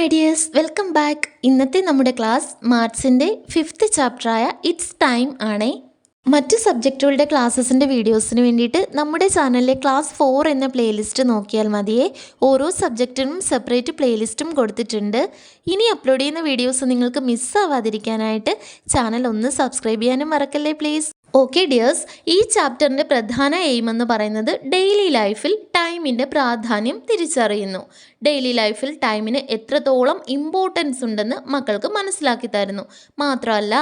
Hi dears, welcome back. ഇന്നത്തെ നമ്മുടെ class മാത്സിൻ്റെ 5th ചാപ്റ്ററായ it's time ആണേ. മറ്റ് സബ്ജക്റ്റുകളുടെ ക്ലാസ്സസിൻ്റെ വീഡിയോസിന് വേണ്ടിയിട്ട് നമ്മുടെ ചാനലിലെ ക്ലാസ് 4 എന്ന പ്ലേലിസ്റ്റ് നോക്കിയാൽ മതിയേ. ഓരോ സബ്ജക്റ്റിനും സെപ്പറേറ്റ് പ്ലേലിസ്റ്റും കൊടുത്തിട്ടുണ്ട്. ഇനി അപ്ലോഡ് ചെയ്യുന്ന വീഡിയോസ് നിങ്ങൾക്ക് മിസ്സാവാതിരിക്കാനായിട്ട് ചാനൽ ഒന്ന് സബ്സ്ക്രൈബ് ചെയ്യാനും മറക്കല്ലേ പ്ലീസ്. ഓക്കെ ഡിയേഴ്സ്, ഈ ചാപ്റ്ററിൻ്റെ പ്രധാന എയിം എന്ന് പറയുന്നത് ഡെയിലി ലൈഫിൽ ടൈമിൻ്റെ പ്രാധാന്യം തിരിച്ചറിയുന്നു. ഡെയിലി ലൈഫിൽ ടൈമിന് എത്രത്തോളം ഇമ്പോർട്ടൻസ് ഉണ്ടെന്ന് മക്കൾക്ക് മനസ്സിലാക്കി തരുന്നു. മാത്രമല്ല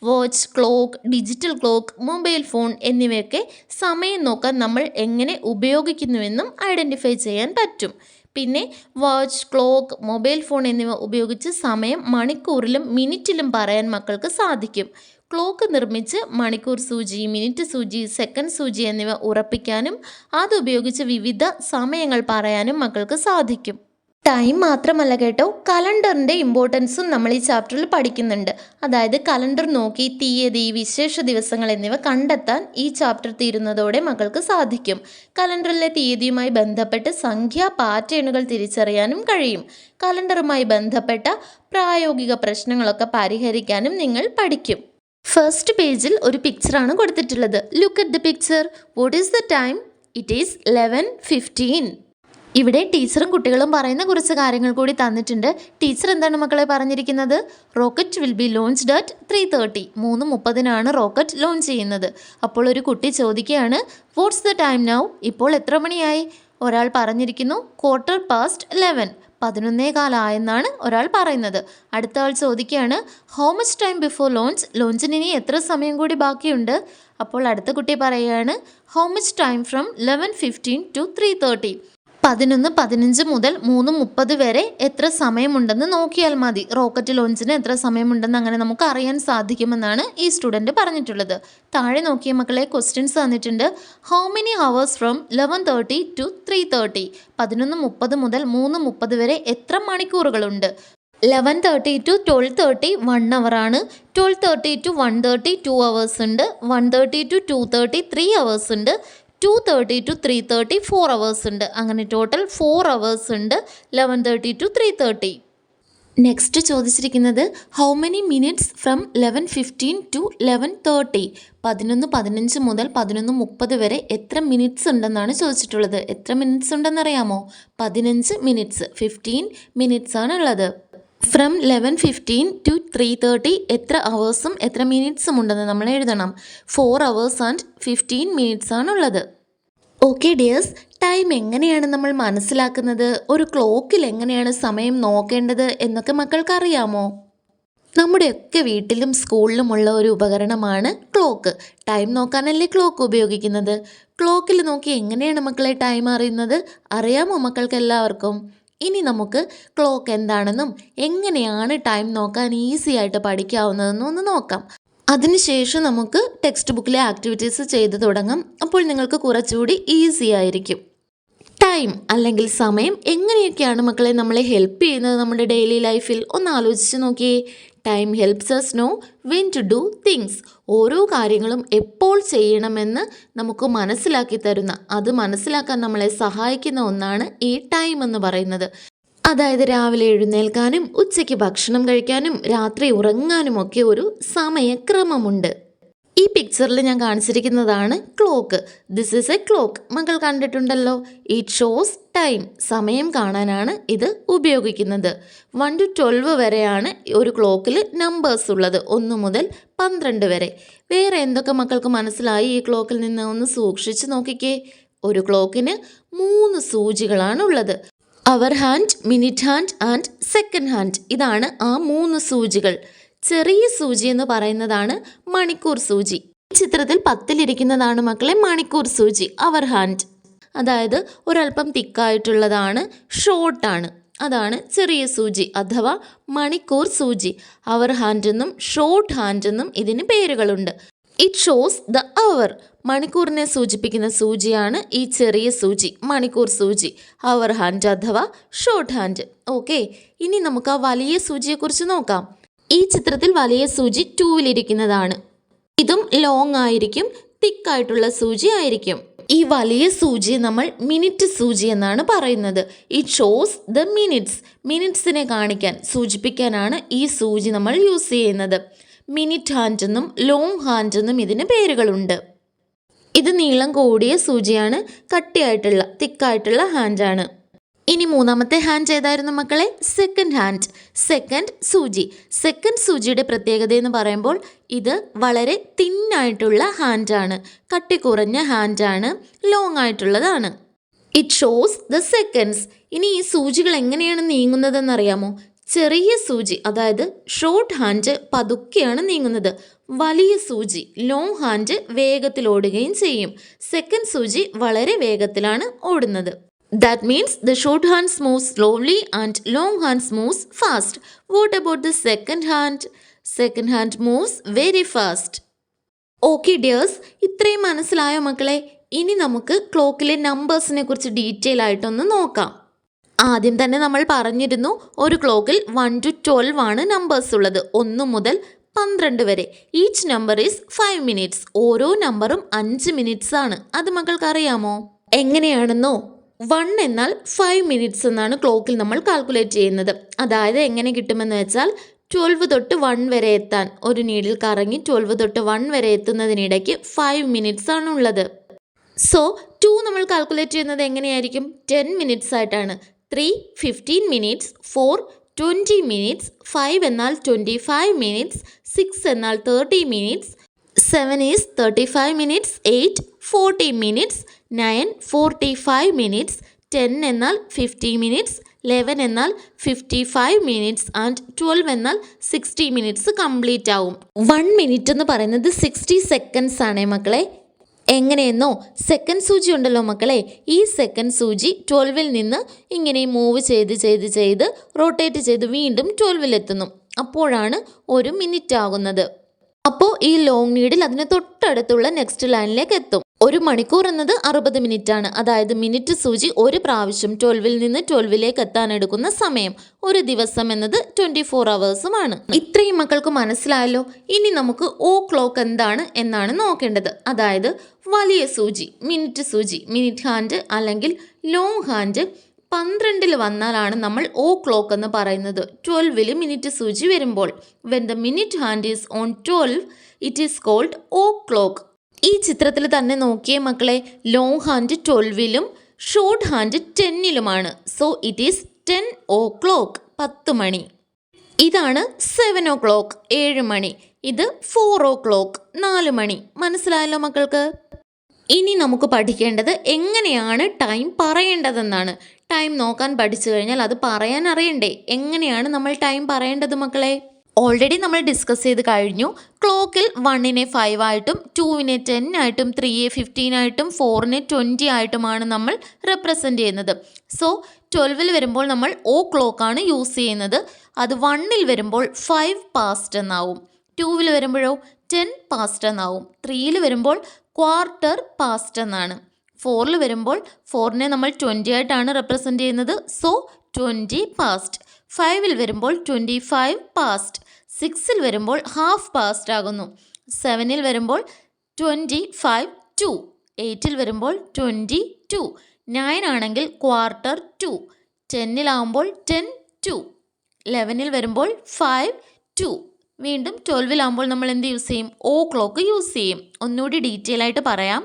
watch, clock, digital clock, mobile phone എന്നിവയൊക്കെ സമയം നോക്കാൻ നമ്മൾ എങ്ങനെ ഉപയോഗിക്കുന്നുവെന്നും ഐഡൻറ്റിഫൈ ചെയ്യാൻ പറ്റും. പിന്നെ വാച്ച്, ക്ലോക്ക്, മൊബൈൽ ഫോൺ എന്നിവ ഉപയോഗിച്ച് സമയം മണിക്കൂറിലും മിനിറ്റിലും പറയാൻ മക്കൾക്ക് സാധിക്കും. ക്ലോക്ക് നിർമ്മിച്ച് മണിക്കൂർ സൂചി, മിനിറ്റ് സൂചി, സെക്കൻഡ് സൂചി എന്നിവ ഉറപ്പിക്കാനും അതുപയോഗിച്ച് വിവിധ സമയങ്ങൾ പറയാനും മക്കൾക്ക് സാധിക്കും. ടൈം മാത്രമല്ല കേട്ടോ, കലണ്ടറിൻ്റെ ഇമ്പോർട്ടൻസും നമ്മൾ ഈ ചാപ്റ്ററിൽ പഠിക്കുന്നുണ്ട്. അതായത് കലണ്ടർ നോക്കി തീയതി, വിശേഷ ദിവസങ്ങൾ എന്നിവ കണ്ടെത്താൻ ഈ ചാപ്റ്റർ തീരുന്നതോടെ മക്കൾക്ക് സാധിക്കും. കലണ്ടറിലെ തീയതിയുമായി ബന്ധപ്പെട്ട് സംഖ്യാ പാറ്റേണുകൾ തിരിച്ചറിയാനും കഴിയും. കലണ്ടറുമായി ബന്ധപ്പെട്ട പ്രായോഗിക പ്രശ്നങ്ങളൊക്കെ പരിഹരിക്കാനും നിങ്ങൾ പഠിക്കും. ഫസ്റ്റ് പേജിൽ ഒരു പിക്ചറാണ് കൊടുത്തിട്ടുള്ളത്. Look at the picture. What is the time? It is 11:15. ഇവിടെ ടീച്ചറും കുട്ടികളും പറയുന്ന കുറച്ച് കാര്യങ്ങൾ കൂടി തന്നിട്ടുണ്ട്. ടീച്ചർ എന്താണ് മക്കളെ പറഞ്ഞിരിക്കുന്നത്? Rocket will be launched at 3:30. 3:30 rocket launch ചെയ്യുന്നത്. അപ്പോൾ ഒരു കുട്ടി ചോദിക്കുകയാണ്, വാട്ട്സ് ദ ടൈം നൗ? ഇപ്പോൾ എത്ര മണിയായി? ഒരാൾ പറഞ്ഞിരിക്കുന്നു 11:15. 11:15 ആയെന്നാണ് ഒരാൾ പറയുന്നത്. അടുത്ത ആൾ ചോദിക്കുകയാണ്, how much time before launch? ലോഞ്ചിന് ഇനി എത്ര സമയം കൂടി ബാക്കിയുണ്ട്? അപ്പോൾ അടുത്ത കുട്ടി പറയുകയാണ്, how much time from 11:15 to 3:30? 11:15 മുതൽ 3:30 വരെ എത്ര സമയമുണ്ടെന്ന് നോക്കിയാൽ മതി. റോക്കറ്റ് ലോഞ്ചിന് എത്ര സമയമുണ്ടെന്ന് അങ്ങനെ നമുക്ക് അറിയാൻ സാധിക്കുമെന്നാണ് ഈ സ്റ്റുഡൻറ്റ് പറഞ്ഞിട്ടുള്ളത്. താഴെ നോക്കിയ മക്കളെ ക്വസ്റ്റ്യൻസ് തന്നിട്ടുണ്ട്. How many hours from 11:30 to 3:30? 11:30 മുതൽ 3:30 വരെ എത്ര മണിക്കൂറുകളുണ്ട്? 11:30 to 12:30 1 hour ആണ്. 12:30 to 1:30 2 hours ഉണ്ട്. 1:30 to 2:30 3 hours ഉണ്ട്. 2:30 to 3:30 4 hours ഉണ്ട്. അങ്ങനെ ടോട്ടൽ 4 hours ഉണ്ട് 11:30 to 3:30. നെക്സ്റ്റ് ചോദിച്ചിരിക്കുന്നത് how many minutes from 11:15 to 11:30? 11:15 മുതൽ 11:30 വരെ എത്ര മിനിറ്റ്സ് ഉണ്ടെന്നാണ് ചോദിച്ചിട്ടുള്ളത്. എത്ര മിനിറ്റ്സ് ഉണ്ടെന്നറിയാമോ? 15 മിനിറ്റ്സ്. 15 മിനിറ്റ്സ് ആണ് ഉള്ളത്. ഫ്രം 11:15 to 3:30 എത്ര അവേഴ്സും എത്ര മിനിറ്റ്സും ഉണ്ടെന്ന് നമ്മൾ എഴുതണം. 4 hours and 15 minutes ആണുള്ളത്. ഓക്കെ ഡിയേഴ്സ്, ടൈം എങ്ങനെയാണ് നമ്മൾ മനസ്സിലാക്കുന്നത്? ഒരു ക്ലോക്കിൽ എങ്ങനെയാണ് സമയം നോക്കേണ്ടത് എന്നൊക്കെ മക്കൾക്ക് അറിയാമോ? നമ്മുടെയൊക്കെ വീട്ടിലും സ്കൂളിലുമുള്ള ഒരു ഉപകരണമാണ് ക്ലോക്ക്. ടൈം നോക്കാനല്ലേ ക്ലോക്ക് ഉപയോഗിക്കുന്നത്? ക്ലോക്കിൽ നോക്കി എങ്ങനെയാണ് മക്കളെ ടൈം അറിയുന്നത്? അറിയാമോ മക്കൾക്ക് എല്ലാവർക്കും? ഇനി നമുക്ക് ക്ലോക്ക് എന്താണെന്നും എങ്ങനെയാണ് ടൈം നോക്കാൻ ഈസി ആയിട്ട് പഠിക്കാവുന്നതെന്നും ഒന്ന് നോക്കാം. അതിനുശേഷം നമുക്ക് ടെക്സ്റ്റ് ബുക്കിലെ ആക്ടിവിറ്റീസ് ചെയ്ത് തുടങ്ങാം. അപ്പോൾ നിങ്ങൾക്ക് കുറച്ചുകൂടി ഈസി ആയിരിക്കും. ടൈം അല്ലെങ്കിൽ സമയം എങ്ങനെയൊക്കെയാണ് മക്കളെ നമ്മളെ ഹെൽപ്പ് ചെയ്യുന്നത് നമ്മുടെ ഡെയിലി ലൈഫിൽ? ഒന്ന് ആലോചിച്ച് നോക്കിയേ. Time helps us know when to do things. ഓരോ കാര്യങ്ങളും എപ്പോൾ ചെയ്യണമെന്ന് നമുക്ക് മനസ്സിലാക്കി തരുന്ന, അത് മനസ്സിലാക്കാൻ നമ്മളെ സഹായിക്കുന്ന ഒന്നാണ് ഈ ടൈം എന്ന് പറയുന്നത്. അതായത് രാവിലെ എഴുന്നേൽക്കാനും ഉച്ചയ്ക്ക് ഭക്ഷണം കഴിക്കാനും രാത്രി ഉറങ്ങാനുമൊക്കെ ഒരു സമയക്രമമുണ്ട്. ഈ പിക്ചറിൽ ഞാൻ കാണിച്ചിരിക്കുന്നതാണ് clock. This is a clock. മക്കൾ കണ്ടിട്ടുണ്ടല്ലോ. It shows time. സമയം കാണാനാണ് ഇത് ഉപയോഗിക്കുന്നത്. 1 to 12 വരെയാണ് ഒരു ക്ലോക്കിൽ നമ്പേഴ്സ് ഉള്ളത്. 1 മുതൽ 12 വരെ. വേറെ എന്തൊക്കെ മക്കൾക്ക് മനസ്സിലായി ഈ ക്ലോക്കിൽ നിന്ന്? ഒന്ന് സൂക്ഷിച്ച് നോക്കിക്കേ. ഒരു ക്ലോക്കിന് 3 സൂചികളാണ് ഉള്ളത്. Hour hand, minute hand and second hand. ഇതാണ് ആ 3 സൂചികൾ. ചെറിയ സൂചി എന്ന് പറയുന്നതാണ് മണിക്കൂർ സൂചി. ഈ ചിത്രത്തിൽ 10 മക്കളെ മണിക്കൂർ സൂചി, അവർ ഹാൻഡ്. അതായത് ഒരല്പം തിക്കായിട്ടുള്ളതാണ്, ഷോർട്ടാണ്. അതാണ് ചെറിയ സൂചി അഥവാ മണിക്കൂർ സൂചി. അവർ ഹാൻഡ് എന്നും ഷോർട്ട് ഹാൻഡ് എന്നും ഇതിന് പേരുകളുണ്ട്. ഇറ്റ് ഷോസ് ദ അവർ. മണിക്കൂറിനെ സൂചിപ്പിക്കുന്ന സൂചിയാണ് ഈ ചെറിയ സൂചി, മണിക്കൂർ സൂചി, അവർ ഹാൻഡ് അഥവാ ഷോർട്ട് ഹാൻഡ്. ഓക്കെ, ഇനി നമുക്ക് ആ വലിയ സൂചിയെക്കുറിച്ച് നോക്കാം. ഈ ചിത്രത്തിൽ വലിയ സൂചി 2-ലിരിക്കുന്നതാണ്. ഇതും ലോങ് ആയിരിക്കും, തിക്കായിട്ടുള്ള സൂചി ആയിരിക്കും. ഈ വലിയ സൂചിയെ നമ്മൾ മിനിറ്റ് സൂചി എന്നാണ് പറയുന്നത്. It shows the minutes. മിനിറ്റ്സിനെ കാണിക്കാൻ സൂചിപ്പിക്കാനാണ് ഈ സൂചി നമ്മൾ യൂസ് ചെയ്യുന്നത്. മിനിറ്റ് ഹാൻഡ് എന്നും ലോങ് ഹാൻഡ് എന്നും ഇതിന് പേരുകളുണ്ട്. ഇത് നീളം കൂടിയ സൂചിയാണ്, കട്ടിയായിട്ടുള്ള തിക്കായിട്ടുള്ള ഹാൻഡാണ്. ഇനി മൂന്നാമത്തെ ഹാൻഡ് ഏതായിരുന്നു മക്കളെ? സെക്കൻഡ് ഹാൻഡ്, സെക്കൻഡ് സൂചി. സെക്കൻഡ് സൂചിയുടെ പ്രത്യേകത എന്ന് പറയുമ്പോൾ ഇത് വളരെ തിന്നായിട്ടുള്ള ഹാൻഡാണ്, കട്ടി കുറഞ്ഞ ഹാൻഡാണ്, ലോങ് ആയിട്ടുള്ളതാണ്. It shows the seconds. ഇനി ഈ സൂചികൾ എങ്ങനെയാണ് നീങ്ങുന്നതെന്നറിയാമോ? ചെറിയ സൂചി അതായത് ഷോർട്ട് ഹാൻഡ് പതുക്കെയാണ് നീങ്ങുന്നത്. വലിയ സൂചി ലോങ് ഹാൻഡ് വേഗത്തിൽ ഓടുകയും ചെയ്യും. സെക്കൻഡ് സൂചി വളരെ വേഗത്തിലാണ് ഓടുന്നത്. That means the short hands move slowly and long hands moves fast. What about the second hand? Second hand moves very fast. Okay dears, ഇത്രയും മനസ്സിലായോ മക്കളെ? ഇനി നമുക്ക് ക്ലോക്കിലെ നമ്പേഴ്സിനെ കുറിച്ച് ഡീറ്റെയിൽ ആയിട്ടൊന്ന് നോക്കാം. ആദ്യം തന്നെ നമ്മൾ പറഞ്ഞിരുന്നു ഒരു ക്ലോക്കിൽ 1 to 12 ആണ് നമ്പേഴ്സ് ഉള്ളത്, 1 മുതൽ 12 വരെ. Each number is 5 minutes. ഓരോ നമ്പറും 5 minutes ആണ്. അത് മക്കൾക്ക് അറിയാമോ? എങ്ങനെയാണെന്നോ? 1 എന്നാൽ 5 minutes എന്നാണ് ക്ലോക്കിൽ നമ്മൾ കാൽക്കുലേറ്റ് ചെയ്യുന്നത്. അതായത് എങ്ങനെ കിട്ടുമെന്ന് വെച്ചാൽ 12 തൊട്ട് 1 വരെ എത്താൻ ഒരു നീഡിൽ കറങ്ങി 12 തൊട്ട് 1 വരെ എത്തുന്നതിനിടയ്ക്ക് 5 minutes ആണ് ഉള്ളത്. സോ 2 നമ്മൾ കാൽക്കുലേറ്റ് ചെയ്യുന്നത് എങ്ങനെയായിരിക്കും? 10 minutes ആയിട്ടാണ്. 3 15 minutes, 4 20 minutes, 5 എന്നാൽ 25 minutes, 6 എന്നാൽ 30 minutes, 7 is 35 minutes, 8 40 minutes, 9 45 minutes, 10 എന്നാൽ 50 minutes, 11 എന്നാൽ 55 minutes and 12 എന്നാൽ 60 minutes കംപ്ലീറ്റ് ആവും. 1 minute എന്ന് പറയുന്നത് 60 seconds ആണേ മക്കളെ. എങ്ങനെയെന്നോ? സെക്കൻഡ് സൂചി ഉണ്ടല്ലോ മക്കളെ, ഈ സെക്കൻഡ് സൂചി 12-ൽ നിന്ന് ഇങ്ങനെ മൂവ് ചെയ്ത് റൊട്ടേറ്റ് ചെയ്ത് വീണ്ടും 12-ൽ എത്തുന്നു. അപ്പോഴാണ് 1 minute ആകുന്നത്. അപ്പോൾ ഈ ലോങ് നീഡിൽ അതിന് തൊട്ടടുത്തുള്ള നെക്സ്റ്റ് ലൈനിലേക്ക് എത്തും. 1 മണിക്കൂർ എന്നത് 60 minute ആണ്. അതായത് മിനിറ്റ് സൂചി ഒരു പ്രാവശ്യം 12-ൽ നിന്ന് 12-ലേക്ക് എത്താൻ എടുക്കുന്ന സമയം. ഒരു ദിവസം എന്നത് 24 hours-ഉമാണ്. ഇത്രയും മക്കൾക്ക് മനസ്സിലായല്ലോ. ഇനി നമുക്ക് ഓ ക്ലോക്ക് എന്താണ് എന്നാണ് നോക്കേണ്ടത്. അതായത് വലിയ സൂചി, മിനിറ്റ് സൂചി, മിനിറ്റ് ഹാൻഡ് അല്ലെങ്കിൽ ലോങ് ഹാൻഡ് 12-ൽ വന്നാലാണ് നമ്മൾ ഓ ക്ലോക്ക് എന്ന് പറയുന്നത്. 12-ൽ മിനിറ്റ് സൂചി വരുമ്പോൾ when the minute hand is on 12 it is called o'clock. ഈ ചിത്രത്തിൽ തന്നെ നോക്കിയേ മക്കളെ, ലോങ് ഹാൻഡ് 12-ലും ഷോർട്ട് ഹാൻഡ് 10-ലുമാണ്. സോ ഇറ്റ് ഈസ് 10 o'clock, 10 മണി. ഇതാണ് 7 o'clock, 7 മണി. ഇത് 4 o'clock, 4 മണി. മനസ്സിലായല്ലോ മക്കൾക്ക്? ഇനി നമുക്ക് പഠിക്കേണ്ടത് എങ്ങനെയാണ് ടൈം പറയേണ്ടതെന്നാണ്. ടൈം നോക്കാൻ പഠിച്ചു കഴിഞ്ഞാൽ അത് പറയാൻ അറിയണ്ടേ? എങ്ങനെയാണ് നമ്മൾ ടൈം പറയേണ്ടത് മക്കളെ? ഓൾറെഡി നമ്മൾ ഡിസ്കസ് ചെയ്ത് കഴിഞ്ഞു. ക്ലോക്കിൽ 1-നെ 5 ആയിട്ടും 2-നെ 10 ആയിട്ടും 3-യെ 15 ആയിട്ടും 4-നെ 20 ആയിട്ടുമാണ് നമ്മൾ റെപ്രസെൻ്റ് ചെയ്യുന്നത്. സോ 12-ൽ വരുമ്പോൾ നമ്മൾ ഓ ക്ലോക്കാണ് യൂസ് ചെയ്യുന്നത്. അത് 1-ൽ വരുമ്പോൾ 5 past എന്നാവും. 2-ൽ വരുമ്പോഴോ 10 past എന്നാവും. 3-ൽ വരുമ്പോൾ ക്വാർട്ടർ പാസ്റ്റ് എന്നാണ്. 4-ൽ വരുമ്പോൾ 4-നെ നമ്മൾ 20 ആയിട്ടാണ് റെപ്രസെൻ്റ് ചെയ്യുന്നത്. So 20 past. 5-ൽ വരുമ്പോൾ 25 past. 6-ൽ വരുമ്പോൾ ഹാഫ് പാസ്റ്റ് ആകുന്നു. 7-ൽ വരുമ്പോൾ 25 to. 8-ൽ വരുമ്പോൾ 22. 9 ആണെങ്കിൽ ക്വാർട്ടർ ടു. 10-ലാവുമ്പോൾ 10 to. 11-ൽ വരുമ്പോൾ 5 to. വീണ്ടും 12-ലാവുമ്പോൾ നമ്മൾ എന്ത് യൂസ് ചെയ്യും? ഓ ക്ലോക്ക് യൂസ് ചെയ്യും. ഒന്നുകൂടി ഡീറ്റെയിൽ ആയിട്ട് പറയാം.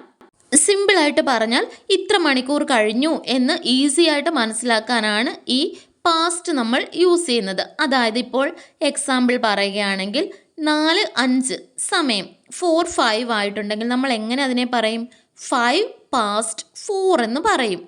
സിമ്പിളായിട്ട് പറഞ്ഞാൽ ഇത്ര മണിക്കൂർ കഴിഞ്ഞു എന്ന് ഈസി ആയിട്ട് മനസ്സിലാക്കാനാണ് ഈ പാസ്റ്റ് നമ്മൾ യൂസ് ചെയ്യുന്നത്. അതായത് ഇപ്പോൾ എക്സാമ്പിൾ പറയുകയാണെങ്കിൽ 4:05 സമയം 4:05 ആയിട്ടുണ്ടെങ്കിൽ നമ്മൾ എങ്ങനെ അതിനെ പറയും? 5 past 4 എന്ന് പറയും.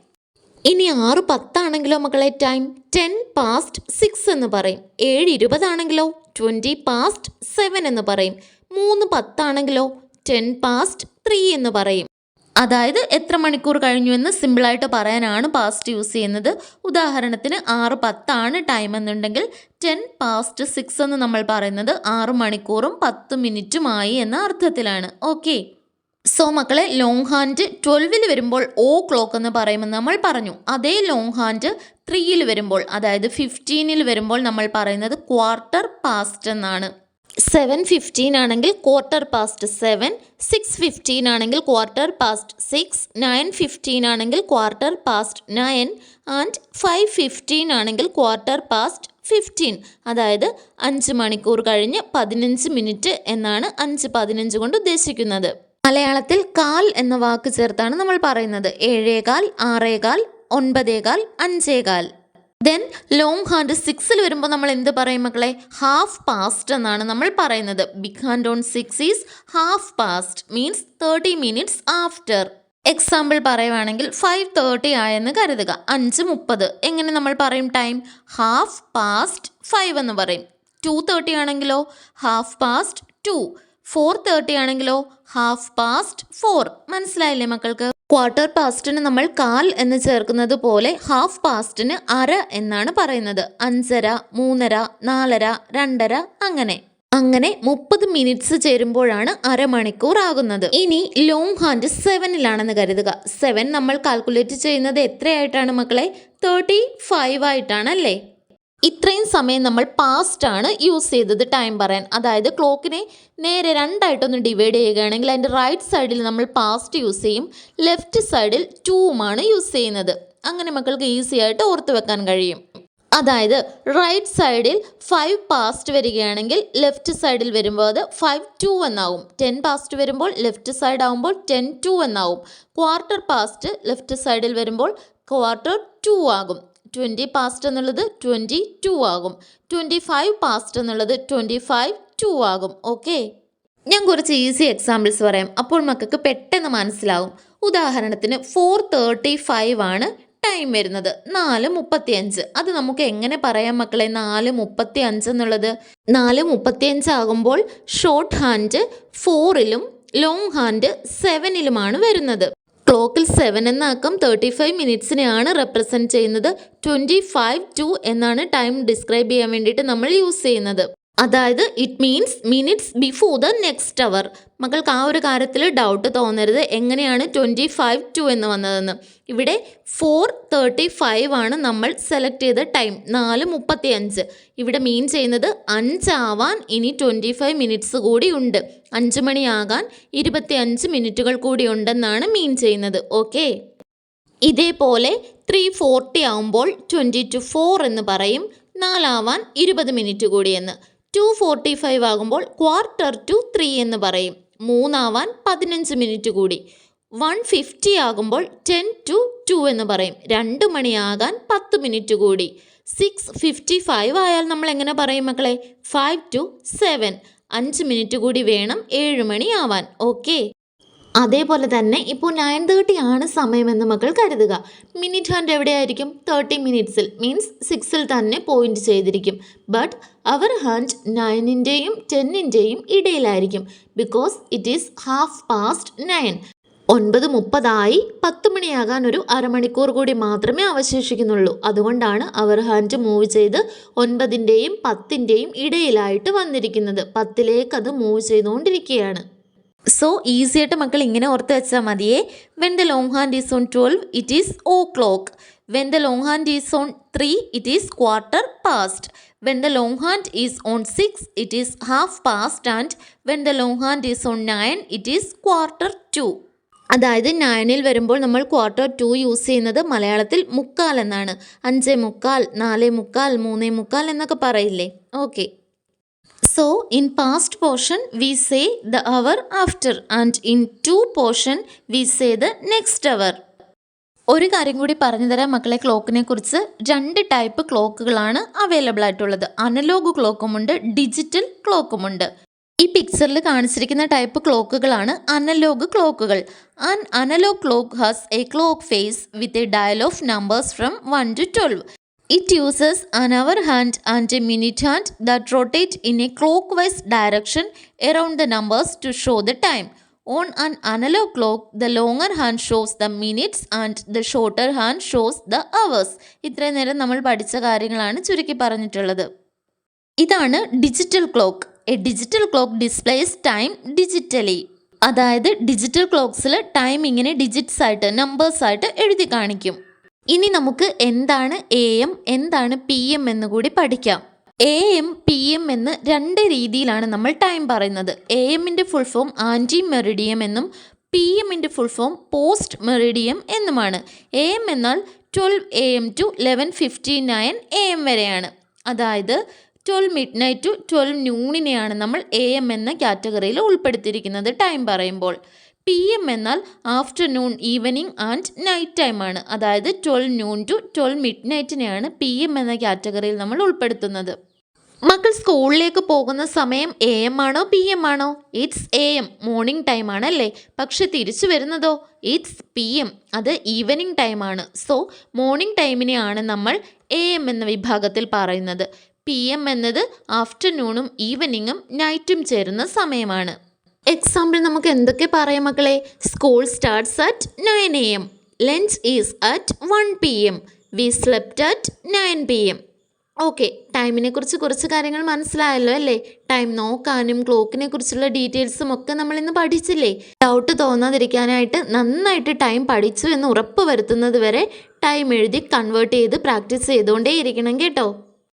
ഇനി 6:10 ആണെങ്കിലോ മക്കളെ ടൈം 10 past 6 എന്ന് പറയും. 7:20 ആണെങ്കിലോ 20 past 7 എന്ന് പറയും. 3:10 ആണെങ്കിലോ 10 past 3 എന്ന് പറയും. അതായത് എത്ര മണിക്കൂർ കഴിഞ്ഞു എന്ന് സിമ്പിളായിട്ട് പറയാനാണ് പാസ്റ്റ് യൂസ് ചെയ്യുന്നത്. ഉദാഹരണത്തിന് 6:10 ആണ് ടൈം എന്നുണ്ടെങ്കിൽ 10 past 6 എന്ന് നമ്മൾ പറയുന്നത് 6 മണിക്കൂറും 10 മിനിറ്റുമായി എന്ന അർത്ഥത്തിലാണ്. ഓക്കെ. സോ മക്കളെ, ലോങ് ഹാൻഡ് 12-ൽ വരുമ്പോൾ ഓ ക്ലോക്ക് എന്ന് പറയുമെന്ന് നമ്മൾ പറഞ്ഞു. അതേ ലോങ് ഹാൻഡ് 3-ൽ വരുമ്പോൾ അതായത് 15-ൽ വരുമ്പോൾ നമ്മൾ പറയുന്നത് ക്വാർട്ടർ പാസ്റ്റ് എന്നാണ്. 7:15 ആണെങ്കിൽ 7:15, 6:15 ആണെങ്കിൽ 6:15, 9:15 ആണെങ്കിൽ 9:15 ആൻഡ് 5:15 ആണെങ്കിൽ 15:15. അതായത് 5 മണിക്കൂർ കഴിഞ്ഞ് 15 മിനിറ്റ് എന്നാണ് 5:15 കൊണ്ട് ഉദ്ദേശിക്കുന്നത്. മലയാളത്തിൽ കാൽ എന്ന വാക്ക് ചേർത്താണ് നമ്മൾ പറയുന്നത്. 7:15, 6:15, 9:15, 5:15. ദെൻ ലോങ് ഹാൻഡ് 6ൽ വരുമ്പോൾ നമ്മൾ എന്ത് പറയും മക്കളെ? ഹാഫ് പാസ്റ്റ് എന്നാണ് നമ്മൾ പറയുന്നത്. Big hand on 6 is half past, means 30 minutes after. Example പറയുവാണെങ്കിൽ 5:30 ആയെന്ന് കരുതുക, 5:30. എങ്ങനെ നമ്മൾ പറയും ടൈം? ഹാഫ് പാസ്റ്റ് 5 എന്ന് പറയും. 2:30 ആണെങ്കിലോ ഹാഫ് പാസ്റ്റ് 2. 4:30 ആണെങ്കിലോ ഹാഫ് പാസ്റ്റ് 4. മനസ്സിലായില്ലേ മക്കൾക്ക്? ക്വാർട്ടർ പാസ്റ്റിന് നമ്മൾ കാൽ എന്ന് ചേർക്കുന്നത് പോലെ ഹാഫ് പാസ്റ്റിന് അര എന്നാണ് പറയുന്നത്. 5:30, 3:30, 4:30, 2:30 അങ്ങനെ 30 മിനിറ്റ്സ് ചേരുമ്പോഴാണ് അരമണിക്കൂർ ആകുന്നത്. ഇനി ലോങ് ഹാൻഡ് 7ലാണെന്ന് കരുതുക. 7 നമ്മൾ കാൽക്കുലേറ്റ് ചെയ്യുന്നത് എത്രയായിട്ടാണ് മക്കളെ? 35 ആയിട്ടാണ് അല്ലേ? ഇത്രയും സമയം നമ്മൾ പാസ്റ്റ് ആണ് യൂസ് ചെയ്തത് ടൈം പറയാൻ. അതായത് ക്ലോക്കിനെ നേരെ രണ്ടായിട്ടൊന്ന് ഡിവൈഡ് ചെയ്യുകയാണെങ്കിൽ അതിൻ്റെ റൈറ്റ് സൈഡിൽ നമ്മൾ പാസ്റ്റ് യൂസ് ചെയ്യും, ലെഫ്റ്റ് സൈഡിൽ 2 യൂസ് ചെയ്യുന്നത്. അങ്ങനെ മക്കൾക്ക് ഈസി ആയിട്ട് ഓർത്ത് വെക്കാൻ കഴിയും. അതായത് റൈറ്റ് സൈഡിൽ 5 പാസ്റ്റ് വരികയാണെങ്കിൽ ലെഫ്റ്റ് സൈഡിൽ വരുമ്പോൾ അത് 5:02 എന്നാവും. 10 പാസ്റ്റ് വരുമ്പോൾ ലെഫ്റ്റ് സൈഡ് ആകുമ്പോൾ 10:02 എന്നാവും. ക്വാർട്ടർ പാസ്റ്റ് ലെഫ്റ്റ് സൈഡിൽ വരുമ്പോൾ 1/4 ആകും. 20 പാസ്റ്റ് എന്നുള്ളത് 22 ആകും. 25 പാസ്റ്റ് എന്നുള്ളത് 25:02 ആകും. ഓക്കെ, ഞാൻ കുറച്ച് ഈസി എക്സാമ്പിൾസ് പറയാം, അപ്പോൾ മക്കൾക്ക് പെട്ടെന്ന് മനസ്സിലാവും. ഉദാഹരണത്തിന് 4:35 ആണ് ടൈം വരുന്നത്. 4:35 അത് നമുക്ക് എങ്ങനെ പറയാം മക്കളെ? 4:35 എന്നുള്ളത് 4:35 ആകുമ്പോൾ ഷോർട്ട് ഹാൻഡ് 4ലും ലോങ് ഹാൻഡ് 7ലുമാണ് വരുന്നത്. ക്ലോക്കിൽ 7 എന്ന അക്കം 35 മിനിറ്റ്സിനെയാണ് റെപ്രസെൻറ്റ് ചെയ്യുന്നത്. 25:02 എന്നാണ് ടൈം ഡിസ്ക്രൈബ് ചെയ്യാൻ വേണ്ടിയിട്ട് നമ്മൾ യൂസ് ചെയ്യുന്നത്. അതായത് it means minutes before the next hour. മക്കൾക്ക് ആ ഒരു കാര്യത്തിൽ ഡൗട്ട് തോന്നരുത്, എങ്ങനെയാണ് 25:02 എന്ന് വന്നതെന്ന്. ഇവിടെ 4:35 ആണ് നമ്മൾ സെലക്ട് ചെയ്ത ടൈം. 4:35 ഇവിടെ മീൻ ചെയ്യുന്നത് 5 ആവാൻ ഇനി 25 മിനിറ്റ്സ് കൂടി ഉണ്ട്. 5 മണിയാകാൻ 25 മിനിറ്റുകൾ കൂടി ഉണ്ടെന്നാണ് മീൻ ചെയ്യുന്നത്. ഓക്കെ, ഇതേപോലെ 3:40 ആവുമ്പോൾ 20:04 എന്ന് പറയും. 4 ആവാൻ 20 മിനിറ്റ് കൂടിയെന്ന്. 2:45 ആകുമ്പോൾ 2:45 എന്ന് പറയും. 3 ആവാൻ 15 മിനിറ്റ് കൂടി. 1:50 ആകുമ്പോൾ 10:02 എന്ന് പറയും. 2 മണിയാകാൻ 10 മിനിറ്റ് കൂടി. 6:55 ആയാൽ നമ്മൾ എങ്ങനെ പറയും മക്കളെ? 5 to 7, 5 മിനിറ്റ് കൂടി വേണം 7 മണി ആവാൻ. ഓക്കെ, അതേപോലെ തന്നെ ഇപ്പോൾ 9:30 ആണ് സമയമെന്ന് മക്കൾ കരുതുക. മിനിറ്റ് ഹാൻഡ് എവിടെയായിരിക്കും? 30 മിനിറ്റ്സിൽ, മീൻസ് 6ൽ തന്നെ പോയിന്റ് ചെയ്തിരിക്കും. ബട്ട് അവർ ഹാൻഡ് 9ൻ്റെയും 10ൻ്റെയും ഇടയിലായിരിക്കും. Because it is half past 9. 9:30 10 മണിയാകാൻ ഒരു അരമണിക്കൂർ കൂടി മാത്രമേ അവശേഷിക്കുന്നുള്ളൂ. അതുകൊണ്ടാണ് അവർ ഹാൻഡ് മൂവ് ചെയ്ത് 9ൻ്റെയും 10ൻ്റെയും ഇടയിലായിട്ട് വന്നിരിക്കുന്നത്. 10ലേക്ക് അത് മൂവ് ചെയ്തുകൊണ്ടിരിക്കുകയാണ്. സോ ഈസി ആയിട്ട് മക്കൾ ഇങ്ങനെ ഓർത്ത് വെച്ചാൽ മതിയേ. When the long hand is on 12 it is o'clock. When the long hand is on 3 it is quarter past. When the long hand is on 6 it is half past. And when the long hand is on 9 it is quarter-2. അതായത് 9ൽ വരുമ്പോൾ നമ്മൾ quarter-2 use ചെയ്യുന്നത് മലയാളത്തിൽ മുക്കാൽ എന്നാണ്. 5:45, 4:45, 3:45 എന്നൊക്കെ പറയില്ലേ? Okay, so in past portion we say the hour after and in to portion we say the next hour. ഒരു കാര്യം കൂടി പറഞ്ഞു തരാം മക്കളെ, ക്ലോക്കിനെ കുറിച്ച്. 2 ടൈപ്പ് ക്ലോക്കുകളാണ് അവൈലബിൾ ആയിട്ടുള്ളത്. അനലോഗ് ക്ലോക്കുമുണ്ട്, ഡിജിറ്റൽ ക്ലോക്കുമുണ്ട്. ഈ പിക്ചറിൽ കാണിച്ചിരിക്കുന്ന ടൈപ്പ് ക്ലോക്കുകളാണ് അനലോഗ് ക്ലോക്കുകൾ. An analog clock has a clock face with a dial of numbers from 1 to 12. It uses an hour hand and a minute hand that rotate in a clockwise direction around the numbers to show the time. On an analog clock, the longer hand shows the minutes and the shorter hand shows the hours. ഇത്രയും നേരം നമ്മൾ പഠിച്ച കാര്യങ്ങളാണ് ചുരുക്കി പറഞ്ഞിട്ടുള്ളത്. ഇതാണ് digital clock. A digital clock displays time digitally. അതായത് digital ക്ലോക്സിൽ ടൈം ഇങ്ങനെ ഡിജിറ്റ്സ് ആയിട്ട്, നമ്പേഴ്സ് ആയിട്ട് എഴുതി കാണിക്കും. ഇനി നമുക്ക് എന്താണ് AM എന്താണ് PM എന്ന് കൂടി പഠിക്കാം. AM, PM എന്ന് രണ്ട് രീതിയിലാണ് നമ്മൾ ടൈം പറയുന്നത്. AMൻ്റെ ഫുൾ ഫോം ആൻറ്റി മെറിഡിയം എന്നും PMൻ്റെ ഫുൾ ഫോം പോസ്റ്റ് മെറിഡിയം എന്നുമാണ്. AM എന്നാൽ 12 AM to 11:59 AM വരെയാണ്. അതായത് 12 midnight to 12 noonനെയാണ് നമ്മൾ AM എന്ന കാറ്റഗറിയിൽ ഉൾപ്പെടുത്തിയിരിക്കുന്നത് ടൈം പറയുമ്പോൾ. PM എന്നാൽ ആഫ്റ്റർനൂൺ, ഈവനിങ് ആൻഡ് നൈറ്റ് ടൈമാണ്. അതായത് 12 noon to 12 midnightനെയാണ് PM എന്ന കാറ്റഗറിയിൽ നമ്മൾ ഉൾപ്പെടുത്തുന്നത്. മക്കൾ സ്കൂളിലേക്ക് പോകുന്ന സമയം AM ആണോ PM ആണോ? ഇറ്റ്സ് AM, മോർണിംഗ് ടൈം ആണല്ലേ. പക്ഷെ തിരിച്ചു വരുന്നതോ ഇറ്റ്സ് PM, അത് ഈവനിങ് ടൈമാണ്. സോ മോർണിംഗ് ടൈമിനെയാണ് നമ്മൾ AM എന്ന വിഭാഗത്തിൽ പറയുന്നത്. PM എന്നത് ആഫ്റ്റർനൂണും ഈവനിങ്ങും നൈറ്റും ചേരുന്ന സമയമാണ്. എക്സാമ്പിൾ നമുക്ക് എന്തൊക്കെ പറയാം മക്കളെ? School starts at 9 AM, lunch is at 1 PM, we slept at 9 PM. Okay, ടൈമിനെ കുറിച്ച് കുറച്ച് കാര്യങ്ങൾ മനസ്സിലായല്ലോ അല്ലേ? ടൈം നോക്കാനും ക്ലോക്കിനെ കുറിച്ചുള്ള ഡീറ്റെയിൽസും ഒക്കെ നമ്മൾ ഇന്ന് പഠിച്ചില്ലേ? ഡൗട്ട് തോന്നാതിരിക്കാനായിട്ട് നന്നായിട്ട് ടൈം പഠിച്ചു എന്ന് ഉറപ്പ് വരുത്തുന്നത് വരെ ടൈം എഴുതി കൺവേർട്ട് ചെയ്ത് പ്രാക്ടീസ് ചെയ്തുകൊണ്ടേ ഇരിക്കണം കേട്ടോ.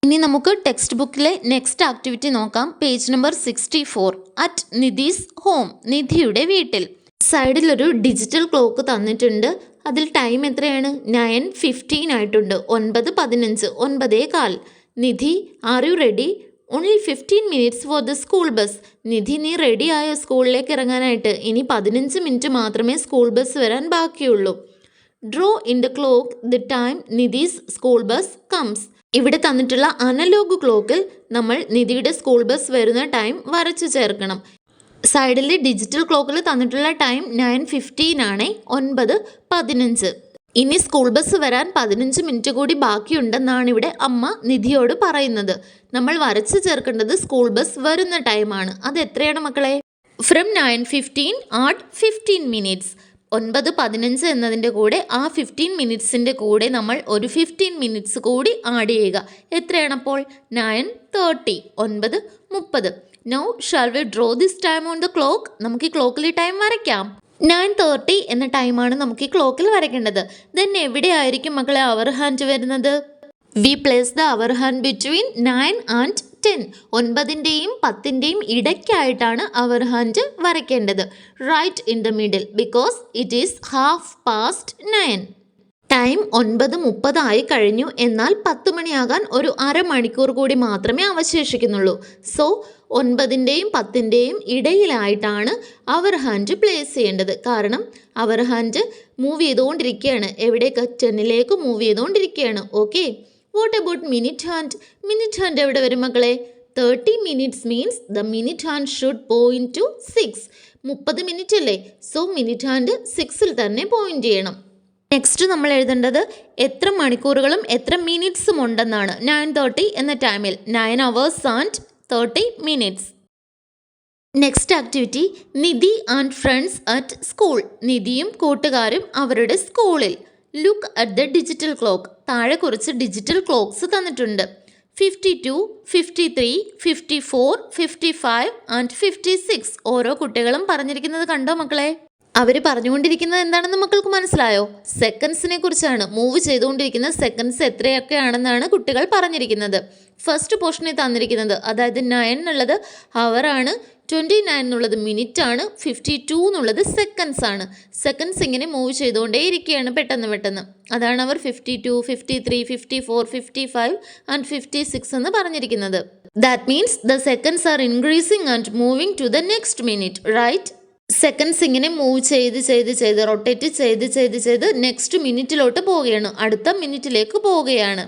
ഇനി നമുക്ക് ടെക്സ്റ്റ് ബുക്കിലെ നെക്സ്റ്റ് ആക്ടിവിറ്റി നോക്കാം. Page number 64. അറ്റ് നിധീസ് ഹോം, നിധിയുടെ വീട്ടിൽ. സൈഡിലൊരു ഡിജിറ്റൽ ക്ലോക്ക് തന്നിട്ടുണ്ട്. അതിൽ ടൈം എത്രയാണ്? 9:15 ആയിട്ടുണ്ട്. 9:15, 9:15. Nidhi, are you ready? Only 15 minutes for the school bus. Nidhi, നീ റെഡി ആയോ സ്കൂളിലേക്ക് ഇറങ്ങാനായിട്ട്? ഇനി 15 മിനിറ്റ് മാത്രമേ സ്കൂൾ ബസ് വരാൻ ബാക്കിയുള്ളൂ. Draw in the clock the time Nidhi's school bus comes. ഇവിടെ തന്നിട്ടുള്ള അനലോഗ് ക്ലോക്കിൽ നമ്മൾ നിധിയുടെ സ്കൂൾ ബസ് വരുന്ന ടൈം വരച്ചു ചേർക്കണം. സൈഡിലെ ഡിജിറ്റൽ ക്ലോക്കിൽ തന്നിട്ടുള്ള ടൈം 9:15 ആണ്, 9:15. ഇനി സ്കൂൾ ബസ് വരാൻ 15 മിനിറ്റ് കൂടി ബാക്കിയുണ്ടെന്നാണ് ഇവിടെ അമ്മ നിധിയോട് പറയുന്നത്. നമ്മൾ വരച്ചു ചേർക്കേണ്ടത് സ്കൂൾ ബസ് വരുന്ന ടൈമാണ്. അത് എത്രയാണ് മക്കളെ? From 9:15 add 15 minutes. 9:15 എന്നതിൻ്റെ കൂടെ ആ 15 മിനിറ്റ്സിൻ്റെ കൂടെ നമ്മൾ ഒരു 15 മിനിറ്റ്സ് കൂടി ആഡ് ചെയ്യുക. എത്രയാണപ്പോൾ? 9:30, 9:30. Now shall we draw this time on the clock. നമുക്ക് ഈ ക്ലോക്കിൽ ടൈം വരയ്ക്കാം. 9:30 എന്ന ടൈമാണ് നമുക്ക് ഈ ക്ലോക്കിൽ വരയ്ക്കേണ്ടത്. ദെൻ എവിടെയായിരിക്കും മക്കളെ അവർ ഹാൻഡ് വരുന്നത്? We place the hour hand between 9 and 10. 9ൻ്റെയും 10ൻ്റെയും ഇടയ്ക്കായിട്ടാണ് അവർ ഹാൻഡ് വരയ്ക്കേണ്ടത്. Right in the middle because it is 9:30. Time 9:30 ആയി കഴിഞ്ഞു. എന്നാൽ 10 മണിയാകാൻ ഒരു അരമണിക്കൂർ കൂടി മാത്രമേ അവശേഷിക്കുന്നുള്ളൂ. സോ 9ൻ്റെയും 10ൻ്റെയും ഇടയിലായിട്ടാണ് അവർ ഹാൻഡ് പ്ലേസ് ചെയ്യേണ്ടത്. കാരണം അവർ ഹാൻഡ് മൂവ് ചെയ്തുകൊണ്ടിരിക്കുകയാണ്. എവിടേക്ക്? 10ലേക്ക് മൂവ് ചെയ്തുകൊണ്ടിരിക്കുകയാണ്. Okay, what about minute hand? Minute hand എവിടെ വരും മക്കളെ? 30 minutes means the minute hand should point two 6. 30 minute അല്ലേ? സോ മിനിറ്റ് ഹാൻഡ് 6ൽ തന്നെ പോയിന്റ് ചെയ്യണം. നെക്സ്റ്റ് നമ്മൾ എഴുതേണ്ടത് എത്ര മണിക്കൂറുകളും എത്ര മിനിറ്റ്സും ഉണ്ടെന്നാണ്. 9:30 എന്ന ടൈമിൽ 9 hours and 30 minutes. Next activity, Nidhi and friends at school. നിധിയും കൂട്ടുകാരും അവരുടെ സ്കൂളിൽ. Look at the digital clock. താഴെ കുറച്ച് ഡിജിറ്റൽ ക്ലോക്ക്സ് തന്നിട്ടുണ്ട്. 52, 53, 54, 55 ആൻഡ് 56. ഓരോ കുട്ടികളും പറഞ്ഞിരിക്കുന്നത് കണ്ടോ മക്കളെ? അവർ പറഞ്ഞുകൊണ്ടിരിക്കുന്നത് എന്താണെന്ന് മക്കൾക്ക് മനസ്സിലായോ? സെക്കൻഡ്സിനെ കുറിച്ചാണ്. മൂവ് ചെയ്തുകൊണ്ടിരിക്കുന്ന സെക്കൻഡ്സ് എത്രയൊക്കെയാണെന്നാണ് കുട്ടികൾ പറഞ്ഞിരിക്കുന്നത്. ഫസ്റ്റ് പോർഷനിൽ തന്നിരിക്കുന്നത്, അതായത് 9 എന്നുള്ളത് ഹവറാണ്, 29 എന്നുള്ളത് മിനിറ്റ് ആണ്, 52 എന്നുള്ളത് സെക്കൻഡ്സ് ആണ്. സെക്കൻഡ്സ് ഇങ്ങനെ മൂവ് ചെയ്തുകൊണ്ടേ ഇരിക്കുകയാണ് പെട്ടെന്ന് പെട്ടെന്ന്. അതാണ് അവർ 52, 53, 54, 55 ആൻഡ് 56 എന്ന് പറഞ്ഞിരിക്കുന്നത്. That means the seconds are increasing and moving to the next minute, right? Seconds ഇങ്ങനെ മൂവ് ചെയ്ത് റൊട്ടേറ്റ് ചെയ്ത് നെക്സ്റ്റ് മിനിറ്റിലോട്ട് പോവുകയാണ്, അടുത്ത മിനിറ്റിലേക്ക് പോവുകയാണ്.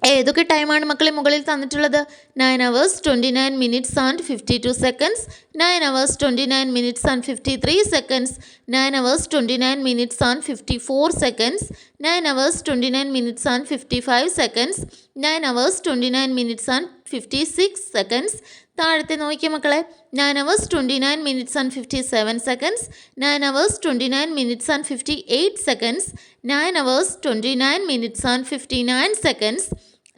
ഏതൊക്കെ ടൈമാണ് മക്കളെ മുകളിൽ തന്നിട്ടുള്ളത്? 9 hours, 29 minutes and 52 seconds, 9 hours, 29 minutes and 53 seconds, 9 hours, 29 minutes and 54 seconds, 9 hours, 29 minutes and 55 seconds, 9 hours, 29 minutes and 56 seconds. താഴത്തെ നോക്കിയ മക്കളെ, 9 hours, 29 minutes and 57 seconds, 9 hours, 29 minutes and 58 seconds, 9 hours, 29 minutes and 59 seconds,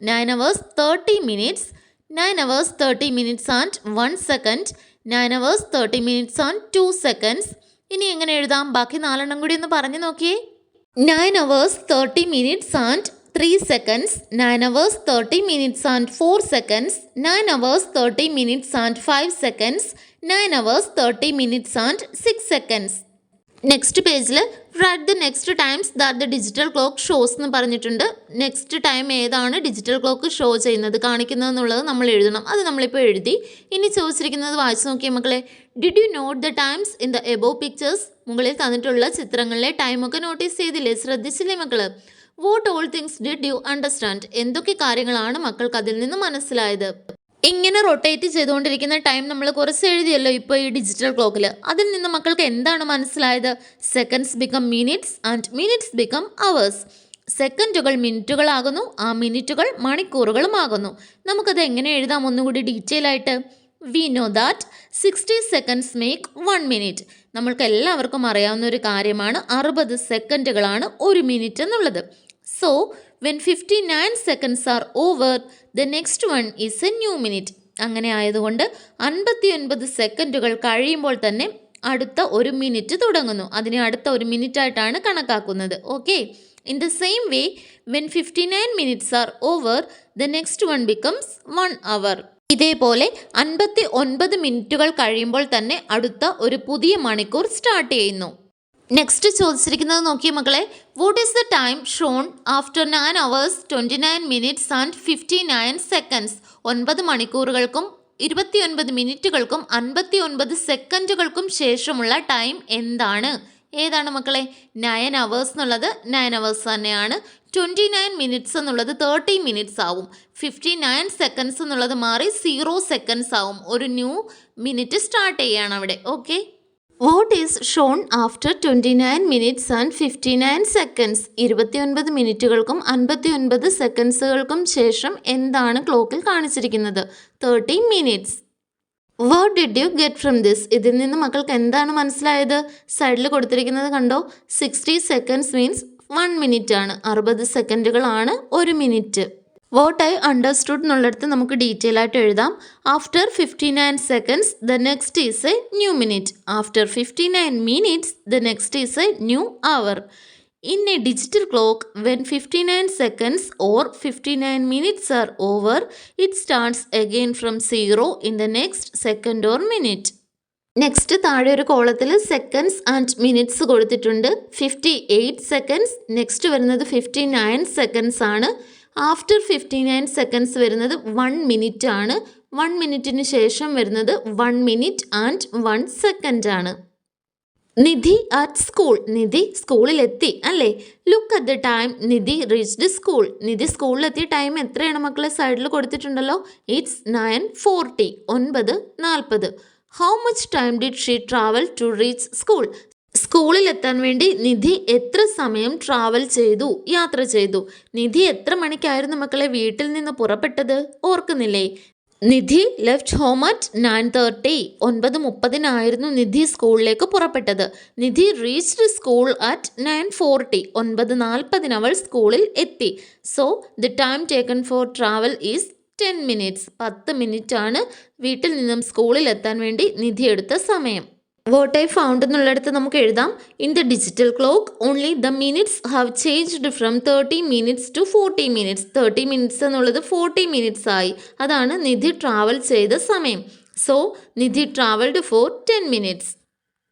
9 hours, 30 minutes, 9 hours, 30 minutes and 1 second, 9 hours, 30 minutes and 2 seconds. ഇനി എങ്ങനെ എഴുതാം? ബാക്കി 4 കൂടി ഒന്ന് പറഞ്ഞു നോക്കിയേ. 9 hours, 30 minutes and 3 seconds, 9 hours 30 minutes and 4 seconds, 9 hours 30 minutes and 5 seconds, 9 hours 30 minutes and 6 seconds. Next പേജിൽ write the next times that the digital clock shows എന്ന് പറഞ്ഞിട്ടുണ്ട്. നെക്സ്റ്റ് ടൈം ഏതാണ് ഡിജിറ്റൽ ക്ലോക്ക് ഷോ ചെയ്യുന്നത് കാണിക്കുന്നതെന്നുള്ളത് നമ്മൾ എഴുതണം. അത് നമ്മളിപ്പോൾ എഴുതി. ഇനി ചോദിച്ചിരിക്കുന്നത് വായിച്ചു നോക്കിയ മക്കളെ. Did you note the times in the above pictures? മുകളിൽ തന്നിട്ടുള്ള ചിത്രങ്ങളിലെ ടൈമൊക്കെ നോട്ടീസ് ചെയ്തില്ലേ, ശ്രദ്ധിച്ചില്ലേ മക്കൾ? What all things did you understand? എന്തൊക്കെ കാര്യങ്ങളാണ് മക്കൾക്ക് അതിൽ നിന്ന് മനസ്സിലായത്? ഇങ്ങനെ റൊട്ടേറ്റ് ചെയ്തുകൊണ്ടിരിക്കുന്ന ടൈം നമ്മൾ കുറച്ച് എഴുതിയല്ലോ ഇപ്പോൾ ഈ ഡിജിറ്റൽ ക്ലോക്കിൽ. അതിൽ നിന്ന് മക്കൾക്ക് എന്താണ് മനസ്സിലായത്? Seconds become minutes and minutes become hours. സെക്കൻഡുകൾ മിനിറ്റുകളാകുന്നു, ആ മിനിറ്റുകൾ മണിക്കൂറുകളുമാകുന്നു. നമുക്കത് എങ്ങനെ എഴുതാം ഒന്നുകൂടി ഡീറ്റെയിൽ ആയിട്ട്? We know that 60 seconds make 1 minute. നമ്മൾക്ക് എല്ലാവർക്കും അറിയാവുന്ന ഒരു കാര്യമാണ് 60 സെക്കൻഡുകളാണ് ഒരു മിനിറ്റ് എന്നുള്ളത്. So when 59 seconds are over, the next one is a new minute. അങ്ങനെ ആയതുകൊണ്ട് 59 സെക്കൻഡുകൾ കഴിയുമ്പോൾ തന്നെ അടുത്ത ഒരു മിനിറ്റ് തുടങ്ങുന്നു. അതിനെ അടുത്ത ഒരു മിനിറ്റ് ആയിട്ടാണ് കണക്കാക്കുന്നത്. Okay, in the same way when 59 minutes are over, the next one becomes 1 hour. ഇതേപോലെ 59 മിനിറ്റുകൾ കഴിയുമ്പോൾ തന്നെ അടുത്ത ഒരു പുതിയ മണിക്കൂർ സ്റ്റാർട്ട് ചെയ്യുന്നു. നെക്സ്റ്റ് ചോദിച്ചിരിക്കുന്നത് നോക്കിയ മക്കളെ. What is the time shown after 9 hours 29 minutes and 59 seconds? 9 മണിക്കൂറുകൾക്കും 29 മിനിറ്റുകൾക്കും 59 സെക്കൻഡുകൾക്കും ശേഷമുള്ള ടൈം എന്താണ്? ഏതാണ് മക്കളെ? 9 hours എന്നുള്ളത് 9 hours തന്നെയാണ്. 29 minutes എന്നുള്ളത് 30 minutes ആവും. 59 seconds എന്നുള്ളത് മാറി 0 seconds ആവും. ഒരു ന്യൂ മിനിറ്റ് സ്റ്റാർട്ട് ചെയ്യാണ് അവിടെ. Okay, what is shown after 29 minutes and 59 seconds? 29 മിനിറ്റുകൾക്കും 59 സെക്കൻഡ്സുകൾക്കും ശേഷം എന്താണ് ക്ലോക്കിൽ കാണിച്ചിരിക്കുന്നത്? 30 minutes. What did you get from this? ഇതിൽ നിന്ന് മക്കൾക്ക് എന്താണ് മനസ്സിലായത്? സൈഡിൽ കൊടുത്തിരിക്കുന്നത് കണ്ടോ? 60 seconds മീൻസ് 1 മിനിറ്റ് ആണ്. 60 സെക്കൻഡുകളാണ് ഒരു മിനിറ്റ്. വാട്ട് ഐ അണ്ടർസ്റ്റുഡ് എന്നുള്ളിടത്ത് നമുക്ക് ഡീറ്റെയിൽ ആയിട്ട് എഴുതാം. After 59 seconds the next is a new minute. After 59 minutes the next is a new hour. In a digital clock when 59 seconds or 59 minutes are over, it starts again from 0 in the next second or minute. Next താഴെ ഒരു കോളത്തിൽ seconds and minutes കൊടുത്തിട്ടുണ്ട്. 58 seconds. Next വരുന്നത് 59 seconds ആണ്. After 59 seconds വരുന്നത് 1 minute ആണ്. 1 മിനിറ്റിന് ശേഷം വരുന്നത് 1 മിനിറ്റ് ആൻഡ് 1 സെക്കൻഡ് ആണ്. നിധി അറ്റ് സ്കൂൾ. നിധി സ്കൂളിലെത്തി അല്ലേ? Look at the time Nidhi reached school. Nidhi സ്കൂളിലെത്തിയ ടൈം എത്രയാണ് മക്കളെ? സൈഡിൽ കൊടുത്തിട്ടുണ്ടല്ലോ. It's 9:40. 9:40. How much time did she travel to reach school? സ്കൂളിലെത്താൻ വേണ്ടി നിധി എത്ര സമയം ട്രാവൽ ചെയ്തു, യാത്ര ചെയ്തു? നിധി എത്ര മണിക്കായിരുന്നു മക്കളെ വീട്ടിൽ നിന്ന് പുറപ്പെട്ടത്? ഓർക്കുന്നില്ലേ? നിധി ലെഫ്റ്റ് ഹോം അറ്റ് 9:30. 9:30 നിധി സ്കൂളിലേക്ക് പുറപ്പെട്ടത്. നിധി റീച്ച്ഡ് സ്കൂൾ അറ്റ് 9:40. 9:40 അവൾ സ്കൂളിൽ എത്തി. So the time taken four travel is 10 minutes. 10 minute ആണ് വീട്ടിൽ നിന്നും സ്കൂളിൽ എത്താൻ വേണ്ടി നിധി എടുത്ത സമയം. വാട്ട് ഐ ഫൗണ്ട് എന്നുള്ളിടത്ത് നമുക്ക് എഴുതാം. In the digital clock only the minutes have changed from 30 minutes to 40 minutes. 30 minutes എന്നുള്ളത് 40 minutes ആയി. അതാണ് നിധി ട്രാവൽ ചെയ്ത സമയം. So Nidhi travelled for 10 minutes.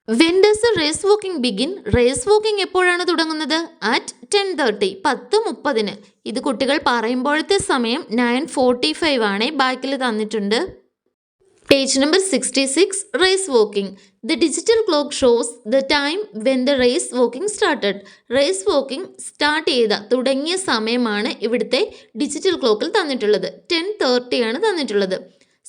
When does a race walking begin? Race walking എപ്പോഴാണ് തുടങ്ങുന്നത്? അറ്റ് 10:30. 10:30. ഇത് കുട്ടികൾ പറയുമ്പോഴത്തെ സമയം 9:45 ആണ്. ബാക്കിൽ തന്നിട്ടുണ്ട്. Page number 66. Race walking. The digital clock shows the time when the race walking started. Race walking start ചെയ്ത തുടങ്ങിയ സമയമാണ് ഇവിടുത്തെ ഡിജിറ്റൽ ക്ലോക്കിൽ തന്നിട്ടുള്ളത്. 10:30 ആണ് തന്നിട്ടുള്ളത്.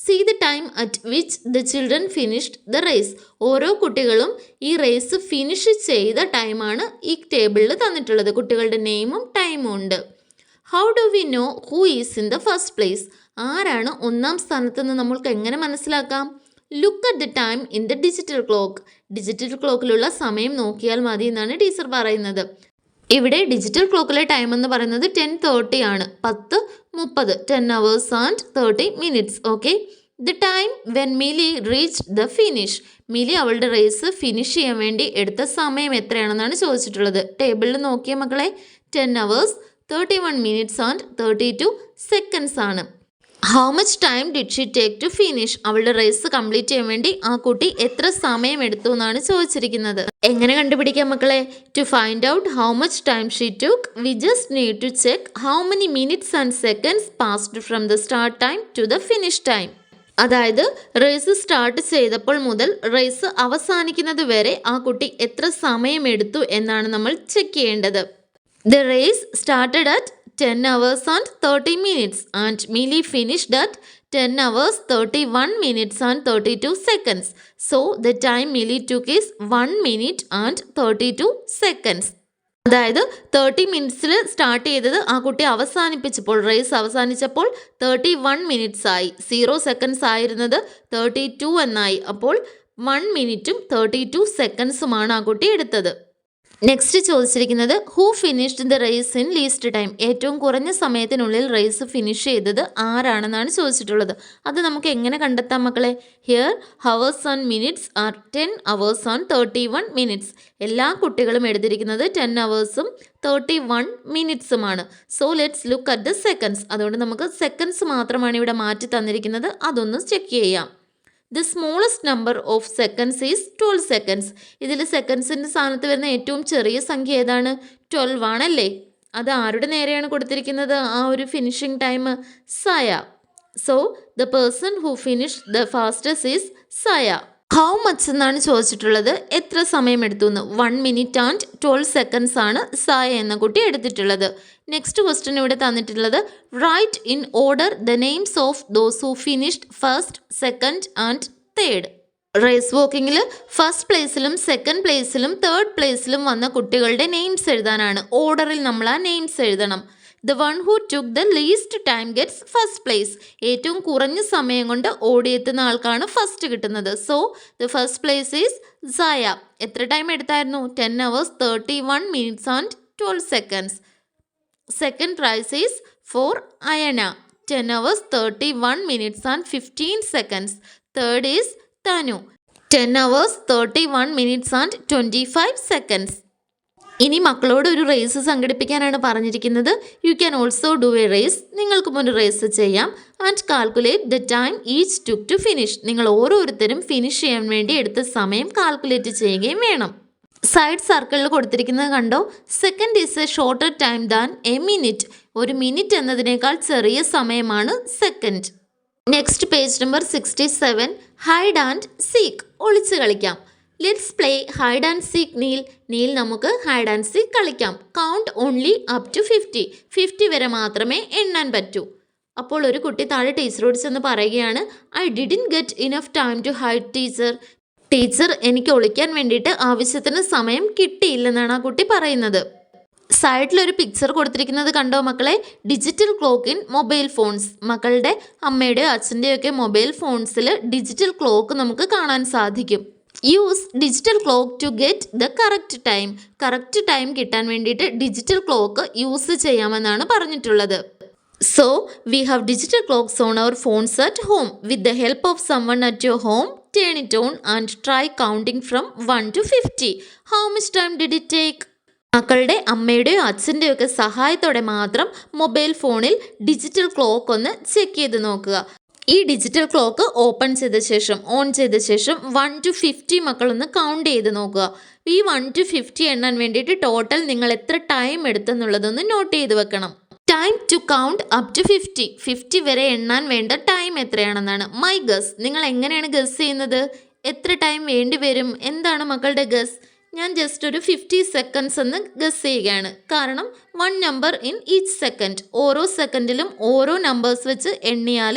See the time at which the children finished the race. ഓരോ കുട്ടികളും ഈ റേസ് ഫിനിഷ് ചെയ്ത ടൈമാണ് ഈ ടേബിളിൽ തന്നിട്ടുള്ളത്. കുട്ടികളുടെ നെയിമും ടൈമും ഉണ്ട്. How do we know who is in the first place? ആരാണ് ഒന്നാം സ്ഥാനത്തെന്ന് നമ്മൾക്ക് എങ്ങനെ മനസ്സിലാക്കാം? Look at the time in the digital clock. Digital ക്ലോക്കിലുള്ള സമയം നോക്കിയാൽ മതി എന്നാണ് ടീച്ചർ പറയുന്നത്. ഇവിടെ ഡിജിറ്റൽ ക്ലോക്കിലെ ടൈം എന്ന് പറയുന്നത് 10:30 ആണ്. 10:30. 10 hours and 30 minutes. Okay, the time when Mili reach the finish. Mili അവളുടെ റേസ് ഫിനിഷ് ചെയ്യാൻ വേണ്ടി എടുത്ത സമയം എത്രയാണെന്നാണ് ചോദിച്ചിട്ടുള്ളത്. ടേബിളിൽ നോക്കിയ മക്കളെ. 10 hours 31 മിനിറ്റ്സ് ആൻഡ് 32 സെക്കൻഡ്സ് ആണ്. How much time did she take to finish? അവളുടെ റേസ് കംപ്ലീറ്റ് ചെയ്യാൻ വേണ്ടി ആ കുട്ടി എത്ര സമയം എടുത്തു എന്നാണ് ചോദിച്ചിരിക്കുന്നത്. എങ്ങനെ കണ്ടുപിടിക്കാം മക്കളെ? To find out how much time she took, we just need to check how many minutes and seconds passed from the start time to the finish time. അതായത് റേസ് സ്റ്റാർട്ട് ചെയ്തപ്പോൾ മുതൽ റേസ് അവസാനിക്കുന്നത് വരെ ആ കുട്ടി എത്ര സമയം എടുത്തു എന്നാണ് നമ്മൾ ചെക്ക് ചെയ്യേണ്ടത്. The race started at 10 hours and 30 minutes and Millie finished at 10 hours 31 minutes and 32 seconds. So the time Millie took is 1 minute and 32 seconds. അതായത് 30 മിനിറ്റ്സിൽ സ്റ്റാർട്ട് ചെയ്തത് ആ കുട്ടി അവസാനിപ്പിച്ചപ്പോൾ റേസ് അവസാനിച്ചപ്പോൾ 31 മിനിറ്റ്സ് ആയി. 0 സെക്കൻഡ്സ് ആയിരുന്നത് 32 എന്നായി. അപ്പോൾ 1 മിനിറ്റും 32 സെക്കൻഡ്സുമാണ് ആ കുട്ടി എടുത്തത്. നെക്സ്റ്റ് ചോദിച്ചിരിക്കുന്നത് who finished the raise in least time? ഏറ്റവും കുറഞ്ഞ സമയത്തിനുള്ളിൽ റേസ് ഫിനിഷ് ചെയ്തത് ആരാണെന്നാണ് ചോദിച്ചിട്ടുള്ളത്. അത് നമുക്ക് എങ്ങനെ കണ്ടെത്താം മക്കളെ? Here hours and minutes are 10 hours and 31 minutes. എല്ലാ കുട്ടികളും എഴുതിയിരിക്കുന്നത് 10 hours 31 minutes. So let's look at the seconds. അതുകൊണ്ട് നമുക്ക് സെക്കൻഡ്സ് മാത്രമാണ് ഇവിടെ മാറ്റി തന്നിരിക്കുന്നത്. അതൊന്ന് ചെക്ക് ചെയ്യാം. The smallest number of seconds is 12 seconds. ഇതിൽ സെക്കൻഡ്സിൻ്റെ സ്ഥാനത്ത് വരുന്ന ഏറ്റവും ചെറിയ സംഖ്യ ഏതാണ്? 12 ആണല്ലേ? അത് ആരുടെ നേരെയാണ് കൊടുത്തിരിക്കുന്നത് ആ ഒരു finishing time? Saya. So the person who finish the fastest is Saya. How much എന്നാണ് ചോദിച്ചിട്ടുള്ളത്. എത്ര സമയം എടുത്തു എന്ന്? 1 minute and 12 seconds ആണ് സായ എന്ന കുട്ടി എടുത്തിട്ടുള്ളത്. നെക്സ്റ്റ് ക്വസ്റ്റ്യൻ ഇവിടെ തന്നിട്ടുള്ളത് write in order the names of those who finished first, second and third. Race വാക്കിങ്ങിൽ ഫസ്റ്റ് പ്ലേസിലും സെക്കൻഡ് പ്ലേസിലും തേർഡ് പ്ലേസിലും വന്ന കുട്ടികളുടെ നെയിംസ് എഴുതാനാണ്. ഓർഡറിൽ നമ്മൾ ആ നെയിംസ് എഴുതണം. The one who took the least time gets first place. ഏറ്റവും കുറഞ്ഞ സമയം കൊണ്ട് ഓടിയെത്തുന്ന ആൾക്കാണ് ഫസ്റ്റ് കിട്ടുന്നത്. So the first place is Saya. എത്ര ടൈം എടുത്തായിരുന്നു? 10 hours 31 minutes and 12 seconds. Second prize is for Ayana. 10 hours 31 minutes and 15 seconds. Third is Tanu. 10 hours 31 minutes and 25 seconds. ഇനി മക്കളോട് ഒരു റേസ് സംഘടിപ്പിക്കാനാണ് പറഞ്ഞിരിക്കുന്നത്. You can also do a race. നിങ്ങൾക്കും ഒരു race ചെയ്യാം. And calculate the time each took to finish. നിങ്ങൾ ഓരോരുത്തരും ഫിനിഷ് ചെയ്യാൻ വേണ്ടി എടുത്ത സമയം കാൽക്കുലേറ്റ് ചെയ്യുകയും വേണം. സൈഡ് സർക്കിളിൽ കൊടുത്തിരിക്കുന്നത് കണ്ടോ? Second is a shorter time than a minute. ഒരു മിനിറ്റ് എന്നതിനേക്കാൾ ചെറിയ സമയമാണ് second. Next page number 67. Hide and seek. ഒളിച്ച് കളിക്കാം. Let's play hide and seek Neel. Neel നമുക്ക് ഹൈഡ് ആൻഡ് സീക്ക് കളിക്കാം. Count only up to 50. 50 വരെ മാത്രമേ എണ്ണാൻ പറ്റൂ. അപ്പോൾ ഒരു കുട്ടി താഴെ ടീച്ചറോട് ചെന്ന് പറയുകയാണ് I didn't get enough time to hide teacher. Teacher എനിക്ക് ഒളിക്കാൻ വേണ്ടിയിട്ട് ആവശ്യത്തിന് സമയം കിട്ടിയില്ലെന്നാണ് ആ കുട്ടി പറയുന്നത്. സൈഡിലൊരു പിക്ചർ കൊടുത്തിരിക്കുന്നത് കണ്ടോ മക്കളെ? Digital clock in mobile phones. മക്കളുടെ അമ്മയുടെയോ അച്ഛൻ്റെയോ ഒക്കെ മൊബൈൽ ഫോൺസിൽ ഡിജിറ്റൽ ക്ലോക്ക് നമുക്ക് കാണാൻ സാധിക്കും. Use digital clock to get the correct time. Correct time കിട്ടാൻ വേണ്ടിയിട്ട് ഡിജിറ്റൽ ക്ലോക്ക് യൂസ് ചെയ്യാമെന്നാണ് പറഞ്ഞിട്ടുള്ളത്. So we have digital clocks on our phones at home. With the help of someone at your home, turn it on and try counting from 1 to 50. How much time did it take? മക്കളുടെ അമ്മയുടെയോ അച്ഛൻ്റെയോ ഒക്കെ സഹായത്തോടെ മാത്രം mobile ഫോണിൽ digital clock ഒന്ന് check ചെയ്ത് നോക്കുക. ഈ ഡിജിറ്റൽ ക്ലോക്ക് ഓൺ ചെയ്ത ശേഷം 1 to 50 മക്കളൊന്ന് കൗണ്ട് ചെയ്ത് നോക്കുക. ഈ 1 to 50 എണ്ണാൻ വേണ്ടിയിട്ട് ടോട്ടൽ നിങ്ങൾ എത്ര ടൈം എടുത്തെന്നുള്ളതൊന്ന് നോട്ട് ചെയ്ത് വെക്കണം. Time to count up to 50. 50 വരെ എണ്ണാൻ വേണ്ട ടൈം എത്രയാണെന്നാണ് മൈ ഗസ്. നിങ്ങൾ എങ്ങനെയാണ് ഗസ് ചെയ്യുന്നത്? എത്ര ടൈം വേണ്ടി വരും? എന്താണ് മക്കളുടെ ഗസ്? ഞാൻ ജസ്റ്റ് ഒരു 50 seconds എന്ന് ഗസ് ചെയ്യുകയാണ്. കാരണം 1 number ഇൻ ഈച്ച് സെക്കൻഡ്. ഓരോ സെക്കൻഡിലും ഓരോ നമ്പേഴ്സ് വെച്ച് എണ്ണിയാൽ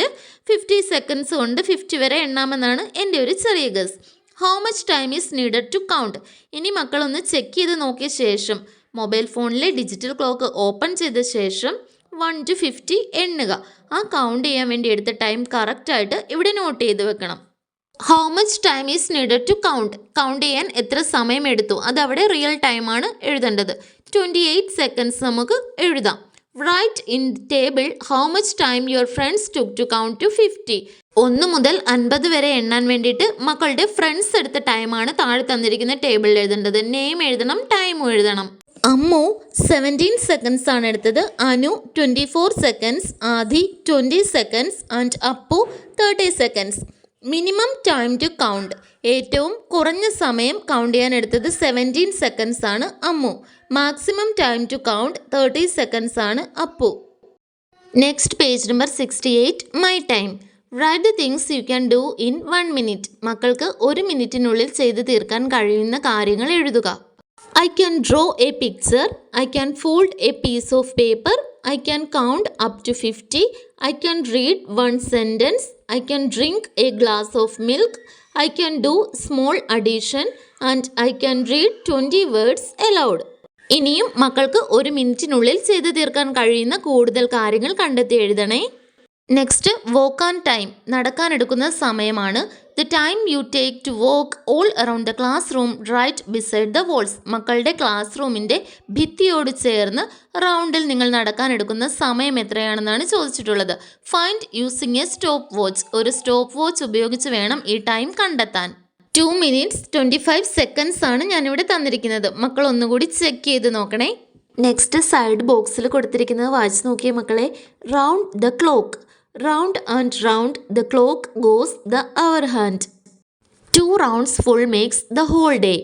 50 seconds കൊണ്ട് 50 വരെ എണ്ണാമെന്നാണ് എൻ്റെ ഒരു ചെറിയ guess. How much time is needed to count? ഇനി മക്കളൊന്ന് ചെക്ക് ചെയ്ത് നോക്കിയ ശേഷം മൊബൈൽ ഫോണിലെ ഡിജിറ്റൽ ക്ലോക്ക് ഓപ്പൺ ചെയ്ത ശേഷം 1 to 50 എണ്ണുക. ആ കൗണ്ട് ചെയ്യാൻ വേണ്ടി എടുത്ത ടൈം കറക്റ്റായിട്ട് ഇവിടെ നോട്ട് ചെയ്ത് വെക്കണം. How much time is needed to count? Count ചെയ്യാൻ എത്ര സമയം എടുത്തു? അതവിടെ റിയൽ ടൈമാണ് എഴുതേണ്ടത്. 28 seconds നമുക്ക് എഴുതാം. Write in table how much time your friends took to count to 50. 1 മുതൽ 50 വരെ എണ്ണാൻ വേണ്ടിയിട്ട് മക്കളുടെ ഫ്രണ്ട്സ് എടുത്ത ടൈമാണ് താഴെ തന്നിരിക്കുന്ന ടേബിളിൽ എഴുതേണ്ടത്. നെയിം എഴുതണം, ടൈമും എഴുതണം. അമ്മു 17 സെക്കൻഡ്സ് ആണ് എടുത്തത്, Anu 24 seconds, Adi 20 seconds and Appu 30 seconds. Minimum time to count, ഏറ്റവും കുറഞ്ഞ സമയം കൗണ്ട് ചെയ്യാൻ എടുത്തത് 17 സെക്കൻഡ്സ് ആണ് Ammu. Maximum time to count 30 seconds ആണ് Appu. Next page number 68, my time. Write the things you can do in 1 minute. മക്കൾക്ക് 1 മിനിറ്റിനുള്ളിൽ ചെയ്തു തീർക്കാൻ കഴിയുന്ന കാര്യങ്ങൾ എഴുതുക. I can draw a picture, I can fold a piece of paper, I can count up to 50, I can read one sentence, I can drink a glass of milk, I can do small addition and I can read 20 words aloud. ഇനിയും മക്കൾക്ക് 1 മിനിറ്റിനുള്ളിൽ ചെയ്തു തീർക്കാൻ കഴിയുന്ന കൂടുതൽ കാര്യങ്ങൾ കണ്ടെത്തി എഴുതണേ. നെക്സ്റ്റ് വോക്ക് ആൻഡ് ടൈം, നടക്കാനെടുക്കുന്ന സമയമാണ്. The time you take to walk all around the class room right beside the walls. മക്കളുടെ ക്ലാസ് റൂമിൻ്റെ ഭിത്തിയോട് ചേർന്ന് റൗണ്ടിൽ നിങ്ങൾ നടക്കാനെടുക്കുന്ന സമയം എത്രയാണെന്നാണ് ചോദിച്ചിട്ടുള്ളത്. Find using a stop watch. ഒരു സ്റ്റോപ്പ് വാച്ച് ഉപയോഗിച്ച് വേണം ഈ ടൈം കണ്ടെത്താൻ. 2 minutes 25 seconds ആണ് ഞാനിവിടെ തന്നിരിക്കുന്നത്. മക്കൾ ഒന്നുകൂടി ചെക്ക് ചെയ്ത് നോക്കണേ. നെക്സ്റ്റ് സൈഡ് ബോക്സിൽ കൊടുത്തിരിക്കുന്നത് വായിച്ച് നോക്കിയേ മക്കളെ. Round the clock. Round and round the clock goes the hour hand. 2 rounds full makes the whole day.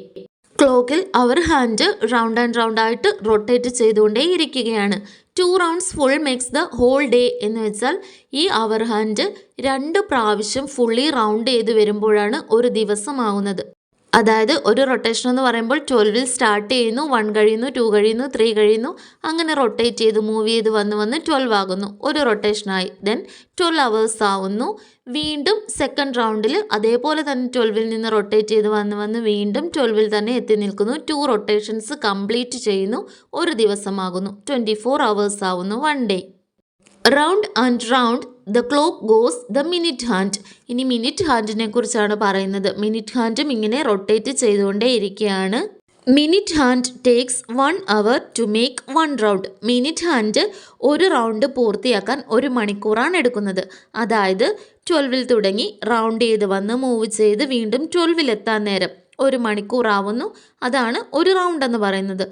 ക്ലോക്കിൽ അവർ ഹാൻഡ് റൗണ്ട് ആൻഡ് റൗണ്ട് ആയിട്ട് റൊട്ടേറ്റ് ചെയ്തുകൊണ്ടേ ഇരിക്കുകയാണ്. 2 rounds full makes the whole day എന്ന് വെച്ചാൽ ഈ അവർ ഹാൻഡ് 2 പ്രാവശ്യം ഫുള്ളി റൗണ്ട് ചെയ്ത് വരുമ്പോഴാണ് ഒരു ദിവസമാകുന്നത്. അതായത് ഒരു റൊട്ടേഷൻ എന്ന് പറയുമ്പോൾ 12 സ്റ്റാർട്ട് ചെയ്യുന്നു, 1 കഴിയുന്നു, 2 കഴിയുന്നു, 3 കഴിയുന്നു, അങ്ങനെ റൊട്ടേറ്റ് ചെയ്ത് മൂവ് ചെയ്ത് വന്ന് 12 ആകുന്നു, ഒരു റൊട്ടേഷനായി. ദെൻ 12 hours ആവുന്നു. വീണ്ടും സെക്കൻഡ് റൗണ്ടിൽ അതേപോലെ തന്നെ 12 നിന്ന് റൊട്ടേറ്റ് ചെയ്ത് വന്ന് വീണ്ടും 12 തന്നെ എത്തി നിൽക്കുന്നു. 2 റൊട്ടേഷൻസ് കംപ്ലീറ്റ് ചെയ്യുന്നു, ഒരു ദിവസമാകുന്നു. 24 hours ആവുന്നു, 1 day. Round and round the clock goes the minute hand. ഇനി മിനിറ്റ് ഹാൻഡിനെ കുറിച്ചാണ് പറയുന്നത്. മിനിറ്റ് ഹാൻഡും ഇങ്ങനെ റൊട്ടേറ്റ് ചെയ്തുകൊണ്ടേ ഇരിക്കുകയാണ്. Minute hand takes 1 hour to make 1 round. Minute hand ഒരു റൗണ്ട് പൂർത്തിയാക്കാൻ 1 മണിക്കൂറാണ് എടുക്കുന്നത്. അതായത് 12 തുടങ്ങി റൗണ്ട് ചെയ്ത് വന്ന് മൂവ് ചെയ്ത് വീണ്ടും 12 എത്താൻ നേരം 1 മണിക്കൂർ ആവുന്നു. അതാണ് ഒരു റൗണ്ട് എന്ന് പറയുന്നത്.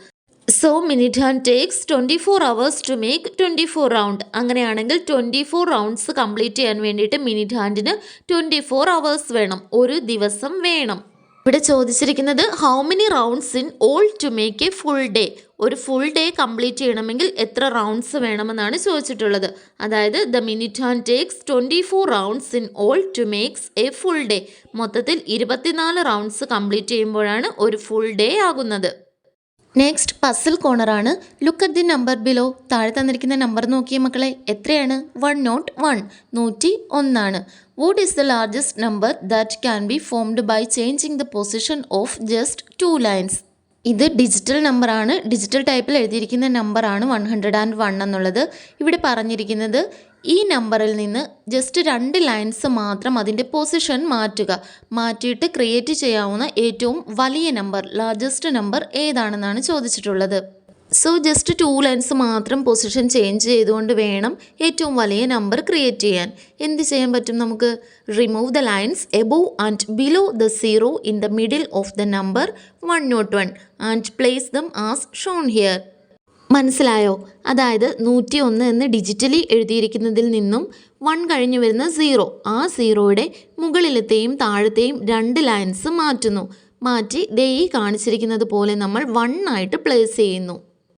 So minute hand takes 24 hours to make 24 round. അങ്ങനെയാണെങ്കിൽ 24 rounds കംപ്ലീറ്റ് ചെയ്യാൻ വേണ്ടിയിട്ട് മിനിറ്റ് ഹാൻഡിന് 24 hours വേണം, ഒരു ദിവസം വേണം. ഇവിടെ ചോദിച്ചിരിക്കുന്നത് how many rounds in all to make a full day. ഒരു ഫുൾ ഡേ കംപ്ലീറ്റ് ചെയ്യണമെങ്കിൽ എത്ര റൗണ്ട്സ് വേണമെന്നാണ് ചോദിച്ചിട്ടുള്ളത്. അതായത് the minute hand takes 24 rounds in all to makes a full day. മൊത്തത്തിൽ 24 rounds കംപ്ലീറ്റ് ചെയ്യുമ്പോഴാണ് ഒരു ഫുൾ ഡേ ആകുന്നത്. നെക്സ്റ്റ് പസിൽ കോർണറാണ്. Look at the number below. താഴെ തന്നിരിക്കുന്ന നമ്പർ നോക്കിയ മക്കളെ, എത്രയാണ്? 101, 101. What is the largest number that can B formed by changing the position of just 2 lines. ഇത് ഡിജിറ്റൽ നമ്പറാണ്. ഡിജിറ്റൽ ടൈപ്പിൽ എഴുതിയിരിക്കുന്ന നമ്പറാണ് 101 എന്നുള്ളത്. ഇവിടെ പറഞ്ഞിരിക്കുന്നത് ഈ നമ്പറിൽ നിന്ന് ജസ്റ്റ് 2 lines മാത്രം അതിൻ്റെ പൊസിഷൻ മാറ്റിയിട്ട് ക്രിയേറ്റ് ചെയ്യാവുന്ന ഏറ്റവും വലിയ നമ്പർ, ലാർജസ്റ്റ് നമ്പർ ഏതാണെന്നാണ് ചോദിച്ചിട്ടുള്ളത്. സോ ജസ്റ്റ് 2 lines മാത്രം പൊസിഷൻ ചേഞ്ച് ചെയ്തുകൊണ്ട് വേണം ഏറ്റവും വലിയ നമ്പർ ക്രിയേറ്റ് ചെയ്യാൻ. എന്ത് ചെയ്യാൻ പറ്റും നമുക്ക്? Remove the lines above and below the 0 in the middle of the number 101 and place them as shown here. മനസ്സിലായോ? അതായത് 101 എന്ന് ഡിജിറ്റലി എഴുതിയിരിക്കുന്നതിൽ നിന്നും 1 കഴിഞ്ഞ് വരുന്ന 0, ആ 0യുടെ മുകളിലത്തെയും താഴത്തെയും 2 lines മാറ്റി ദേ ഈ കാണിച്ചിരിക്കുന്നത് പോലെ നമ്മൾ 1 ആയിട്ട് പ്ലേസ് ചെയ്യുന്നു.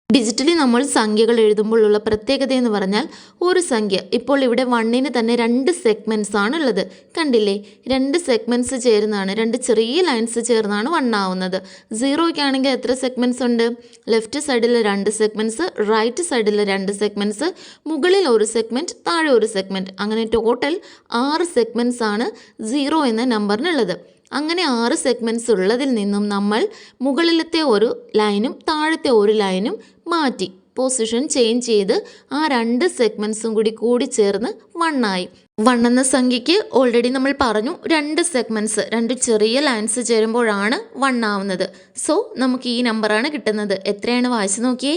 ഡിജിറ്റലി നമ്മൾ സംഖ്യകൾ എഴുതുമ്പോഴുള്ള പ്രത്യേകത എന്ന് പറഞ്ഞാൽ ഒരു സംഖ്യ ഇപ്പോൾ ഇവിടെ 1ന് തന്നെ 2 സെഗ്മെൻറ്റ്സ് ആണുള്ളത്. കണ്ടില്ലേ? 2 സെഗ്മെൻറ്റ്സ് ചേർന്നാണ്, 2 ചെറിയ ലൈൻസ് ചേർന്നാണ് 1 ആവുന്നത്. 0ക്കാണെങ്കിൽ എത്ര സെഗ്മെൻറ്റ്സ് ഉണ്ട്? ലെഫ്റ്റ് സൈഡിൽ 2 സെഗ്മെൻറ്റ്സ്, റൈറ്റ് സൈഡിൽ 2 സെഗ്മെൻറ്റ്സ്, മുകളിൽ 1 സെഗ്മെൻറ്റ്, താഴെ 1 സെഗ്മെൻറ്റ്, അങ്ങനെ ടോട്ടൽ 6 സെഗ്മെൻറ്റ്സ് ആണ് 0 എന്ന നമ്പറിനുള്ളത്. അങ്ങനെ 6 സെഗ്മെൻറ്റ്സ് ഉള്ളതിൽ നിന്നും നമ്മൾ മുകളിലത്തെ ഒരു ലൈനും താഴത്തെ ഒരു ലൈനും മാറ്റി പൊസിഷൻ ചേഞ്ച് ചെയ്ത് ആ 2 സെഗ്മെൻറ്റ്സും കൂടി ചേർന്ന് 1 ആയി. 1 എന്ന സംഖ്യയ്ക്ക് ഓൾറെഡി നമ്മൾ പറഞ്ഞു 2 സെഗ്മെൻറ്റ്സ്, 2 ചെറിയ ലൈൻസ് ചേരുമ്പോഴാണ് 1 ആവുന്നത്. സോ നമുക്ക് ഈ നമ്പറാണ് കിട്ടുന്നത്. എത്രയാണ്? വായിച്ച് നോക്കിയേ.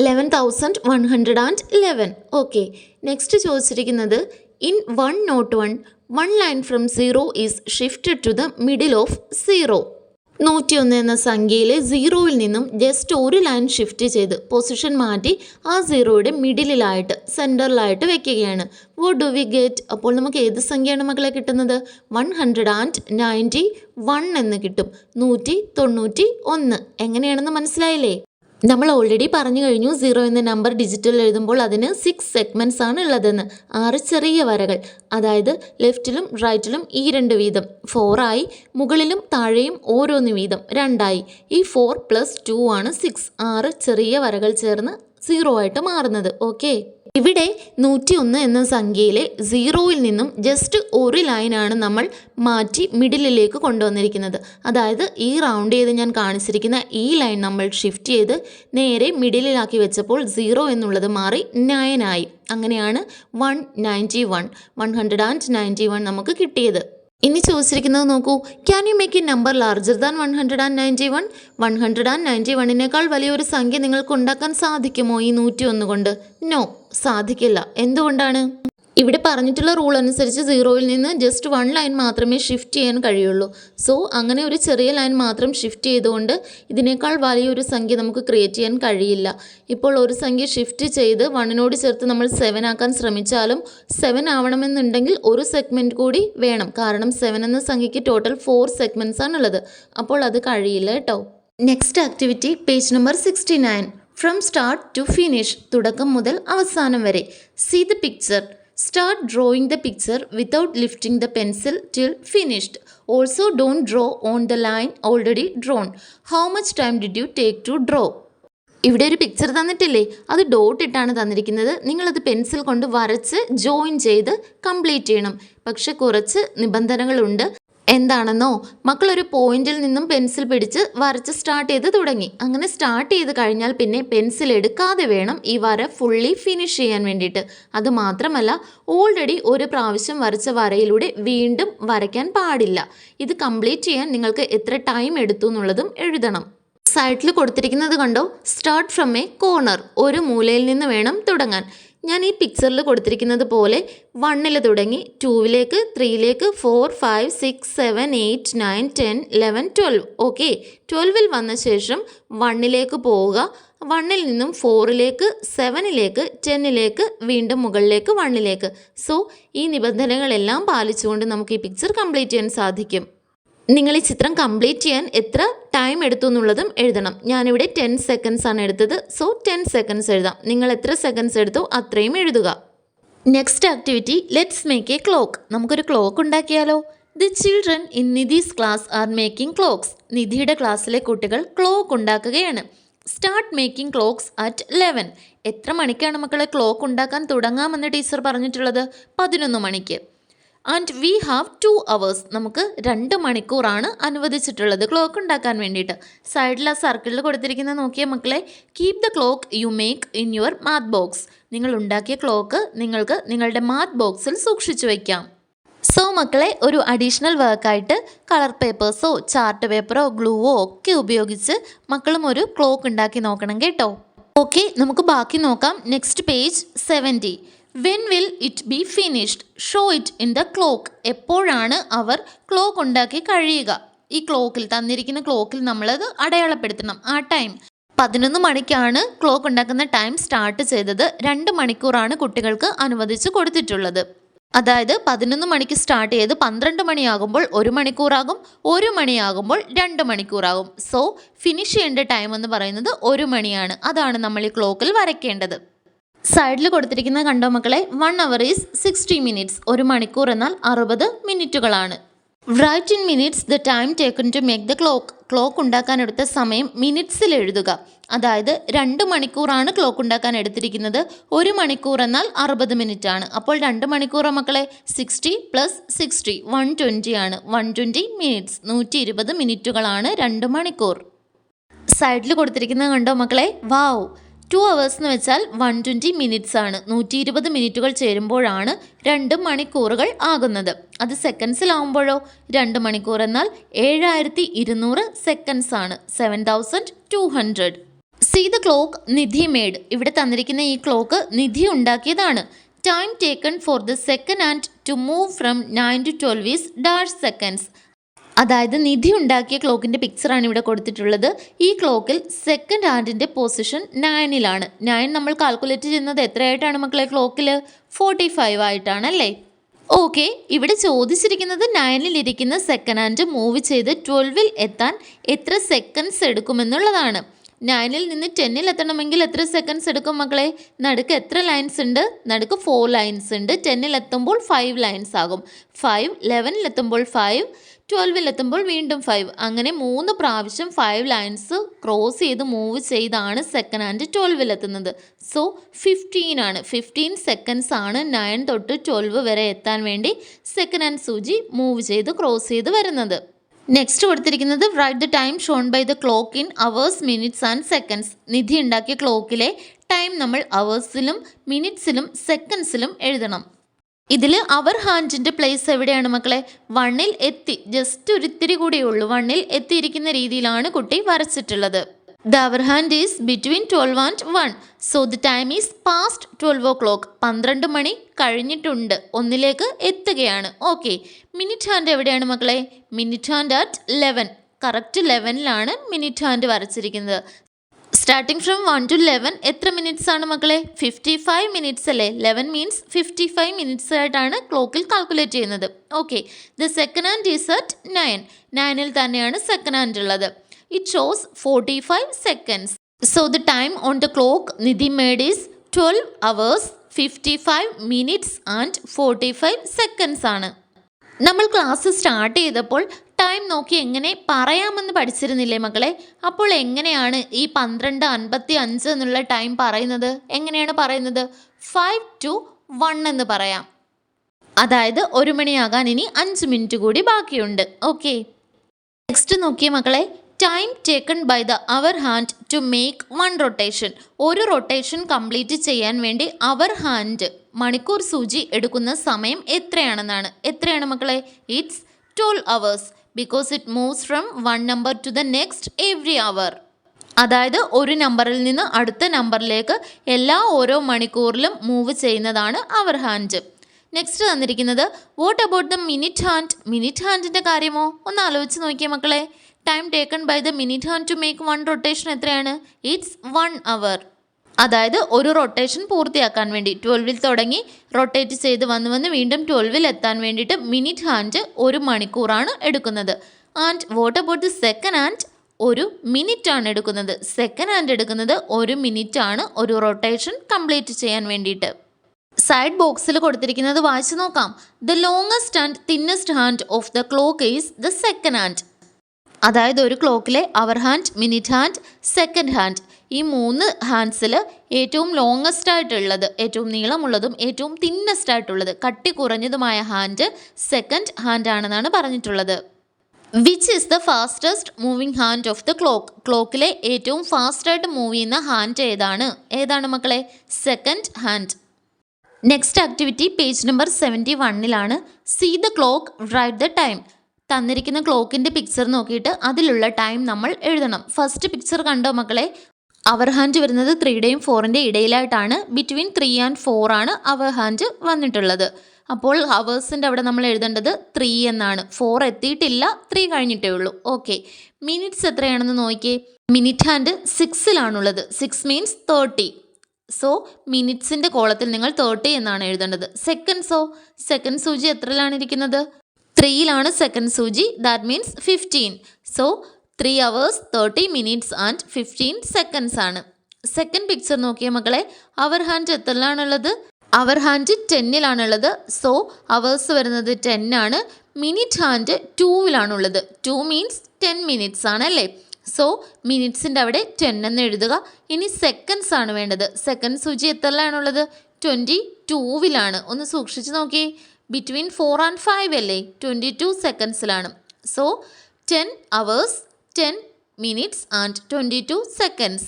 11,111. ഓക്കെ. നെക്സ്റ്റ് ചോദിച്ചിരിക്കുന്നത് in 101, 1 line from 0 is shifted to the middle of 0. 101 എന്ന സംഖ്യയിലെ സീറോയിൽ നിന്നും ജസ്റ്റ് ഒരു ലൈൻ ഷിഫ്റ്റ് ചെയ്ത് പൊസിഷൻ മാറ്റി ആ സീറോയുടെ മിഡിലായിട്ട് സെൻറ്ററിലായിട്ട് വെക്കുകയാണ്. What do we get? അപ്പോൾ നമുക്ക് ഏത് സംഖ്യയാണ് മക്കളെ കിട്ടുന്നത്? 191 എന്ന് കിട്ടും. 191. എങ്ങനെയാണെന്ന് മനസ്സിലായില്ലേ? നമ്മൾ ഓൾറെഡി പറഞ്ഞു കഴിഞ്ഞു 0 എന്ന നമ്പർ ഡിജിറ്റൽ എഴുതുമ്പോൾ അതിന് 6 സെഗ്മെൻറ്റ്സ് ആണ് ഉള്ളതെന്ന്. 6 ചെറിയ വരകൾ, അതായത് ലെഫ്റ്റിലും റൈറ്റിലും ഈ 2 വീതം 4 ആയി, മുകളിലും താഴെയും ഓരോന്ന് വീതം 2 ആയി. ഈ 4 + 2 ആണ് 6. 6 ചെറിയ വരകൾ ചേർന്ന് 0 ആയിട്ട് മാറുന്നത്. ഓക്കെ, ഇവിടെ 101 എന്ന സംഖ്യയിലെ സീറോയിൽ നിന്നും ജസ്റ്റ് ഒരു ലൈനാണ് നമ്മൾ മാറ്റി മിഡിലിലേക്ക് കൊണ്ടുവന്നിരിക്കുന്നത്. അതായത് ഈ റൗണ്ട് ചെയ്ത് ഞാൻ കാണിച്ചിരിക്കുന്ന ഈ ലൈൻ നമ്മൾ ഷിഫ്റ്റ് ചെയ്ത് നേരെ മിഡിലിലാക്കി വെച്ചപ്പോൾ 0 എന്നുള്ളത് മാറി 9 ആയി. അങ്ങനെയാണ് 191 നമുക്ക് കിട്ടിയത്. ഇനി ചോദിച്ചിരിക്കുന്നത് നോക്കൂ, can you make A number larger than 191? 191നേക്കാൾ വലിയൊരു സംഖ്യ നിങ്ങൾക്ക് ഉണ്ടാക്കാൻ സാധിക്കുമോ ഈ 101 കൊണ്ട്? നോ, സാധിക്കില്ല. എന്തുകൊണ്ടാണ്? ഇവിടെ പറഞ്ഞിട്ടുള്ള റൂൾ അനുസരിച്ച് സീറോയിൽ നിന്ന് ജസ്റ്റ് 1 ലൈൻ മാത്രമേ ഷിഫ്റ്റ് ചെയ്യാൻ കഴിയുള്ളൂ. സോ അങ്ങനെ ഒരു ചെറിയ ലൈൻ മാത്രം ഷിഫ്റ്റ് ചെയ്തുകൊണ്ട് ഇതിനേക്കാൾ വലിയൊരു സംഖ്യ നമുക്ക് ക്രിയേറ്റ് ചെയ്യാൻ കഴിയില്ല. ഇപ്പോൾ ഒരു സംഖ്യ ഷിഫ്റ്റ് ചെയ്ത് 1നോട് ചേർത്ത് നമ്മൾ 7 ആക്കാൻ ശ്രമിച്ചാലും 7 ആവണമെന്നുണ്ടെങ്കിൽ ഒരു സെഗ്മെൻറ്റ് കൂടി വേണം. കാരണം 7 എന്ന സംഖ്യയ്ക്ക് ടോട്ടൽ 4 സെഗ്മെൻറ്റ്സ് ആണുള്ളത്. അപ്പോൾ അത് കഴിയില്ല കേട്ടോ. Next activity page number 69. From start to finish, തുടക്കം മുതൽ അവസാനം വരെ. See the picture. Start drawing the picture without lifting the pencil till finished. Also, don't draw on the line already drawn. How much time did you take to draw? ഇവിടെ ഒരു picture തന്നിട്ടില്ലേ, അത് dot ഇട്ടാണ് തന്നിരിക്കുന്നത്. നിങ്ങളത് pencil കൊണ്ട് വരച്ച് join ചെയ്ത് complete ചെയ്യണം. പക്ഷെ കുറച്ച് നിബന്ധനകളുണ്ട്. എന്താണെന്നോ, മക്കളൊരു പോയിന്റിൽ നിന്നും പെൻസിൽ പിടിച്ച് വരച്ച് സ്റ്റാർട്ട് ചെയ്ത് തുടങ്ങി. അങ്ങനെ സ്റ്റാർട്ട് ചെയ്ത് കഴിഞ്ഞാൽ പിന്നെ പെൻസിൽ എടുക്കാതെ വേണം ഈ വര ഫുള്ളി ഫിനിഷ് ചെയ്യാൻ വേണ്ടിയിട്ട്. അതുമാത്രമല്ല, ഓൾറെഡി ഒരു പ്രാവശ്യം വരച്ച വരയിലൂടെ വീണ്ടും വരയ്ക്കാൻ പാടില്ല. ഇത് കംപ്ലീറ്റ് ചെയ്യാൻ നിങ്ങൾക്ക് എത്ര ടൈം എടുത്തു എന്നുള്ളതും എഴുതണം. സൈഡിൽ കൊടുത്തിരിക്കുന്നത് കണ്ടോ, സ്റ്റാർട്ട് ഫ്രം എ കോർണർ, ഒരു മൂലയിൽ നിന്ന് വേണം തുടങ്ങാൻ. ഞാൻ ഈ പിക്ചറിൽ കൊടുത്തിരിക്കുന്നത് പോലെ 1 തുടങ്ങി 2 3 4 5 6 7 8 9 10 11 12. ഓക്കെ, 12 വന്ന ശേഷം 1 പോവുക. 1 നിന്നും 4 7 10 വീണ്ടും മുകളിലേക്ക് 1. സോ ഈ നിബന്ധനകളെല്ലാം പാലിച്ചുകൊണ്ട് നമുക്ക് ഈ പിക്ചർ കംപ്ലീറ്റ് ചെയ്യാൻ സാധിക്കും. നിങ്ങൾ ഈ ചിത്രം കംപ്ലീറ്റ് ചെയ്യാൻ എത്ര ടൈം എടുത്തു എന്നുള്ളതും എഴുതണം. ഞാനിവിടെ 10 സെക്കൻഡ്സ് ആണ് എടുത്തത്. സോ 10 സെക്കൻഡ്സ് എഴുതാം. നിങ്ങൾ എത്ര സെക്കൻഡ്സ് എടുത്തോ അത്രയും എഴുതുക. Next activity, let's make a clock. നമുക്കൊരു ക്ലോക്ക് ഉണ്ടാക്കിയാലോ? The children in Nidhi's class are making clocks. നിധിയുടെ ക്ലാസ്സിലെ കുട്ടികൾ ക്ലോക്ക് ഉണ്ടാക്കുകയാണ്. Start making clocks at 11. എത്ര മണിക്കാണ് മക്കളെ ക്ലോക്ക് ഉണ്ടാക്കാൻ തുടങ്ങാമെന്ന് ടീച്ചർ പറഞ്ഞിട്ടുള്ളത്? 11 മണിക്ക്. And we have 2 hours. നമുക്ക് 2 മണിക്കൂറാണ് അനുവദിച്ചിട്ടുള്ളത് ക്ലോക്ക് ഉണ്ടാക്കാൻ വേണ്ടിയിട്ട്. സൈഡിൽ ആ സർക്കിളിൽ കൊടുത്തിരിക്കുന്ന നോക്കിയ മക്കളെ, keep the clock you make in your math box. നിങ്ങൾ ഉണ്ടാക്കിയ ക്ലോക്ക് നിങ്ങൾക്ക് നിങ്ങളുടെ മാത്ത് ബോക്സിൽ സൂക്ഷിച്ചു വയ്ക്കാം. സോ മക്കളെ, ഒരു അഡീഷണൽ വർക്കായിട്ട് കളർ പേപ്പേഴ്സോ ചാർട്ട് പേപ്പറോ ഗ്ലൂവോ ഒക്കെ ഉപയോഗിച്ച് മക്കളും ഒരു ക്ലോക്ക് ഉണ്ടാക്കി നോക്കണം കേട്ടോ. ഓക്കെ, നമുക്ക് ബാക്കി നോക്കാം. Next page 70. When will it be finished? Show it in the clock. എപ്പോഴാണ് അവർ ക്ലോക്ക് ഉണ്ടാക്കി കഴിയുക? ഈ ക്ലോക്കിൽ തന്നിരിക്കുന്ന ക്ലോക്കിൽ നമ്മളത് അടയാളപ്പെടുത്തണം. ആ ടൈം 11 മണിക്കാണ് ക്ലോക്ക് ഉണ്ടാക്കുന്ന ടൈം സ്റ്റാർട്ട് ചെയ്തത്. 2 മണിക്കൂറാണ് കുട്ടികൾക്ക് അനുവദിച്ച് കൊടുത്തിട്ടുള്ളത്. അതായത് 11 മണിക്ക് സ്റ്റാർട്ട് ചെയ്ത് 12 മണിയാകുമ്പോൾ 1 മണിക്കൂറാകും, 1 മണിയാകുമ്പോൾ 2 മണിക്കൂറാകും. സോ ഫിനിഷ് ചെയ്യേണ്ട ടൈം എന്ന് പറയുന്നത് 1 മണിയാണ്. അതാണ് നമ്മൾ ഈ ക്ലോക്കിൽ വരയ്ക്കേണ്ടത്. സൈഡിൽ കൊടുത്തിരിക്കുന്ന കണ്ടോ മക്കളെ, 1 hour ഈസ് 60 minutes. 1 മണിക്കൂർ എന്നാൽ 60 മിനിറ്റുകളാണ്. Write in minutes the time taken to make the clock. Clock ഉണ്ടാക്കാൻ എടുത്ത സമയം മിനിറ്റ്സിൽ എഴുതുക. അതായത് 2 മണിക്കൂറാണ് ക്ലോക്ക് ഉണ്ടാക്കാൻ എടുത്തിരിക്കുന്നത്. 1 മണിക്കൂർ എന്നാൽ 60 മിനിറ്റ് ആണ്. അപ്പോൾ 2 മണിക്കൂർ മക്കളെ 60 + 60 120 ആണ്. 120 മിനിറ്റ്സ്, 120 മിനിറ്റുകളാണ് 2 മണിക്കൂർ. സൈഡിൽ കൊടുത്തിരിക്കുന്നത് കണ്ടോ മക്കളെ, വാവ്. 2 hours എന്ന് വെച്ചാൽ 120 മിനിറ്റ്സ് ആണ്. 120 മിനിറ്റുകൾ ചേരുമ്പോഴാണ് 2 മണിക്കൂറുകൾ ആകുന്നത്. അത് സെക്കൻഡ്സിലാവുമ്പോഴോ 2 മണിക്കൂർ എന്നാൽ 7200 സെക്കൻഡ്സ് ആണ്. 7200. See the clock Nidhi made. ഇവിടെ തന്നിരിക്കുന്ന ഈ ക്ലോക്ക് നിധി ഉണ്ടാക്കിയതാണ്. Time taken for the second hand to move from 9 to 12 is dash seconds. അതായത് നിധി ഉണ്ടാക്കിയ ക്ലോക്കിൻ്റെ പിക്ചറാണ് ഇവിടെ കൊടുത്തിട്ടുള്ളത്. ഈ ക്ലോക്കിൽ സെക്കൻഡ് ഹാൻഡിൻ്റെ പൊസിഷൻ 9-ലാണ്. 9 നമ്മൾ കാൽക്കുലേറ്റ് ചെയ്യുന്നത് എത്രയായിട്ടാണ് മക്കളെ? ക്ലോക്കിൽ 45 ആയിട്ടാണ് അല്ലേ? ഓക്കെ, ഇവിടെ ചോദിച്ചിരിക്കുന്നത് 9-ലിരിക്കുന്ന സെക്കൻഡ് ഹാൻഡ് മൂവ് ചെയ്ത് 12-ൽ എത്താൻ എത്ര സെക്കൻഡ്സ് എടുക്കുമെന്നുള്ളതാണ്. 9-ൽ നിന്ന് 10-ൽ എത്തണമെങ്കിൽ എത്ര സെക്കൻഡ്സ് എടുക്കും മക്കളെ? നടുക്ക് എത്ര ലൈൻസ് ഉണ്ട്? നടുക്ക് 4 ലൈൻസ് ഉണ്ട്. 10-ൽ എത്തുമ്പോൾ 5 ലൈൻസ് ആകും. 5 11-ൽ എത്തുമ്പോൾ 5, 12-ൽ എത്തുമ്പോൾ വീണ്ടും 5. അങ്ങനെ 3 പ്രാവശ്യം 5 ലൈൻസ് ക്രോസ് ചെയ്ത് മൂവ് ചെയ്താണ് സെക്കൻഡ് ഹാൻഡ് 12-ൽ എത്തുന്നത്. സോ 15 ആണ്. 15 സെക്കൻഡ്സ് ആണ് 9 തൊട്ട് 12 വരെ എത്താൻ വേണ്ടി സെക്കൻഡ് ഹാൻഡ് സൂചി മൂവ് ചെയ്ത് ക്രോസ് ചെയ്ത് വരുന്നത്. നെക്സ്റ്റ് കൊടുത്തിരിക്കുന്നത് write the time shown by the clock in hours, minutes and seconds. Nidhi ഉണ്ടാക്കിയ ക്ലോക്കിലെ ടൈം നമ്മൾ അവേഴ്സിലും മിനിറ്റ്സിലും സെക്കൻഡ്സിലും എഴുതണം. ഇതിൽ അവർ ഹാൻഡിൻ്റെ പ്ലേസ് എവിടെയാണ് മക്കളെ? 1-ൽ എത്തി, ജസ്റ്റ് ഒരു ഇത്തിരി കൂടിയേ ഉള്ളൂ. 1-ൽ എത്തിയിരിക്കുന്ന രീതിയിലാണ് കുട്ടി വരച്ചിട്ടുള്ളത്. The hour hand is between 12 and 1. So the time is past 12 o'clock. 12 മണി കഴിഞ്ഞിട്ടുണ്ട്, 1-ലേക്ക് എത്തുകയാണ്. ഓക്കെ, മിനിറ്റ് ഹാൻഡ് എവിടെയാണ് മക്കളെ? Minute hand at 11. കറക്റ്റ് 11-ലാണ് മിനിറ്റ് ഹാൻഡ് വരച്ചിരിക്കുന്നത്. സ്റ്റാർട്ടിങ് ഫ്രം 1 to 11 എത്ര മിനിറ്റ്സ് ആണ് മക്കളെ? 55 മിനിറ്റ്സ് അല്ലേ? 11 മീൻസ് 55 മിനിറ്റ്സ് ആയിട്ടാണ് ക്ലോക്കിൽ കാൽക്കുലേറ്റ് ചെയ്യുന്നത്. Okay, the second hand is at 9. 9-ൽ തന്നെയാണ് സെക്കൻഡ് ഹാൻഡ് ഉള്ളത്. It shows 45 seconds. So the time on the clock Nidhi made is 12 hours 55 minutes and 45 seconds ആണ്. നമ്മൾ ക്ലാസ് സ്റ്റാർട്ട് ചെയ്തപ്പോൾ ടൈം നോക്കി എങ്ങനെ പറയാമെന്ന് പഠിച്ചിരുന്നില്ലേ മക്കളെ? അപ്പോൾ എങ്ങനെയാണ് ഈ 12:55 എന്നുള്ള ടൈം പറയുന്നത്? എങ്ങനെയാണ് പറയുന്നത്? 5 to 1 എന്ന് പറയാം. അതായത് 1 മണിയാകാൻ ഇനി 5 മിനിറ്റ് കൂടി ബാക്കിയുണ്ട്. ഓക്കെ, നെക്സ്റ്റ് നോക്കിയേ മക്കളെ. Time taken by the hour hand to make 1 rotation. ഒരു റൊട്ടേഷൻ കംപ്ലീറ്റ് ചെയ്യാൻ വേണ്ടി അവർ ഹാൻഡ് മണിക്കൂർ സൂചി എടുക്കുന്ന സമയം എത്രയാണെന്നാണ്. എത്രയാണ് മക്കളെ? It's 12 hours because it moves from 1 number to the next every hour. അതായത് ഒരു നമ്പറിൽ നിന്ന് അടുത്ത നമ്പറിലേക്ക് ഓരോ മണിക്കൂറിലും മൂവ് ചെയ്യുന്നതാണ് അവർ ഹാൻഡ്. നെക്സ്റ്റ് തന്നിരിക്കുന്നത് what about the minute hand. Minute ഹാൻഡിൻ്റെ കാര്യമോ? ഒന്ന് ആലോചിച്ച് നോക്കിയേ മക്കളെ. Time taken by the minute hand to make 1 rotation എത്രയാണ്? It's 1 hour. അതായത് ഒരു റൊട്ടേഷൻ പൂർത്തിയാക്കാൻ വേണ്ടി 12-ൽ തുടങ്ങി റൊട്ടേറ്റ് ചെയ്ത് വന്ന് വീണ്ടും 12-ൽ എത്താൻ വേണ്ടിയിട്ട് മിനിറ്റ് ഹാൻഡ് 1 മണിക്കൂറാണ് എടുക്കുന്നത്. And what about the second hand? 1 minute ആണ് എടുക്കുന്നത്. സെക്കൻഡ് ഹാൻഡ് എടുക്കുന്നത് 1 മിനിറ്റ് ആണ് ഒരു റൊട്ടേഷൻ കംപ്ലീറ്റ് ചെയ്യാൻ വേണ്ടിയിട്ട്. സൈഡ് ബോക്സിൽ കൊടുത്തിരിക്കുന്നത് വായിച്ചു നോക്കാം. The longest and thinnest hand of the clock is the second hand. അതായത് ഒരു ക്ലോക്കിലെ hour hand, minute hand, second hand, ഈ 3 ഹാൻഡ്സിൽ ഏറ്റവും ലോങ്ങസ്റ്റ് ആയിട്ടുള്ളത്, ഏറ്റവും നീളമുള്ളതും ഏറ്റവും തിന്നസ്റ്റ് ആയിട്ടുള്ളത്, കട്ടി കുറഞ്ഞതുമായ ഹാൻഡ് സെക്കൻഡ് ഹാൻഡ് ആണെന്നാണ് പറഞ്ഞിട്ടുള്ളത്. Which is the fastest moving hand of the clock. ക്ലോക്കിലെ ഏറ്റവും ഫാസ്റ്റായിട്ട് മൂവ് ചെയ്യുന്ന ഹാൻഡ് ഏതാണ് മക്കളെ? Second hand. Next activity page number 71-ലാണ്. See the clock, write the time. തന്നിരിക്കുന്ന ക്ലോക്കിൻ്റെ പിക്ചർ നോക്കിയിട്ട് അതിലുള്ള ടൈം നമ്മൾ എഴുതണം. ഫസ്റ്റ് പിക്ചർ കണ്ടോ മക്കളെ? അവർ ഹാൻഡ് വരുന്നത് 3-യുടെയും 4-ൻ്റെയും ഇടയിലായിട്ടാണ്. ബിറ്റ്വീൻ 3 and 4 ആണ് അവർ ഹാൻഡ് വന്നിട്ടുള്ളത്. അപ്പോൾ ഹവേഴ്സിൻ്റെ അവിടെ നമ്മൾ എഴുതേണ്ടത് 3 എന്നാണ്. 4 എത്തിയിട്ടില്ല, 3 കഴിഞ്ഞിട്ടേ ഉള്ളൂ. ഓക്കെ, മിനിറ്റ്സ് എത്രയാണെന്ന് നോക്കിയേ. മിനിറ്റ് ഹാൻഡ് 6-ലാണുള്ളത്. 6 മീൻസ് 30. സോ മിനിറ്റ്സിൻ്റെ കോളത്തിൽ നിങ്ങൾ 30 എന്നാണ് എഴുതേണ്ടത്. സെക്കൻഡ്സോ? സെക്കൻഡ് സൂചി എത്രയിലാണ് ഇരിക്കുന്നത്? 3-ലാണ് സെക്കൻഡ് സൂചി. That means 15. So 3 hours 30 minutes and 15 seconds ആണ്. സെക്കൻഡ് പിക്ചർ നോക്കിയ മക്കളെ. അവർ ഹാൻഡ് എത്രയിലാണുള്ളത്? അവർ ഹാൻഡ് 10-ലാണുള്ളത്. സോ അവേഴ്സ് വരുന്നത് 10 ആണ്. മിനിറ്റ് ഹാൻഡ് 2-ലാണുള്ളത്. 2 മീൻസ് 10 minutes ആണല്ലേ? സോ മിനിറ്റ്സിൻ്റെ അവിടെ 10 എന്ന് എഴുതുക. ഇനി സെക്കൻഡ്സ് ആണ് വേണ്ടത്. സെക്കൻഡ് സൂചി എത്രയിലാണുള്ളത്? 22-ലാണ്. ഒന്ന് സൂക്ഷിച്ച് നോക്കിയേ. ബിറ്റ്വീൻ 4 and 5 അല്ലേ? 22 സെക്കൻഡ്സിലാണ്. So 10 hours 10 minutes and 22 seconds.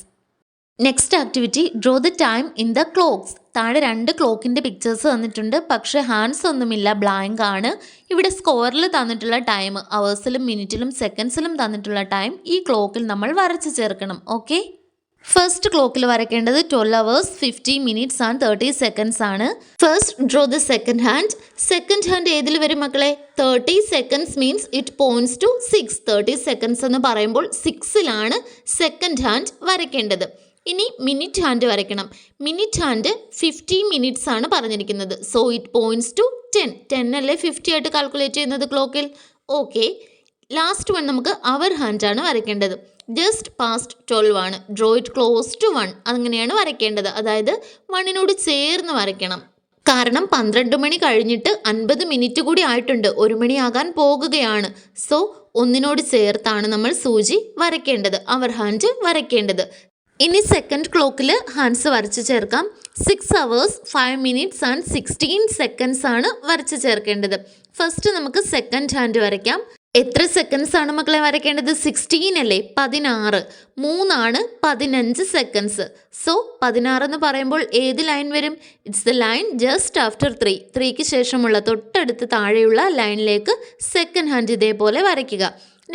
Next activity draw the time in the clocks. താഴെ 2 ക്ലോക്കിൻ്റെ പിക്ചേഴ്സ് തന്നിട്ടുണ്ട്, പക്ഷേ ഹാൻഡ്സ് ഒന്നുമില്ല, ബ്ലാങ്ക് ആണ്. ഇവിടെ സ്കോറിൽ തന്നിട്ടുള്ള ടൈം, അവേഴ്സിലും മിനിറ്റിലും സെക്കൻഡ്സിലും തന്നിട്ടുള്ള ടൈം ഈ ക്ലോക്കിൽ നമ്മൾ വരച്ച് ചേർക്കണം. ഓക്കെ, ഫസ്റ്റ് ക്ലോക്കിൽ വരയ്ക്കേണ്ടത് 12 hours 50 minutes ആൻഡ് 30 seconds ആണ്. First draw the second hand. Second hand ഏതിൽ വരും മക്കളെ? 30 seconds means it points to 6. 30 seconds എന്ന് പറയുമ്പോൾ 6ലാണ് സെക്കൻഡ് ഹാൻഡ് വരയ്ക്കേണ്ടത്. ഇനി മിനിറ്റ് ഹാൻഡ് വരയ്ക്കണം. മിനിറ്റ് ഹാൻഡ് 50 minutes ആണ് പറഞ്ഞിരിക്കുന്നത്. So it points to 10. 10 അല്ലേ 50 ആയിട്ട് കാൽക്കുലേറ്റ് ചെയ്യുന്നത് ക്ലോക്കിൽ? ഓക്കെ. ലാസ്റ്റ് വൺ നമുക്ക് അവർ ഹാൻഡാണ് വരയ്ക്കേണ്ടത്. ജസ്റ്റ് പാസ്റ്റ് 12 ആണ്. Draw it close to 1. അങ്ങനെയാണ് വരയ്ക്കേണ്ടത്. അതായത് 1നോട് ചേർന്ന് വരയ്ക്കണം. കാരണം 12 മണി കഴിഞ്ഞിട്ട് 50 മിനിറ്റ് കൂടി ആയിട്ടുണ്ട്. 1 മണിയാകാൻ പോകുകയാണ്. സോ 1നോട് ചേർത്താണ് നമ്മൾ സൂചി വരയ്ക്കേണ്ടത്, അവർ ഹാൻഡ് വരയ്ക്കേണ്ടത്. ഇനി സെക്കൻഡ് ക്ലോക്കിൽ ഹാൻഡ്സ് വരച്ച് ചേർക്കാം. 6 hours 5 minutes ആൻഡ് 16 seconds ആണ് വരച്ച് ചേർക്കേണ്ടത്. ഫസ്റ്റ് നമുക്ക് സെക്കൻഡ് ഹാൻഡ് വരയ്ക്കാം. എത്ര സെക്കൻഡ്സ് ആണ് മക്കളെ വരയ്ക്കേണ്ടത്? 16 അല്ലേ? 16. 3 15 seconds. സോ 16 എന്ന് പറയുമ്പോൾ ഏത് ലൈൻ വരും? It's the line just after 3. 3ക്ക് ശേഷമുള്ള തൊട്ടടുത്ത് താഴെയുള്ള ലൈനിലേക്ക് സെക്കൻഡ് ഹാൻഡ് ഇതേപോലെ വരയ്ക്കുക.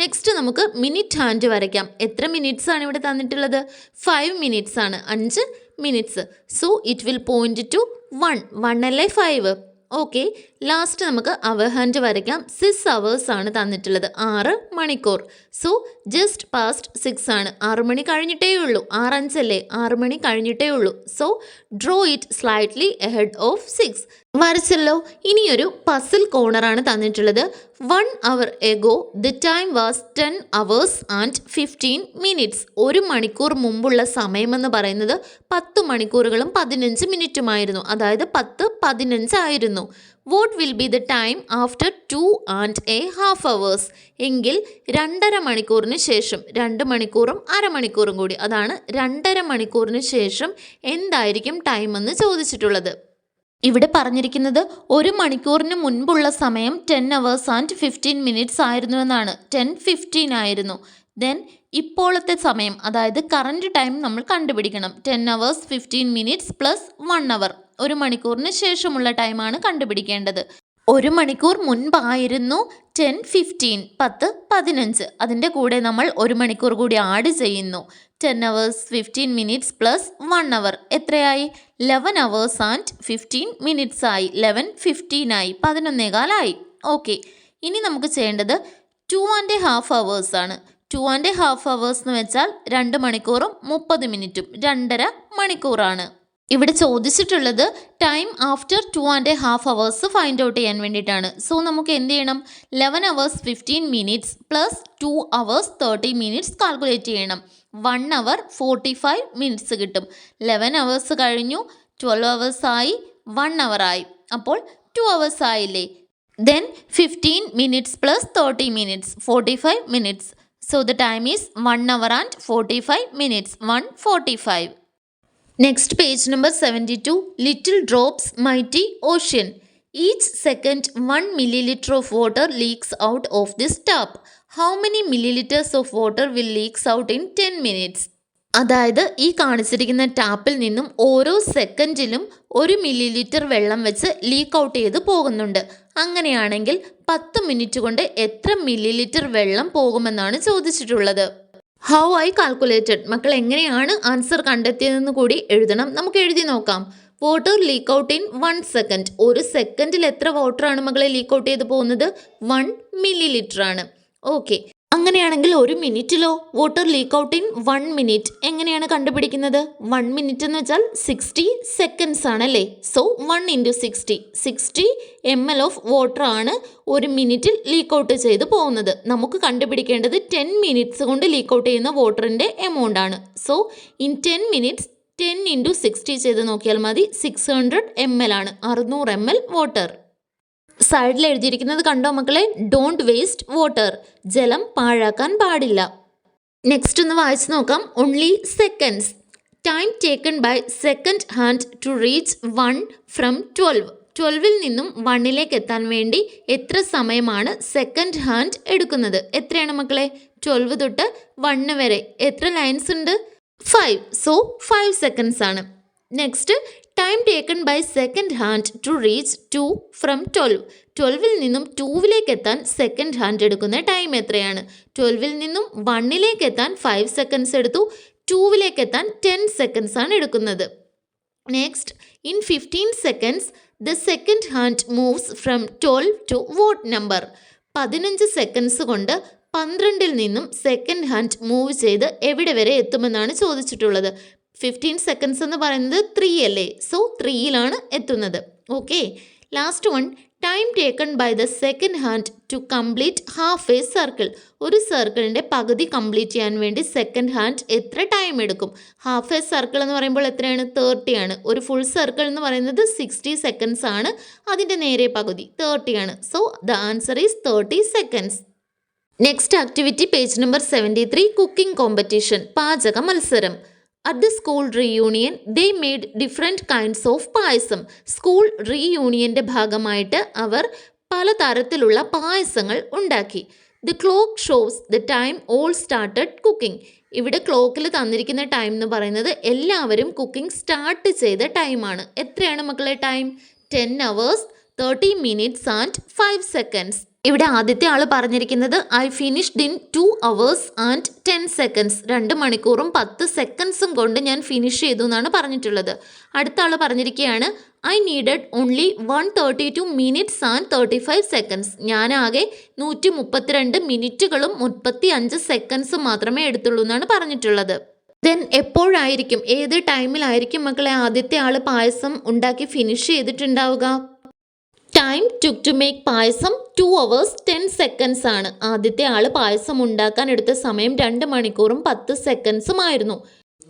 നെക്സ്റ്റ് നമുക്ക് മിനിറ്റ് ഹാൻഡ് വരയ്ക്കാം. എത്ര മിനിറ്റ്സ് ആണ് ഇവിടെ തന്നിട്ടുള്ളത്? 5 minutes ആണ്. 5 minutes. So it will point two 1 അല്ലേ 5. ഓക്കെ. ലാസ്റ്റ് നമുക്ക് അവർ ഹാൻഡ് വരയ്ക്കാം. 6 hours ആണ് തന്നിട്ടുള്ളത്, 6 മണിക്കൂർ. സോ ജസ്റ്റ് പാസ്റ്റ് 6 ആണ്. 6 മണി കഴിഞ്ഞിട്ടേ ഉള്ളൂ. 6 5 അല്ലേ? 6 മണി കഴിഞ്ഞിട്ടേ ഉള്ളൂ. So draw it slightly ahead of 6. വരച്ചല്ലോ. ഇനിയൊരു പസിൽ കോർണറാണ് തന്നിട്ടുള്ളത്. 1 hour ago the time was 10 hours and 15 minutes. 1 മണിക്കൂർ മുമ്പുള്ള സമയമെന്ന് പറയുന്നത് 10 മണിക്കൂറുകളും 15 മിനിറ്റുമായിരുന്നു. അതായത് 10:15 ആയിരുന്നു. What will be the time after 2 and a half hours? എങ്കിൽ 2.5 മണിക്കൂറിന് ശേഷം, 2 മണിക്കൂറും അരമണിക്കൂറും കൂടി, അതാണ് 2.5 മണിക്കൂറിന് ശേഷം എന്തായിരിക്കും ടൈം എന്ന് ചോദിച്ചിട്ടുള്ളത്. ഇവിടെ പറഞ്ഞിരിക്കുന്നത് 1 മണിക്കൂറിന് മുൻപുള്ള സമയം 10 hours and 15 minutes ആയിരുന്നു എന്നാണ്. 10:15 ആയിരുന്നു. ദെൻ ഇപ്പോഴത്തെ സമയം, അതായത് കറണ്ട് ടൈം നമ്മൾ കണ്ടുപിടിക്കണം. 10 hours 15 minutes പ്ലസ് 1 hour, 1 മണിക്കൂറിന് ശേഷമുള്ള ടൈമാണ് കണ്ടുപിടിക്കേണ്ടത്. 1 മണിക്കൂർ മുൻപായിരുന്നു 10:15, 10:15. അതിൻ്റെ കൂടെ നമ്മൾ 1 മണിക്കൂർ കൂടി ആഡ് ചെയ്യുന്നു. 10 hours 15 minutes പ്ലസ് 1 hour എത്രയായി? 11 hours and 15 minutes ആയി. 11:15 ആയി. 11:15 ഓക്കെ. ഇനി നമുക്ക് ചെയ്യേണ്ടത് 2 and a half hours ആണ്. 2 and a half hours എന്ന് വെച്ചാൽ 2 മണിക്കൂറും 30 മിനിറ്റും, 2.5 മണിക്കൂറാണ്. ഇവിടെ ചോദിച്ചിട്ടുള്ളത് time after 2 and a half hours find out ചെയ്യാൻ വേണ്ടിയിട്ടാണ്. സോ നമുക്ക് എന്ത് ചെയ്യണം? 11 hours 15 minutes plus 2 hours 30 minutes calculate ചെയ്യണം. 1 hour 45 minutes കിട്ടും. 11 hours കഴിഞ്ഞു, 12 hours ആയി, 1 hour ആയി. അപ്പോൾ 2 hours ആയില്ലേ? Then 15 minutes plus 30 minutes, 45 minutes. So the time is 1 hour and 45 minutes, 1:45. Next page number 72. Little drops mighty ocean. Each second 1 milliliter of water leaks out of this tap. How many milliliters of water will leaks out in 10 minutes? അതായത് ഈ കാണിച്ചിരിക്കുന്ന ടാപ്പിൽ നിന്നും ഓരോ സെക്കൻഡിലും 1 milliliter വെള്ളം വെച്ച് leak out ചെയ്ത് പോകുന്നുണ്ട്. അങ്ങനെയാണെങ്കിൽ 10 മിനിറ്റ് കൊണ്ട് എത്ര milliliter വെള്ളം പോകുമെന്നാണ് ചോദിച്ചിട്ടുള്ളത്. How I calculated. മക്കൾ എങ്ങനെയാണ് ആൻസർ കണ്ടെത്തിയതെന്ന് കൂടി എഴുതണം. നമുക്ക് എഴുതി നോക്കാം. Water leak out in 1 second. 1 സെക്കൻഡിൽ എത്ര വാട്ടറാണ് മക്കളെ ലീക്ക് ഔട്ട് ചെയ്ത് പോകുന്നത്? 1 milliliter ആണ്. ഓക്കെ. അങ്ങനെയാണെങ്കിൽ 1 മിനിറ്റിലോ? Water leak out in 1 minute. എങ്ങനെയാണ് കണ്ടുപിടിക്കുന്നത്? 1 minute എന്ന് വെച്ചാൽ 60 seconds ആണല്ലേ? സോ 1 × 60, 60 ml ഓഫ് വാട്ടർ ആണ് 1 മിനിറ്റിൽ ലീക്ക് ഔട്ട് ചെയ്ത് പോകുന്നത്. നമുക്ക് കണ്ടുപിടിക്കേണ്ടത് 10 minutes കൊണ്ട് ലീക്ക് ഔട്ട് ചെയ്യുന്ന വാട്ടറിൻ്റെ എമൗണ്ട് ആണ്. സോ ഇൻ 10 minutes 10 × 60 ചെയ്ത് നോക്കിയാൽ മതി. 600 ml ആണ്, 600 ml വാട്ടർ. സൈഡിൽ എഴുതിയിരിക്കുന്നത് കണ്ടോ മക്കളെ? Don't waste water. ജലം പാഴാക്കാൻ പാടില്ല. നെക്സ്റ്റ് ഒന്ന് വായിച്ചു നോക്കാം. Only seconds. Time taken by second hand to reach 1 from 12. 12ൽ നിന്നും 1ലേക്ക് എത്താൻ വേണ്ടി എത്ര സമയമാണ് സെക്കൻഡ് ഹാൻഡ് എടുക്കുന്നത്? എത്രയാണ് മക്കളെ? 12 തൊട്ട് 1 വരെ എത്ര ലൈൻസ് ഉണ്ട്? 5. സോ 5 seconds ആണ്. Next time taken by second hand to reach 2 from 12. 12ൽ നിന്നും 2ലേക്ക് എത്താൻ സെക്കൻഡ് ഹാൻഡ് എടുക്കുന്ന ടൈം എത്രയാണ്? 12ൽ നിന്നും 1ലേക്ക് എത്താൻ 5 seconds എടുത്തു. 2-ലേക്ക് എത്താൻ 10 സെക്കൻഡ്സ് ആണ് എടുക്കുന്നത്. Next, in 15 seconds the second hand moves from 12 to what number? 15 seconds കൊണ്ട് 12-ൽ നിന്നും സെക്കൻഡ് ഹാൻഡ് മൂവ് ചെയ്ത് എവിടെ വരെ എത്തുമെന്നാണ് ചോദിച്ചിട്ടുള്ളത്. 15 സെക്കൻഡ്സ് എന്ന് പറയുന്നത് 3 അല്ലേ? സോ 3-ലാണ് എത്തുന്നത്. Okay, last one, time taken by the second hand to complete half a circle. ഒരു സർക്കിളിൻ്റെ പകുതി കംപ്ലീറ്റ് ചെയ്യാൻ വേണ്ടി സെക്കൻഡ് ഹാൻഡ് എത്ര ടൈം എടുക്കും? ഹാഫ് എ സർക്കിൾ എന്ന് പറയുമ്പോൾ എത്രയാണ്? 30 ആണ്. ഒരു ഫുൾ സർക്കിൾ എന്ന് പറയുന്നത് 60 സെക്കൻഡ്സ് ആണ്. അതിൻ്റെ നേരെ പകുതി 30 ആണ്. So the answer is 30 seconds. Next activity page number 73, cooking competition, പാചക മത്സരം. At the school reunion, they made different kinds of payasam. School റീയൂണിയൻ്റെ ഭാഗമായിട്ട് അവർ പലതരത്തിലുള്ള പായസങ്ങൾ ഉണ്ടാക്കി. The clock shows the time all started cooking. ഇവിടെ ക്ലോക്കിൽ തന്നിരിക്കുന്ന ടൈം എന്ന് പറയുന്നത് എല്ലാവരും കുക്കിംഗ് സ്റ്റാർട്ട് ചെയ്ത ടൈമാണ്. എത്രയാണ് മക്കളെ time? 10 hours, 30 minutes and 5 seconds. ഇവിടെ ആദ്യത്തെ ആൾ പറഞ്ഞിരിക്കുന്നത് I finished in 2 hours and 10 seconds. 2 മണിക്കൂറും 10 സെക്കൻഡ്സും കൊണ്ട് ഞാൻ ഫിനിഷ് ചെയ്തു എന്നാണ് പറഞ്ഞിട്ടുള്ളത്. അടുത്ത ആൾ പറഞ്ഞിരിക്കുകയാണ് I needed only 132 minutes and 35 seconds. ഞാനാകെ 132 മിനിറ്റുകളും 35 സെക്കൻഡ്സും മാത്രമേ എടുത്തുള്ളൂ എന്നാണ് പറഞ്ഞിട്ടുള്ളത്. ദെൻ എപ്പോഴായിരിക്കും, ഏത് ടൈമിലായിരിക്കും മക്കളെ ആദ്യത്തെ ആൾ പായസം ഉണ്ടാക്കി ഫിനിഷ് ചെയ്തിട്ടുണ്ടാവുക? Time took to make payasam 2 hours 10 seconds ആണ്. ആദ്യത്തെ ആൾ പായസം ഉണ്ടാക്കാൻ എടുത്ത സമയം 2 മണിക്കൂറും 10 സെക്കൻഡ്സും ആയിരുന്നു.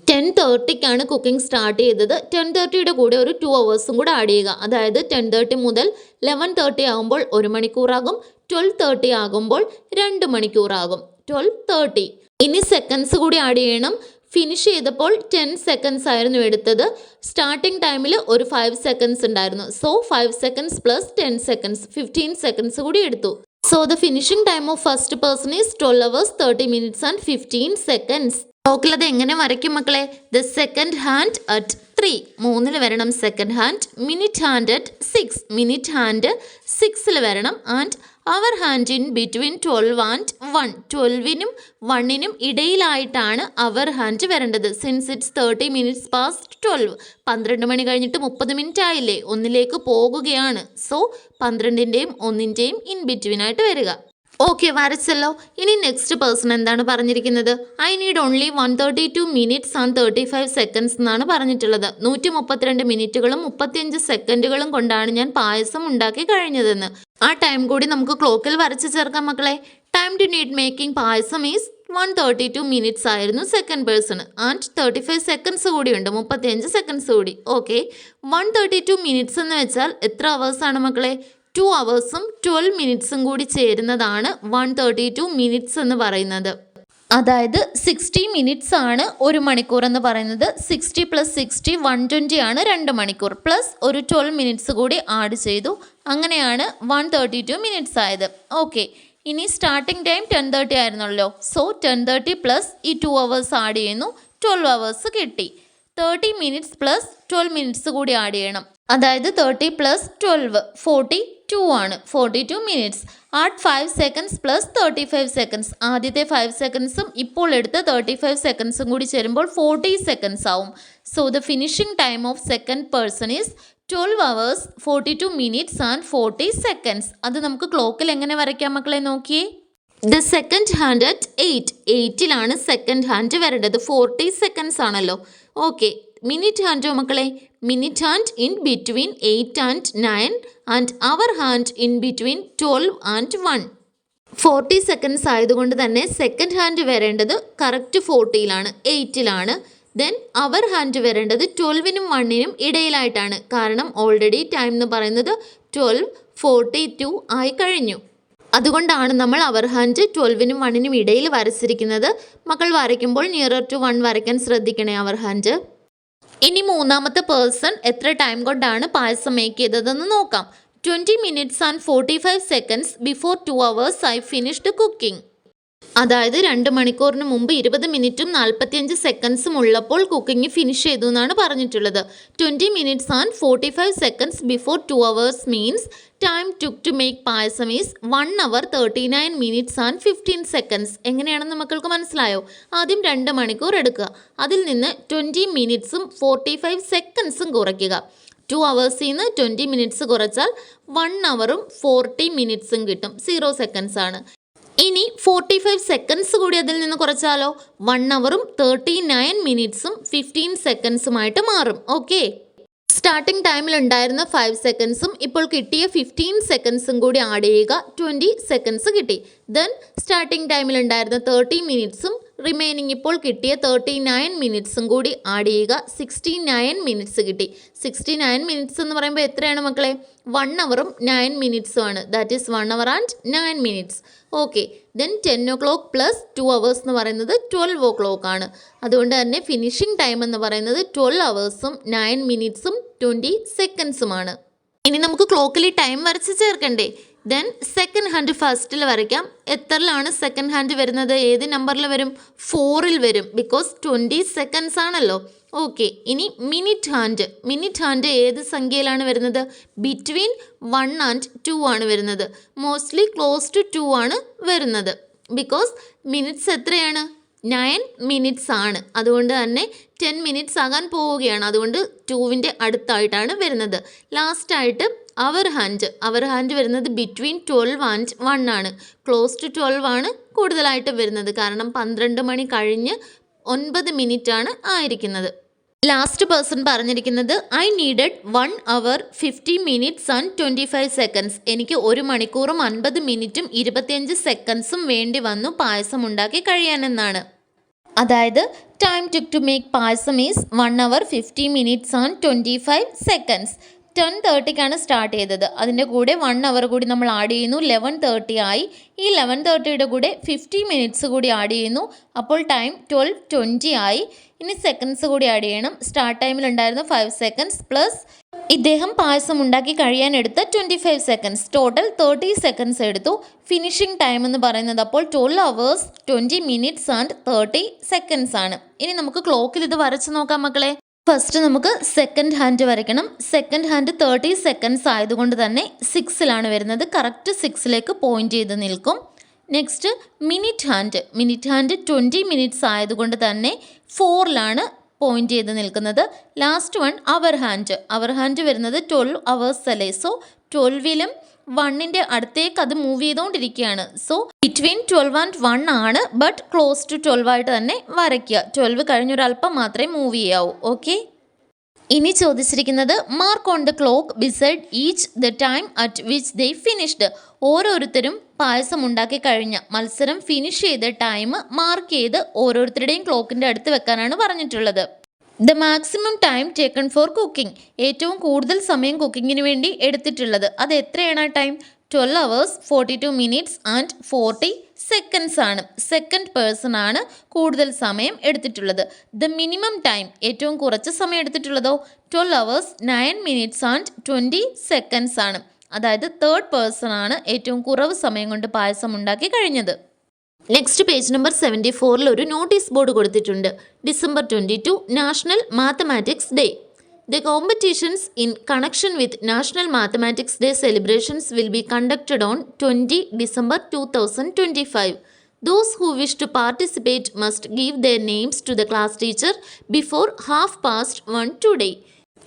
10:30ക്കാണ് കുക്കിംഗ് സ്റ്റാർട്ട് ചെയ്തത്. 10:30യുടെ കൂടെ ഒരു 2 hours കൂടെ ആഡ് ചെയ്യുക. അതായത് 10:30 മുതൽ 11:30 ആകുമ്പോൾ 1 മണിക്കൂറാകും. 12:30 ആകുമ്പോൾ 2 മണിക്കൂറാകും. 12:30. ഇനി സെക്കൻഡ്സ് കൂടി ആഡ് ചെയ്യണം. ഫിനിഷ് ചെയ്തപ്പോൾ 10 സെക്കൻഡ്സ് ആയിരുന്നു എടുത്തത്. സ്റ്റാർട്ടിംഗ് ടൈമിൽ ഒരു 5 സെക്കൻഡ്സ് ഉണ്ടായിരുന്നു. So 5 seconds plus 10 seconds 15 seconds കൂടി എടുത്തു. So the finishing time of first person is 12 hours 30 minutes and 15 seconds. നോക്കിലത് എങ്ങനെ വരയ്ക്കും മക്കളെ? ദ സെക്കൻഡ് ഹാൻഡ് അറ്റ് 3, 3-ൽ വരണം second hand. Minute hand at 6, minute hand 6-ൽ വരണം. And hour hand in between 12 and 1, 12-നും 1-നും ഇടയിലായിട്ടാണ് അവർ ഹാൻഡ് വരേണ്ടത്. സിൻസ് ഇറ്റ്സ് 30 minutes past 12, 12 മണി കഴിഞ്ഞിട്ട് 30 മിനിറ്റ് ആയില്ലേ, 1-ലേക്ക് പോകുകയാണ്. സോ 12-ൻ്റെയും 1-ൻ്റെയും ഇൻ ബിറ്റ്വീൻ ആയിട്ട് വരിക. ഓക്കെ, വരച്ചല്ലോ. ഇനി നെക്സ്റ്റ് പേഴ്സൺ എന്താണ് പറഞ്ഞിരിക്കുന്നത്? I need only 132 minutes and 35 seconds എന്നാണ് പറഞ്ഞിട്ടുള്ളത്. 132 മിനിറ്റുകളും 35 സെക്കൻഡുകളും കൊണ്ടാണ് ഞാൻ പായസം ഉണ്ടാക്കി കഴിഞ്ഞതെന്ന്. ആ ടൈം കൂടി നമുക്ക് ക്ലോക്കിൽ വരച്ച് ചേർക്കാം മക്കളെ. Time to need making payasam is 132 minutes ആയിരുന്നു സെക്കൻഡ് പേഴ്സൺ. ആൻഡ് 35 സെക്കൻഡ്സ് കൂടിയുണ്ട്, 35 സെക്കൻഡ്സ് കൂടി. ഓക്കെ, 132 minutes എന്ന് വെച്ചാൽ എത്ര അവേഴ്സാണ് മക്കളെ? 2 hours 12 minutes കൂടി ചേരുന്നതാണ് 132 minutes എന്ന് പറയുന്നത്. അതായത് 60 minutes ആണ് 1 മണിക്കൂർ എന്ന് പറയുന്നത്. 60 + 60 120 ആണ് 2 മണിക്കൂർ. പ്ലസ് ഒരു 12 minutes കൂടി ആഡ് ചെയ്തു. അങ്ങനെയാണ് 132 minutes ആയത്. ഓക്കെ, ഇനി സ്റ്റാർട്ടിംഗ് ടൈം 10:30 ആയിരുന്നല്ലോ. സോ 10:30 പ്ലസ് ഈ 2 hours ആഡ് ചെയ്യുന്നു, 12 hours കിട്ടി. 30 minutes പ്ലസ് 12 minutes കൂടി ആഡ് ചെയ്യണം. അതായത് 30 + 12 42 ആണ്. 42 minutes. Add 5 seconds plus 35 seconds. ആദ്യത്തെ 5 സെക്കൻഡ്സും ഇപ്പോൾ എടുത്ത് 35 സെക്കൻഡ്സും കൂടി ചേരുമ്പോൾ 40 seconds ആവും. So the finishing time of second person is 12 hours 42 minutes and 40 seconds. അത് നമുക്ക് ക്ലോക്കിൽ എങ്ങനെ വരയ്ക്കാം മക്കളെ? നോക്കിയേ. ദ സെക്കൻഡ് ഹാൻഡ് അറ്റ് 8, 8-ലാണ് സെക്കൻഡ് ഹാൻഡ് വരേണ്ടത്. 40 seconds ആണല്ലോ. ഓക്കെ, മിനിറ്റ് ഹാൻഡോ മക്കളെ? Minute hand in between 8 and 9 and hour hand in between 12 and 1. 40 seconds ആയതുകൊണ്ട് തന്നെ സെക്കൻഡ് ഹാൻഡ് വരേണ്ടത് കറക്റ്റ് 40-ലാണ്, 8-ലാണ്. ദെൻ അവർ ഹാൻഡ് വരേണ്ടത് 12-നും 1-നും ഇടയിലായിട്ടാണ്. കാരണം ഓൾറെഡി ടൈം എന്ന് പറയുന്നത് 12:42 ആയി കഴിഞ്ഞു. അതുകൊണ്ടാണ് നമ്മൾ അവർ ഹാൻഡ് 12-നും 1-നും ഇടയിൽ വരച്ചിരിക്കുന്നത്. മക്കൾ വരയ്ക്കുമ്പോൾ നിയറർ ടു 1 വരയ്ക്കാൻ ശ്രദ്ധിക്കണേ അവർ ഹാൻഡ്. ഇനി മൂന്നാമത്തെ പേഴ്സൺ എത്ര ടൈം കൊണ്ടാണ് പായസം മേക്ക് ചെയ്തതെന്ന് നോക്കാം. 20 minutes and 45 seconds before 2 hours I finished cooking. അതായത് 2 മണിക്കൂറിന് മുമ്പ് 20 മിനിറ്റും 45 സെക്കൻഡ്സും ഉള്ളപ്പോൾ കുക്കിംഗ് ഫിനിഷ് ചെയ്തു എന്നാണ് പറഞ്ഞിട്ടുള്ളത്. 20 minutes and 45 seconds before 2 hours means time took to make payasam is 1 hour 39 minutes and 15 seconds. എങ്ങനെയാണെന്ന് മക്കൾക്ക് മനസ്സിലായോ? ആദ്യം 2 മണിക്കൂർ എടുക്കുക, അതിൽ നിന്ന് 20 മിനിറ്റ്സും 45 സെക്കൻഡ്സും കുറയ്ക്കുക. 2 hours-ൽ നിന്ന് 20 മിനിറ്റ്സ് കുറച്ചാൽ 1 hour-ഉം 40 മിനിറ്റ്സും കിട്ടും. 0 സെക്കൻഡ്സ് ആണ്. ഇനി 45 സെക്കൻഡ്സ് കൂടി അതിൽ നിന്ന് കുറച്ചാലോ 1 hour-ഉം 39 മിനിറ്റ്സും 15 സെക്കൻഡ്സുമായിട്ട് മാറും. ഓക്കെ, സ്റ്റാർട്ടിംഗ് ടൈമിൽ ഉണ്ടായിരുന്ന 5 സെക്കൻഡ്സും ഇപ്പോൾ കിട്ടിയ 15 സെക്കൻഡ്സും കൂടി ആഡ് ചെയ്യുക, 20 സെക്കൻഡ്സ് കിട്ടി. ദെൻ സ്റ്റാർട്ടിംഗ് ടൈമിൽ ഉണ്ടായിരുന്ന 30 മിനിറ്റ്സും റിമൈനിങ് ഇപ്പോൾ കിട്ടിയ 39 മിനിറ്റ്സും കൂടി ആഡ് ചെയ്യുക, 69 മിനിറ്റ്സ് കിട്ടി. 69 മിനിറ്റ്സ് എന്ന് പറയുമ്പോൾ എത്രയാണ് മക്കളെ? 1 hour-ഉം 9 മിനിറ്റ്സും ആണ്. That is 1 hour and 9 minutes. Okay, then 10 o'clock plus 2 hours എന്ന് പറയുന്നത് 12 o'clock ആണ്. അതുകൊണ്ട് തന്നെ ഫിനിഷിംഗ് ടൈം എന്ന് പറയുന്നത് 12 hours-ഉം 9 മിനിറ്റ്സും 20 സെക്കൻഡ്സുമാണ്. ഇനി നമുക്ക് ക്ലോക്കിൽ ടൈം വരച്ച് ചേർക്കണ്ടേ? ദെൻ സെക്കൻഡ് ഹാൻഡ് ഫസ്റ്റിൽ വരയ്ക്കാം. എത്രയിലാണ് സെക്കൻഡ് ഹാൻഡ് വരുന്നത്? ഏത് നമ്പറിൽ വരും? 4-ൽ വരും, ബിക്കോസ് 20 സെക്കൻഡ്സ് ആണല്ലോ. ഓക്കെ, ഇനി മിനിറ്റ് ഹാൻഡ് ഏത് സംഖ്യയിലാണ് വരുന്നത്? ബിറ്റ്വീൻ 1 and 2 ആണ് വരുന്നത്. മോസ്റ്റ്ലി ക്ലോസ് ടു 2 ആണ് വരുന്നത്, ബിക്കോസ് മിനിറ്റ്സ് എത്രയാണ്? 9 മിനിറ്റ്സ് ആണ്. അതുകൊണ്ട് തന്നെ 10 മിനിറ്റ്സ് ആകാൻ പോവുകയാണ്. അതുകൊണ്ട് 2-ൻ്റെ അടുത്തായിട്ടാണ് വരുന്നത്. ലാസ്റ്റായിട്ട് അവർ ഹാൻഡ് വരുന്നത് ബിറ്റ്വീൻ 12 and 1 ആണ്. ക്ലോസ് ടു 12 ആണ് കൂടുതലായിട്ട് വരുന്നത്, കാരണം 12 മണി കഴിഞ്ഞ് 9 മിനിറ്റ് ആണ് ആയിരിക്കുന്നത്. ലാസ്റ്റ് പേഴ്സൺ പറഞ്ഞിരിക്കുന്നത് I needed 1 hour 50 minutes and 25 seconds. എനിക്ക് 1 മണിക്കൂറും 50 മിനിറ്റും 25 സെക്കൻഡ്സും വേണ്ടി വന്നു പായസം ഉണ്ടാക്കി കഴിയാനെന്നാണ്. അതായത് time took to make payasam is 1 hour 50 minutes and 25 seconds. 10:30ക്കാണ് സ്റ്റാർട്ട് ചെയ്തത്. അതിൻ്റെ കൂടെ 1 hour കൂടി നമ്മൾ ആഡ് ചെയ്യുന്നു, 11:30 ആയി. ഈ 11:30യുടെ കൂടെ 50 മിനിറ്റ്സ് കൂടി ആഡ് ചെയ്യുന്നു, അപ്പോൾ ടൈം 12:20 ആയി. ഇനി സെക്കൻഡ്സ് കൂടി ആഡ് ചെയ്യണം. സ്റ്റാർട്ട് ടൈമിൽ ഉണ്ടായിരുന്ന 5 seconds പ്ലസ് ഇദ്ദേഹം പായസം ഉണ്ടാക്കി കഴിയാനെടുത്ത 25 സെക്കൻഡ്സ്, ടോട്ടൽ 30 സെക്കൻഡ്സ് എടുത്തു. ഫിനിഷിംഗ് ടൈം എന്ന് പറയുന്നത് അപ്പോൾ 12 hours 20 minutes and 30 seconds ആണ്. ഇനി നമുക്ക് ക്ലോക്കിൽ ഇത് വരച്ച് നോക്കാം മക്കളെ. ഫസ്റ്റ് നമുക്ക് സെക്കൻഡ് ഹാൻഡ് വരയ്ക്കണം. സെക്കൻഡ് ഹാൻഡ് 30 സെക്കൻഡ്സ് ആയതുകൊണ്ട് തന്നെ 6-ലാണ് വരുന്നത്. കറക്റ്റ് 6-ലേക്ക് പോയിന്റ് ചെയ്ത് നിൽക്കും. നെക്സ്റ്റ് മിനിറ്റ് ഹാൻഡ് 20 മിനിറ്റ്സ് ആയതുകൊണ്ട് തന്നെ 4-ലാണ് പോയിന്റ് ചെയ്ത് നിൽക്കുന്നത്. ലാസ്റ്റ് വൺ അവർ ഹാൻഡ് വരുന്നത് 12 hours അല്ലേ. സോ 12-ലും 1-ൻ്റെ അടുത്തേക്ക് അത് മൂവ് ചെയ്തുകൊണ്ടിരിക്കുകയാണ്. സോ ബിറ്റ്വീൻ 12 and 1 ആണ്, ബട്ട് ക്ലോസ് ടു 12 ആയിട്ട് തന്നെ വരയ്ക്കുക. 12 കഴിഞ്ഞൊരല്പം മാത്രമേ മൂവ് ചെയ്യാവൂ. ഓക്കെ, ഇനി ചോദിച്ചിരിക്കുന്നത് mark on the clock beside each the time at which they finished. ഓരോരുത്തരും പായസം ഉണ്ടാക്കി കഴിഞ്ഞ മത്സരം ഫിനിഷ് ചെയ്ത ടൈം മാർക്ക് ചെയ്ത് ഓരോരുത്തരുടെയും ക്ലോക്കിൻ്റെ അടുത്ത് വെക്കാനാണ് പറഞ്ഞിട്ടുള്ളത്. The maximum time taken four cooking. ഏറ്റവും കൂടുതൽ സമയം കുക്കിങ്ങിന് വേണ്ടി എടുത്തിട്ടുള്ളത് അത് എത്രയാണ്? Time 12 hours 42 minutes and 40 seconds ആണ്. സെക്കൻഡ് പേഴ്സൺ ആണ് കൂടുതൽ സമയം എടുത്തിട്ടുള്ളത്. ദ മിനിമം ടൈം ഏറ്റവും കുറച്ച് സമയം എടുത്തിട്ടുള്ളതോ 12 hours 9 minutes and 20 seconds ആണ്. അതായത് തേർഡ് പേഴ്സൺ ആണ് ഏറ്റവും കുറവ് സമയം കൊണ്ട് പായസം ഉണ്ടാക്കി കഴിഞ്ഞത്. നെക്സ്റ്റ് പേജ് നമ്പർ 74-ൽ ഒരു നോട്ടീസ് ബോർഡ് കൊടുത്തിട്ടുണ്ട്. December 22 national mathematics day. The competitions in connection with National Mathematics Day celebrations will be conducted on 20 December 2025. Those who wish to participate must give their names to the class teacher before 1:30 today.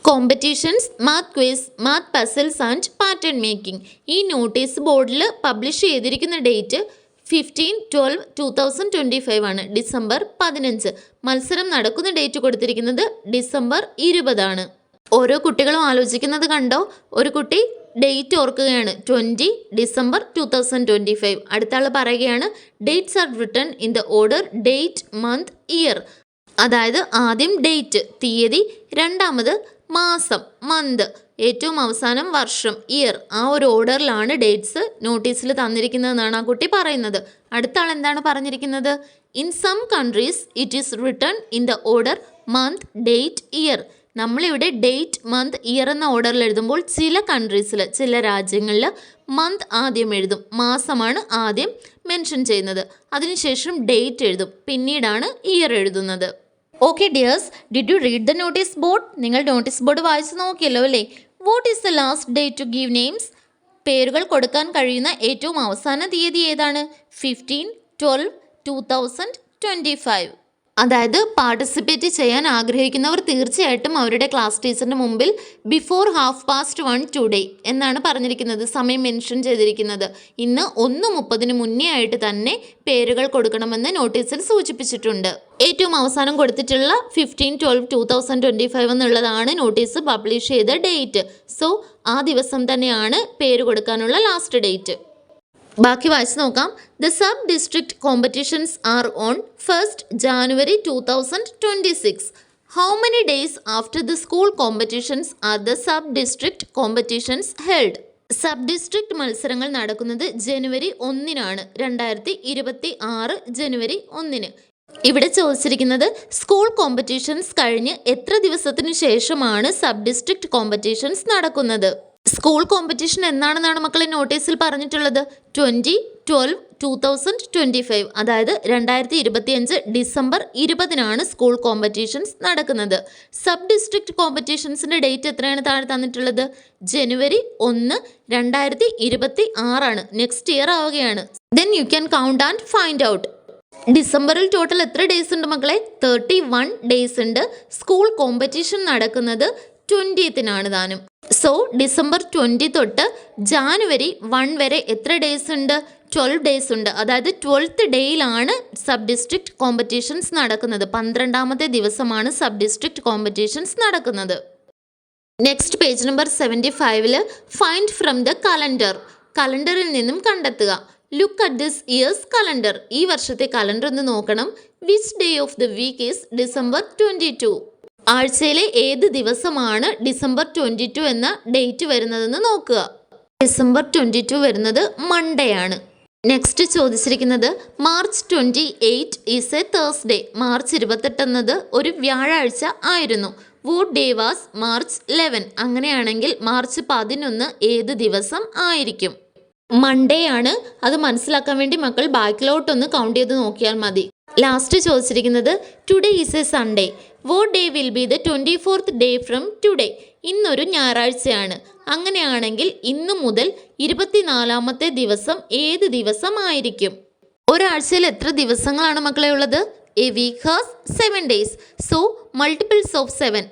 Competitions, math quiz, math puzzles and pattern making. ഈ notice ബോർഡിൽ publish ചെയ്തിരിക്കുന്ന date 15/12/2025 ആണ്. December 15. മത്സരം നടക്കുന്ന date കൊടുത്തിരിക്കുന്നത് December 20 ആണ്. ഓരോ കുട്ടികളും ആലോചിക്കുന്നത് കണ്ടോ? ഒരു കുട്ടി ഡേറ്റ് ഓർക്കുകയാണ്, 20 December 2025. അടുത്ത ആൾ പറയുകയാണ് dates R written in the order date, month, year. അതായത് ആദ്യം ഡേറ്റ് തീയതി, രണ്ടാമത് മാസം മന്ത്, ഏറ്റവും അവസാനം വർഷം ഇയർ. ആ ഒരു ഓർഡറിലാണ് ഡേറ്റ്സ് നോട്ടീസിൽ തന്നിരിക്കുന്നതെന്നാണ് ആ കുട്ടി പറയുന്നത്. അടുത്ത ആൾ എന്താണ് പറഞ്ഞിരിക്കുന്നത്? In some countries it is written in the order month, date, year. നമ്മളിവിടെ ഡേറ്റ്, മന്ത്, ഇയർ എന്ന ഓർഡറിൽ എഴുതുമ്പോൾ ചില കൺട്രീസിൽ, ചില രാജ്യങ്ങളിൽ മന്ത് ആദ്യം എഴുതും, മാസമാണ് ആദ്യം മെൻഷൻ ചെയ്യുന്നത്, അതിനുശേഷം ഡേറ്റ് എഴുതും, പിന്നീടാണ് ഇയർ എഴുതുന്നത്. Okay dears, did you read the notice board? നിങ്ങൾ നോട്ടീസ് ബോർഡ് വായിച്ചു നോക്കിയല്ലോ അല്ലേ? What is the last day to give names? പേരുകൾ കൊടുക്കാൻ കഴിയുന്ന ഏറ്റവും അവസാന തീയതി ഏതാണ്? 15/12/2025. അതായത് പാർട്ടിസിപ്പേറ്റ് ചെയ്യാൻ ആഗ്രഹിക്കുന്നവർ തീർച്ചയായിട്ടും അവരുടെ ക്ലാസ് ടീച്ചറിൻ്റെ മുമ്പിൽ ബിഫോർ 1:30 ടുഡേ എന്നാണ് പറഞ്ഞിരിക്കുന്നത്, സമയം മെൻഷൻ ചെയ്തിരിക്കുന്നത്. ഇന്ന് 1:30 മുന്നേ ആയിട്ട് തന്നെ പേരുകൾ കൊടുക്കണമെന്ന് നോട്ടീസിൽ സൂചിപ്പിച്ചിട്ടുണ്ട്. ഏറ്റവും അവസാനം കൊടുത്തിട്ടുള്ള 15/12/2025 എന്നുള്ളതാണ് നോട്ടീസ് പബ്ലിഷ് ചെയ്ത ഡേറ്റ്. സോ ആ ദിവസം തന്നെയാണ് പേര് കൊടുക്കാനുള്ള ലാസ്റ്റ് ഡേറ്റ്. ബാക്കി വായിച്ച് നോക്കാം. The sub district competitions R on 1st January 2026. How many days after the school competitions are the sub district competitions held? Sub district മത്സരങ്ങൾ നടക്കുന്നത് ജനുവരി 1-നാണ്, 2026 ജനുവരി 1-ന്. ഇവിടെ ചോദിച്ചിരിക്കുന്നത് സ്കൂൾ കോമ്പറ്റീഷൻസ് കഴിഞ്ഞ് എത്ര ദിവസത്തിനു ശേഷമാണ് സബ് ഡിസ്ട്രിക്ട് കോമ്പറ്റീഷൻസ് നടക്കുന്നത്. സ്കൂൾ കോമ്പറ്റീഷൻ എന്നാണെന്നാണ് മക്കളെ നോട്ടീസിൽ പറഞ്ഞിട്ടുള്ളത്? 20/12/2025, അതായത് 2025 ഡിസംബർ 20-നാണ് സ്കൂൾ കോമ്പറ്റീഷൻസ് നടക്കുന്നത്. സബ് ഡിസ്ട്രിക്ട് കോമ്പറ്റീഷൻസിൻ്റെ ഡേറ്റ് എത്രയാണ് താഴെ തന്നിട്ടുള്ളത്? ജനുവരി 1, 2026 നെക്സ്റ്റ് ഇയർ ആവുകയാണ്. Then you can count and find out. ഡിസംബറിൽ ടോട്ടൽ എത്ര ഡേയ്സ് ഉണ്ട് മക്കളെ? 31 ഡേയ്സ് ഉണ്ട്. സ്കൂൾ കോമ്പറ്റീഷൻ നടക്കുന്നത് 20th താനും. സോ ഡിസംബർ 20 തൊട്ട് ജാനുവരി 1 വരെ എത്ര ഡേയ്സ് ഉണ്ട്? 12 ഡേയ്സ് ഉണ്ട്. അതായത് 12th ഡേയിലാണ് സബ് ഡിസ്ട്രിക്ട് കോമ്പറ്റീഷൻസ് നടക്കുന്നത്. 12ാമത്തെ ദിവസമാണ് സബ് ഡിസ്ട്രിക്ട് കോമ്പറ്റീഷൻസ് നടക്കുന്നത്. Next page number 75 find from the calendar. കലണ്ടറിൽ നിന്നും കണ്ടെത്തുക. Look at this year's calendar. ഈ വർഷത്തെ കലണ്ടർ ഒന്ന് നോക്കണം. Which day of the week is December 22? ആഴ്ചയിലെ ഏത് ദിവസമാണ് December 22 എന്ന ഡേറ്റ് വരുന്നതെന്ന് നോക്കുക. December 22 വരുന്നത് മൺഡേ ആണ്. നെക്സ്റ്റ് ചോദിച്ചിരിക്കുന്നത് March 28 is A Thursday. March 28 എന്നത് ഒരു വ്യാഴാഴ്ച ആയിരുന്നു. Vote day was March 11. അങ്ങനെയാണെങ്കിൽ മാർച്ച് 11 ഏത് ദിവസം ആയിരിക്കും? മൺഡേ ആണ്. അത് മനസ്സിലാക്കാൻ വേണ്ടി മക്കൾ ബാക്കിലോട്ടൊന്ന് കൗണ്ട് ചെയ്ത് നോക്കിയാൽ മതി. ലാസ്റ്റ് ചോദിച്ചിരിക്കുന്നത് today is A Sunday. Vote day will be the 24th day from today. ഇന്നൊരു ഞായറാഴ്ചയാണ്. അങ്ങനെയാണെങ്കിൽ ഇന്നു മുതൽ 24ാമത്തെ ദിവസം ഏത് ദിവസമായിരിക്കും? ഒരാഴ്ചയിൽ എത്ര ദിവസങ്ങളാണ് മക്കളെ ഉള്ളത്? A week has 7 days. So multiples of 7,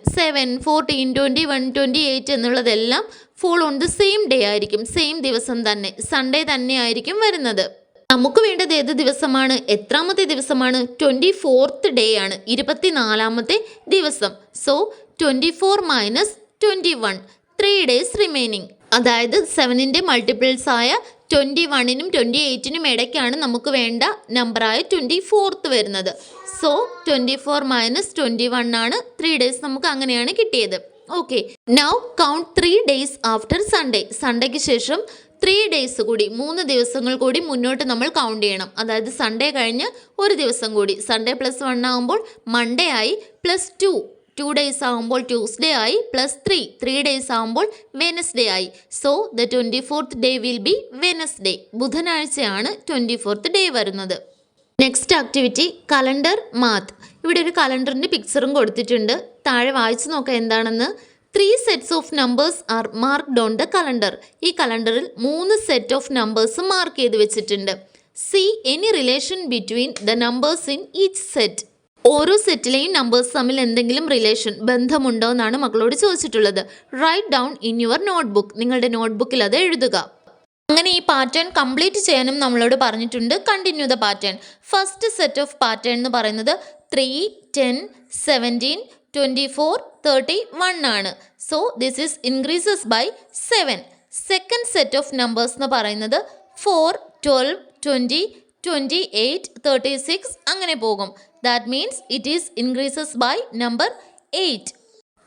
14, 21, 28 എന്നുള്ളതെല്ലാം fall on the same day ആയിരിക്കും. സെയിം ദിവസം തന്നെ, സൺഡേ തന്നെ ആയിരിക്കും വരുന്നത്. നമുക്ക് വേണ്ടത് ഏത് ദിവസമാണ്? എത്രാമത്തെ ദിവസമാണ്? 24th ഡേ ആണ്, 24ാമത്തെ ദിവസം. So 24 - 21, 3 days remaining. അതായത് 7ന്റെ മൾട്ടിപ്പിൾസ് ആയ 21നും 28നും ഇടയ്ക്കാണ് നമുക്ക് വേണ്ട നമ്പറായ 24th വരുന്നത്. സോ 24 - 21 ആണ് 3 days. നമുക്ക് അങ്ങനെയാണ് കിട്ടിയത്. Okay, now count 3 days after Sunday. സൺഡേക്ക് ശേഷം 3 days കൂടി, 3 ദിവസങ്ങൾ കൂടി മുന്നോട്ട് നമ്മൾ കൗണ്ട് ചെയ്യണം. അതായത് സൺഡേ കഴിഞ്ഞ് ഒരു ദിവസം കൂടി. സൺഡേ +1 ആകുമ്പോൾ മൺഡേ ആയി, +2 2 days ആകുമ്പോൾ ട്യൂസ്ഡേ ആയി, +3 days ആകുമ്പോൾ വെനസ്ഡേ ആയി. So the 24th day will be Wednesday. ബുധനാഴ്ചയാണ് 24th ഡേ വരുന്നത്. Next activity calendar math. ഇവിടെ ഒരു കലണ്ടറിൻ്റെ പിക്ചറും കൊടുത്തിട്ടുണ്ട്. താഴെ വായിച്ചു നോക്കാം എന്താണെന്ന്. 3 sets of numbers are marked on the calendar. ഈ കലണ്ടറിൽ 3 set of numbers മാർക്ക് ചെയ്ത് വെച്ചിട്ടുണ്ട്. See any relation between the numbers in each set. ഓരോ സെറ്റിലെയും നമ്പേഴ്സ് തമ്മിൽ എന്തെങ്കിലും റിലേഷൻ, ബന്ധമുണ്ടോ എന്നാണ് മക്കളോട് ചോദിച്ചിട്ടുള്ളത്. Write down in your notebook. നിങ്ങളുടെ നോട്ട്ബുക്കിൽ അത് എഴുതുക. അങ്ങനെ ഈ പാറ്റേൺ കംപ്ലീറ്റ് ചെയ്യാനും നമ്മളോട് പറഞ്ഞിട്ടുണ്ട്. Continue the pattern. First set of pattern എന്ന് പറയുന്നത് 3, 10, 17, 24, 31 ആണ്. So this is increases by 7. Second set of numbers എന്ന് പറയുന്നത് 4, 12, 20, 28, 36 അങ്ങനെ പോകും. That means it is increases by number 8.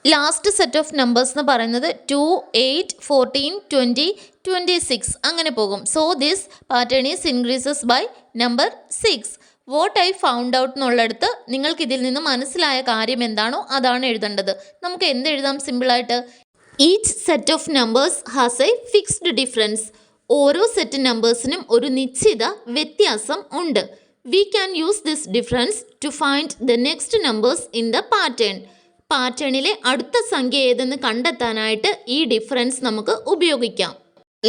Last set of numbers എന്ന് പറയുന്നത് 2, 8, 14, 20, 26 അങ്ങനെ പോകും. So this pattern is increases by number 6. What I found out എന്നുള്ളിടത്ത് നിങ്ങൾക്ക് ഇതിൽ നിന്ന് മനസ്സിലായ കാര്യം എന്താണോ അതാണ് എഴുതേണ്ടത്. നമുക്ക് എന്ത് എഴുതാം സിമ്പിളായിട്ട്? Each set of numbers has a fixed difference. ഓരോ സെറ്റ് നമ്പേഴ്സിനും ഒരു നിശ്ചിത വ്യത്യാസം ഉണ്ട്. We can use this difference to find the next numbers in the pattern. പാറ്റേണിലെ അടുത്ത സംഖ്യ ഏതെന്ന് കണ്ടെത്താനായിട്ട് ഈ ഡിഫറൻസ് നമുക്ക് ഉപയോഗിക്കാം.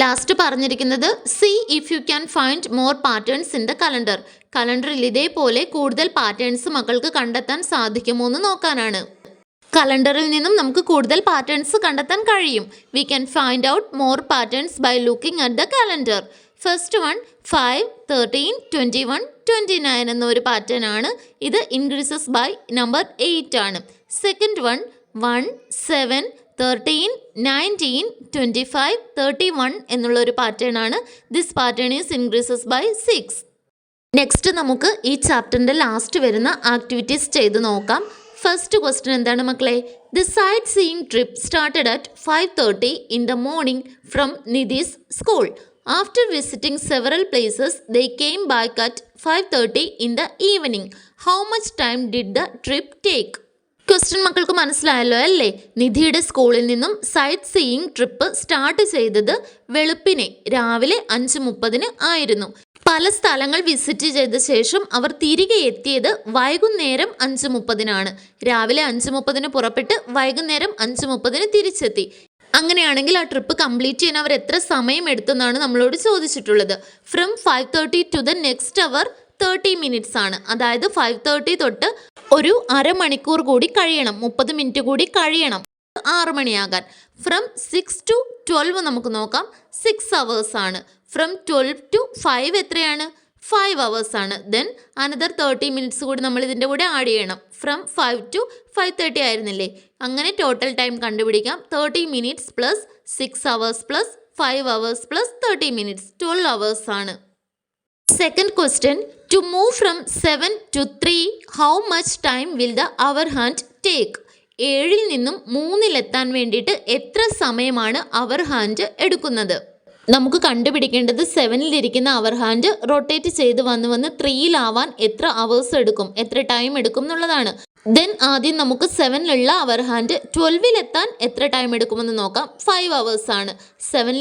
ലാസ്റ്റ് പറഞ്ഞിരിക്കുന്നത് C if you can find more patterns in the calendar. കലണ്ടറിൽ ഇതേപോലെ കൂടുതൽ പാറ്റേൺസ് മക്കൾക്ക് കണ്ടെത്താൻ സാധിക്കുമോ എന്ന് നോക്കാനാണ്. കലണ്ടറിൽ നിന്നും നമുക്ക് കൂടുതൽ പാറ്റേൺസ് കണ്ടെത്താൻ കഴിയും. We can find out more patterns by looking at the calendar. First one 5, 13, 21, 29 എന്നൊരു പാറ്റേൺ ആണ്. ഇത് ഇൻക്രീസസ് ബൈ നമ്പർ 8 ആണ്. സെക്കൻഡ് വൺ 1, 7, 13, 19, 25, 31 എന്നുള്ളൊരു പാറ്റേൺ ആണ്. This pattern is increases by 6. Next നമുക്ക് ഈ ചാപ്റ്ററിൻ്റെ ലാസ്റ്റ് വരുന്ന ആക്ടിവിറ്റീസ് ചെയ്ത് നോക്കാം. ഫസ്റ്റ് ക്വസ്റ്റ്യൻ എന്താണ് മക്കളെ? The sightseeing trip started at 5:30 in the morning from Nidhi's school. After visiting several places, they came back at 5:30 in the evening. How much time did the trip take? Question മക്കൾക്ക് മനസ്സിലായല്ലോ അല്ലേ? നിധിയുടെ സ്കൂളിൽ നിന്നും site seeing trip start ചെയ്തത് വെളുപ്പിനെ രാവിലെ 5:30 ആയിരുന്നു. പല സ്ഥലങ്ങൾ വിസിറ്റ് ചെയ്ത ശേഷം അവർ തിരികെ എത്തിയത് വൈകുന്നേരം 5:30 രാവിലെ 5:30 പുറപ്പെട്ട് വൈകുന്നേരം 5:30 തിരിച്ചെത്തി. അങ്ങനെയാണെങ്കിൽ ആ ട്രിപ്പ് കംപ്ലീറ്റ് ചെയ്യാൻ അവർ എത്ര സമയം എടുത്തെന്നാണ് നമ്മളോട് ചോദിച്ചിട്ടുള്ളത്. From 5:30 to the next hour 30 minutes ആണ്. അതായത് 5:30 തൊട്ട് ഒരു അരമണിക്കൂർ കൂടി കഴിയണം, 30 മിനിറ്റ് കൂടി കഴിയണം 6 മണിയാകാൻ. ഫ്രം 6 to 12 നമുക്ക് നോക്കാം, 6 hours ആണ്. ഫ്രം 12 to 5 എത്രയാണ്? 5 hours ആണ്. ദെൻ അനദർ 30 minutes കൂടി നമ്മൾ ഇതിൻ്റെ കൂടെ ആഡ് ചെയ്യണം. ഫ്രം 5 to 5:30 ആയിരുന്നില്ലേ? അങ്ങനെ ടോട്ടൽ ടൈം കണ്ടുപിടിക്കാം. 30 minutes plus 6 hours plus 5 hours plus 30 minutes 12 hours ആണ്. Second question, to move from 7 to 3 how much time will the hour hand take? 7 നിന്നും 3 വേണ്ടിയിട്ട് എത്ര സമയമാണ് അവർ ഹാൻഡ് എടുക്കുന്നത്? നമുക്ക് കണ്ടുപിടിക്കേണ്ടത് 7 അവർ ഹാൻഡ് റൊട്ടേറ്റ് ചെയ്ത് വന്ന് 3 എത്ര അവേഴ്സ് എടുക്കും, എത്ര ടൈം എടുക്കും എന്നുള്ളതാണ്. ദെൻ ആദ്യം നമുക്ക് 7 അവർ ഹാൻഡ് 12 എത്ര ടൈം എടുക്കുമെന്ന് നോക്കാം. 5 hours ആണ്. 7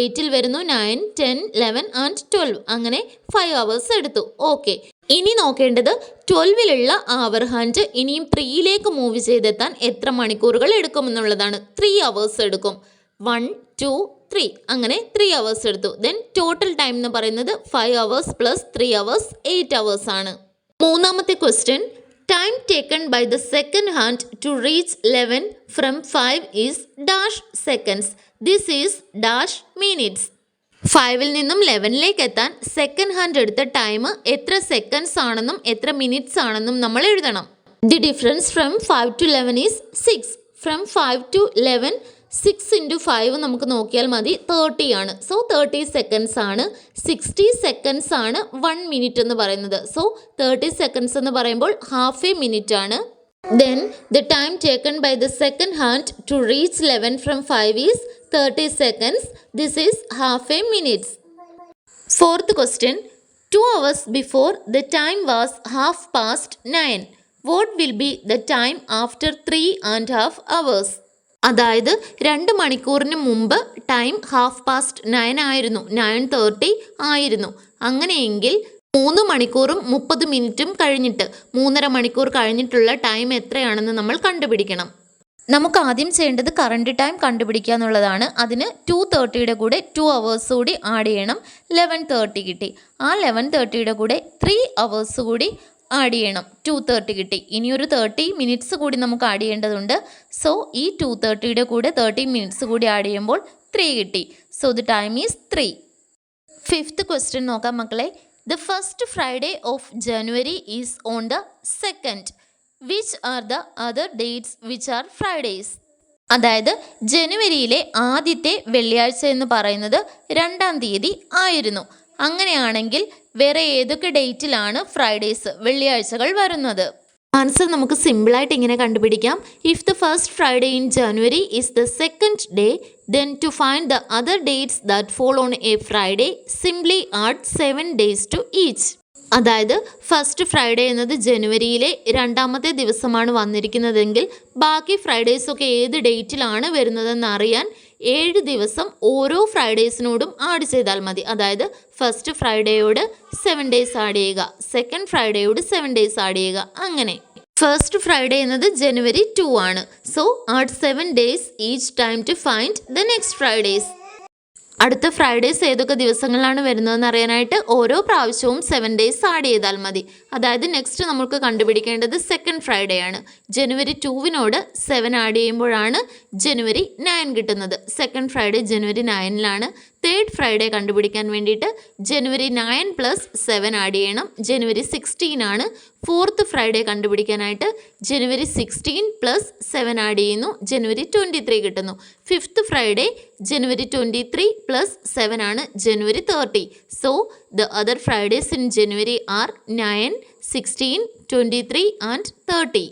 8 വരുന്നു 9, 10, 11 and 12. അങ്ങനെ 5 hours എടുത്തു. ഓക്കെ, ഇനി നോക്കേണ്ടത് 12 അവർ ഹാൻഡ് ഇനിയും 3 മൂവ് ചെയ്തെത്താൻ എത്ര മണിക്കൂറുകൾ എടുക്കുമെന്നുള്ളതാണ്. 3 hours എടുക്കും. 1, 2, 3 അങ്ങനെ 3 hours എടുത്തു. ദെൻ ടോട്ടൽ ടൈം എന്ന് പറയുന്നത് 5 hours പ്ലസ് 3 hours 8 hours ആണ്. മൂന്നാമത്തെ question, time taken by the second hand to reach 11 from 5 is dash seconds. This is dash minutes. 5 നിന്നും 11 എത്താൻ സെക്കൻഡ് ഹാൻഡ് എടുത്ത ടൈം എത്ര സെക്കൻഡ്സ് ആണെന്നും എത്ര മിനിറ്റ്സ് ആണെന്നും നമ്മൾ എഴുതണം. The difference from 5 to 11 is 6. From 5 to 11 6 into 5 നമുക്ക് നോക്കിയാൽ മതി, 30 ആണ്. സോ 30 സെക്കൻഡ്സ് ആണ്. 60 സെക്കൻഡ്സ് ആണ് 1 മിനിറ്റ് എന്ന് പറയുന്നത്. സോ 30 സെക്കൻഡ്സ് എന്ന് പറയുമ്പോൾ ഹാഫ് എ മിനിറ്റ് ആണ്. Then the time taken by the second hand to reach 11 from 5 is 30 seconds. This is half a minutes. Fourth question, 2 hours before the time was 9:30. What will be the time after 3.5 hours? അതായത് 2 മണിക്കൂറിന് മുമ്പ് time 9:30 ആയിരുന്നു, 9:30 ആയിരുന്നു. അങ്ങനെയെങ്കിൽ 3 മണിക്കൂറും 30 മിനിറ്റും കഴിഞ്ഞിട്ട് 3.5 മണിക്കൂർ കഴിഞ്ഞിട്ടുള്ള ടൈം എത്രയാണെന്ന് നമ്മൾ കണ്ടുപിടിക്കണം. നമുക്ക് ആദ്യം ചെയ്യേണ്ടത് കറണ്ട് ടൈം കണ്ടുപിടിക്കുക എന്നുള്ളതാണ്. അതിന് 2:30 കൂടെ 2 hours കൂടി ആഡ് ചെയ്യണം. 11:30 കിട്ടി. ആ 11:30 കൂടെ 3 hours കൂടി ആഡ് ചെയ്യണം. 2:30 കിട്ടി. ഇനിയൊരു 30 മിനിറ്റ്സ് കൂടി നമുക്ക് ആഡ് ചെയ്യേണ്ടതുണ്ട്. സോ ഈ 2:30 കൂടെ 30 മിനിറ്റ്സ് കൂടി ആഡ് ചെയ്യുമ്പോൾ 3 കിട്ടി. So the time is 3. Fifth question നോക്കാം മക്കളെ. The first Friday of January is on the 2nd. Which are the other dates which are Fridays? അതായത് ജനുവരിയിലെ ആദ്യത്തെ വെള്ളിയാഴ്ച എന്ന് പറയുന്നത് 2-ാം തീയതി ആയിരുന്നു. അങ്ങനെയാണെങ്കിൽ വേറെ ഏതൊക്കെ ഡേറ്റിലാണ് ഫ്രൈഡേയ്സ് വെള്ളിയാഴ്ചകൾ വരുന്നത്? ആൻസർ നമുക്ക് സിമ്പിളായിട്ട് ഇങ്ങനെ കണ്ടുപിടിക്കാം. If the first Friday in January is the 2nd day, then to find the other dates that fall on a Friday, simply add 7 days to each. അതായത് ഫസ്റ്റ് ഫ്രൈഡേ എന്നത് ജനുവരിയിലെ രണ്ടാമത്തെ ദിവസമാണ് വന്നിരിക്കുന്നതെങ്കിൽ ബാക്കി ഫ്രൈഡേയ്സൊക്കെ ഏത് ഡേറ്റിലാണ് വരുന്നതെന്ന് അറിയാൻ 7 ദിവസം ഓരോ ഫ്രൈഡേയ്സിനോടും ആഡ് ചെയ്താൽ മതി. അതായത് ഫസ്റ്റ് ഫ്രൈഡേയോട് 7 ഡേയ്സ് ആഡ് ചെയ്യുക, സെക്കൻഡ് ഫ്രൈഡേയോട് 7 ഡേയ്സ് ആഡ് ചെയ്യുക, അങ്ങനെ. ഫസ്റ്റ് ഫ്രൈഡേ എന്നത് ജനുവരി 2 ആണ്. So add 7 days each time to find the next Fridays. അടുത്ത ഫ്രൈഡേയ്സ് ഏതൊക്കെ ദിവസങ്ങളിലാണ് വരുന്നതെന്ന് അറിയാനായിട്ട് ഓരോ പ്രാവശ്യവും 7 ഡേയ്സ് ആഡ് ചെയ്താൽ മതി. അതായത് നെക്സ്റ്റ് നമുക്ക് കണ്ടുപിടിക്കേണ്ടത് സെക്കൻഡ് ഫ്രൈഡേ ആണ്. ജനുവരി 2വിനോട് 7 ആഡ് ചെയ്യുമ്പോഴാണ് ജനുവരി 9 കിട്ടുന്നത്. സെക്കൻഡ് ഫ്രൈഡേ ജനുവരി 9ലാണ്. തേർഡ് ഫ്രൈഡേ കണ്ടുപിടിക്കാൻ വേണ്ടിയിട്ട് ജനുവരി 9 പ്ലസ് 7 ആഡ് ചെയ്യണം. ജനുവരി 16 ആണ്. ഫോർത്ത് ഫ്രൈഡേ കണ്ടുപിടിക്കാനായിട്ട് ജനുവരി 16 പ്ലസ് 7 ആഡ് ചെയ്യുന്നു. ജനുവരി 23 കിട്ടുന്നു. ഫിഫ്ത്ത് ഫ്രൈഡേ ജനുവരി 23 പ്ലസ് 7 ആണ് ജനുവരി 30. So the other Fridays in January are 9, 16, 23 and 30.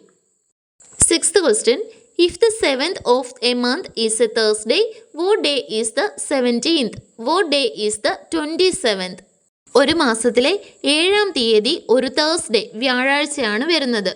Sixth question. If the 7th of a month is a Thursday, what day is the 17th? What day is the 27th? ഒരു മാസത്തിലെ 7ാം തീയതി ഒരു Thursday വ്യാഴാഴ്ചയാണ് വരുന്നത്.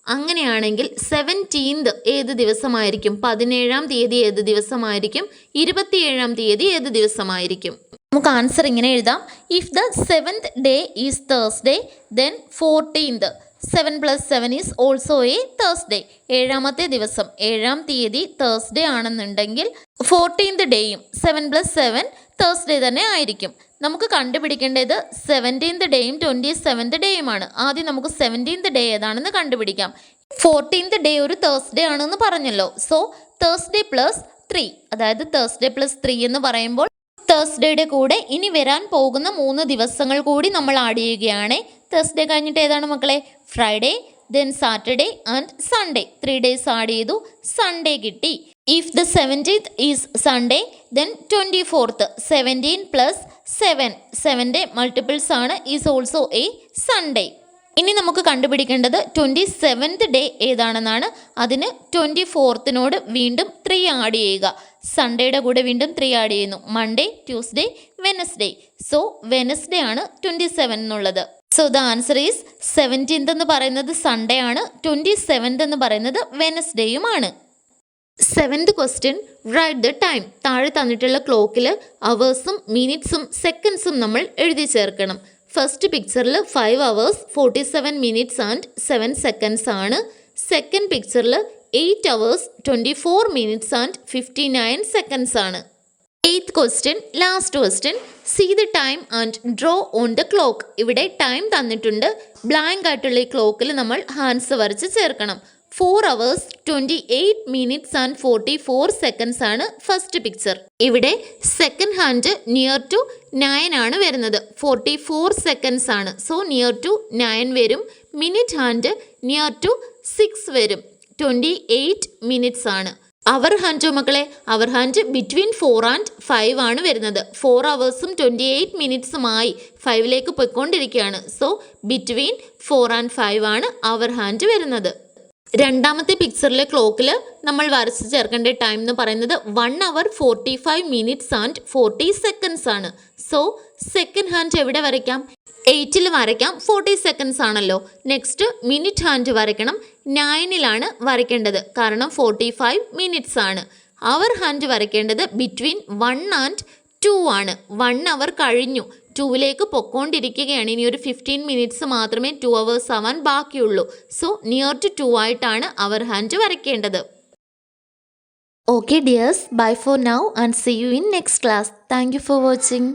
അങ്ങനെയാണെങ്കിൽ 17th ഏത് ദിവസമായിരിക്കും? 17ാം തീയതി ഏത് ദിവസമായിരിക്കും? 27ാം തീയതി ഏത് ദിവസമായിരിക്കും? നമുക്ക് ആൻസർ ഇങ്ങനെ എഴുതാം. If the 7th day is Thursday then 14th. 7 + 7 is also a Thursday. 7ാമത്തെ ദിവസം 7ാം തീയതി തേഴ്സ്ഡേ ആണെന്നുണ്ടെങ്കിൽ 14th ഡേയും 7 + 7 തേഴ്സ്ഡേ തന്നെ ആയിരിക്കും. നമുക്ക് കണ്ടുപിടിക്കേണ്ടത് 17th ഡേയും 27th ഡേയുമാണ്. ആദ്യം നമുക്ക് 17th ഡേ ഏതാണെന്ന് കണ്ടുപിടിക്കാം. 14th ഡേ ഒരു തേഴ്സ്ഡേ ആണെന്ന് പറഞ്ഞല്ലോ. സോ തേഴ്സ്ഡേ പ്ലസ് 3, അതായത് തേഴ്സ്ഡേ പ്ലസ് 3 എന്ന് പറയുമ്പോൾ തേഴ്സ്ഡേയുടെ കൂടെ ഇനി വരാൻ പോകുന്ന 3 ദിവസങ്ങൾ കൂടി നമ്മൾ ആഡ് ചെയ്യുകയാണ്. തേഴ്സ്ഡേ കഴിഞ്ഞിട്ട് ഏതാണ് മക്കളെ? Friday, then Saturday and Sunday. 3 days add ചെയ്തു, സൺഡേ കിട്ടി. If the 17th is Sunday then 24th. 17 + 7, 7ന്റെ മൾട്ടിപ്പിൾസ് ആണ്, ഈസ് ഓൾസോ എ സൺഡേ. ഇനി നമുക്ക് കണ്ടുപിടിക്കേണ്ടത് 27th ഡേ ഏതാണെന്നാണ്. അതിന് 24th വീണ്ടും 3 ആഡ് ചെയ്യുക. സൺഡേയുടെ കൂടെ വീണ്ടും 3 ആഡ് ചെയ്യുന്നു. Monday, Tuesday, Wednesday. So Wednesday ആണ് 27 എന്നുള്ളത്. So the answer is 17th എന്ന് പറയുന്നത് സൺഡേ ആണ്, 27th എന്ന് പറയുന്നത് വെനസ്ഡേയുമാണ്. 7th question, right the time. താഴെ തന്നിട്ടുള്ള ക്ലോക്കിൽ അവേഴ്സും മിനിറ്റ്സും സെക്കൻഡ്സും നമ്മൾ എഴുതി ചേർക്കണം. ഫസ്റ്റ് പിക്ചറിൽ 5 hours 47 minutes and 7 seconds ആണ്. സെക്കൻഡ് പിക്ചറിൽ 8 hours 24 minutes and 59 seconds ആണ്. 8th question, last question, see the time and draw on the clock. ഇവിടെ ടൈം തന്നിട്ടുണ്ട്. ബ്ലാങ്ക് ആയിട്ടുള്ള ഈ ക്ലോക്കിൽ നമ്മൾ ഹാൻഡ്സ് വരച്ച് ചേർക്കണം. 4 hours 28 minutes and 44 seconds ആണ് ഫസ്റ്റ് പിക്ചർ. ഇവിടെ സെക്കൻഡ് ഹാൻഡ് നിയർ ടു 9 ആണ് വരുന്നത്. 44 seconds ആണ്. സോ നിയർ ടു 9 വരും. മിനിറ്റ് ഹാൻഡ് നിയർ ടു 6 വരും. 28 minutes ആണ്. അവർ ഹാൻഡോ മക്കളെ? അവർ ഹാൻഡ് ബിറ്റ്വീൻ 4 and 5 ആണ് വരുന്നത്. 4 hours 28 minutesമായി 5ലേക്ക് പോയിക്കൊണ്ടിരിക്കുകയാണ്. സോ ബിറ്റ്വീൻ 4 and 5 ആണ് അവർ ഹാൻഡ് വരുന്നത്. രണ്ടാമത്തെ പിക്ചറിലെ ക്ലോക്കിൽ നമ്മൾ വരച്ച് ചേർക്കേണ്ട ടൈം എന്ന് പറയുന്നത് 1 hour 45 minutes and 40 seconds ആണ്. സോ സെക്കൻഡ് ഹാൻഡ് എവിടെ വരയ്ക്കാം? 8ൽ വരയ്ക്കാം. 40 seconds ആണല്ലോ. നെക്സ്റ്റ് മിനിറ്റ് ഹാൻഡ് വരയ്ക്കണം. 9ലാണ് വരയ്ക്കേണ്ടത്, കാരണം 45 minutes ആണ്. അവർ ഹാൻഡ് വരയ്ക്കേണ്ടത് ബിറ്റ്വീൻ 1 and 2 ആണ്. 1 hour കഴിഞ്ഞു, 2ലേക്ക് പൊക്കോണ്ടിരിക്കുകയാണ്. ഇനി ഒരു 15 minutes മാത്രമേ 2 hours ആവാൻ ബാക്കിയുള്ളൂ. സോ നിയർ ടു 2 ആയിട്ടാണ് അവർ hand വരയ്ക്കേണ്ടത്. Okay dears, bye for now and see you in next class. Thank you for watching.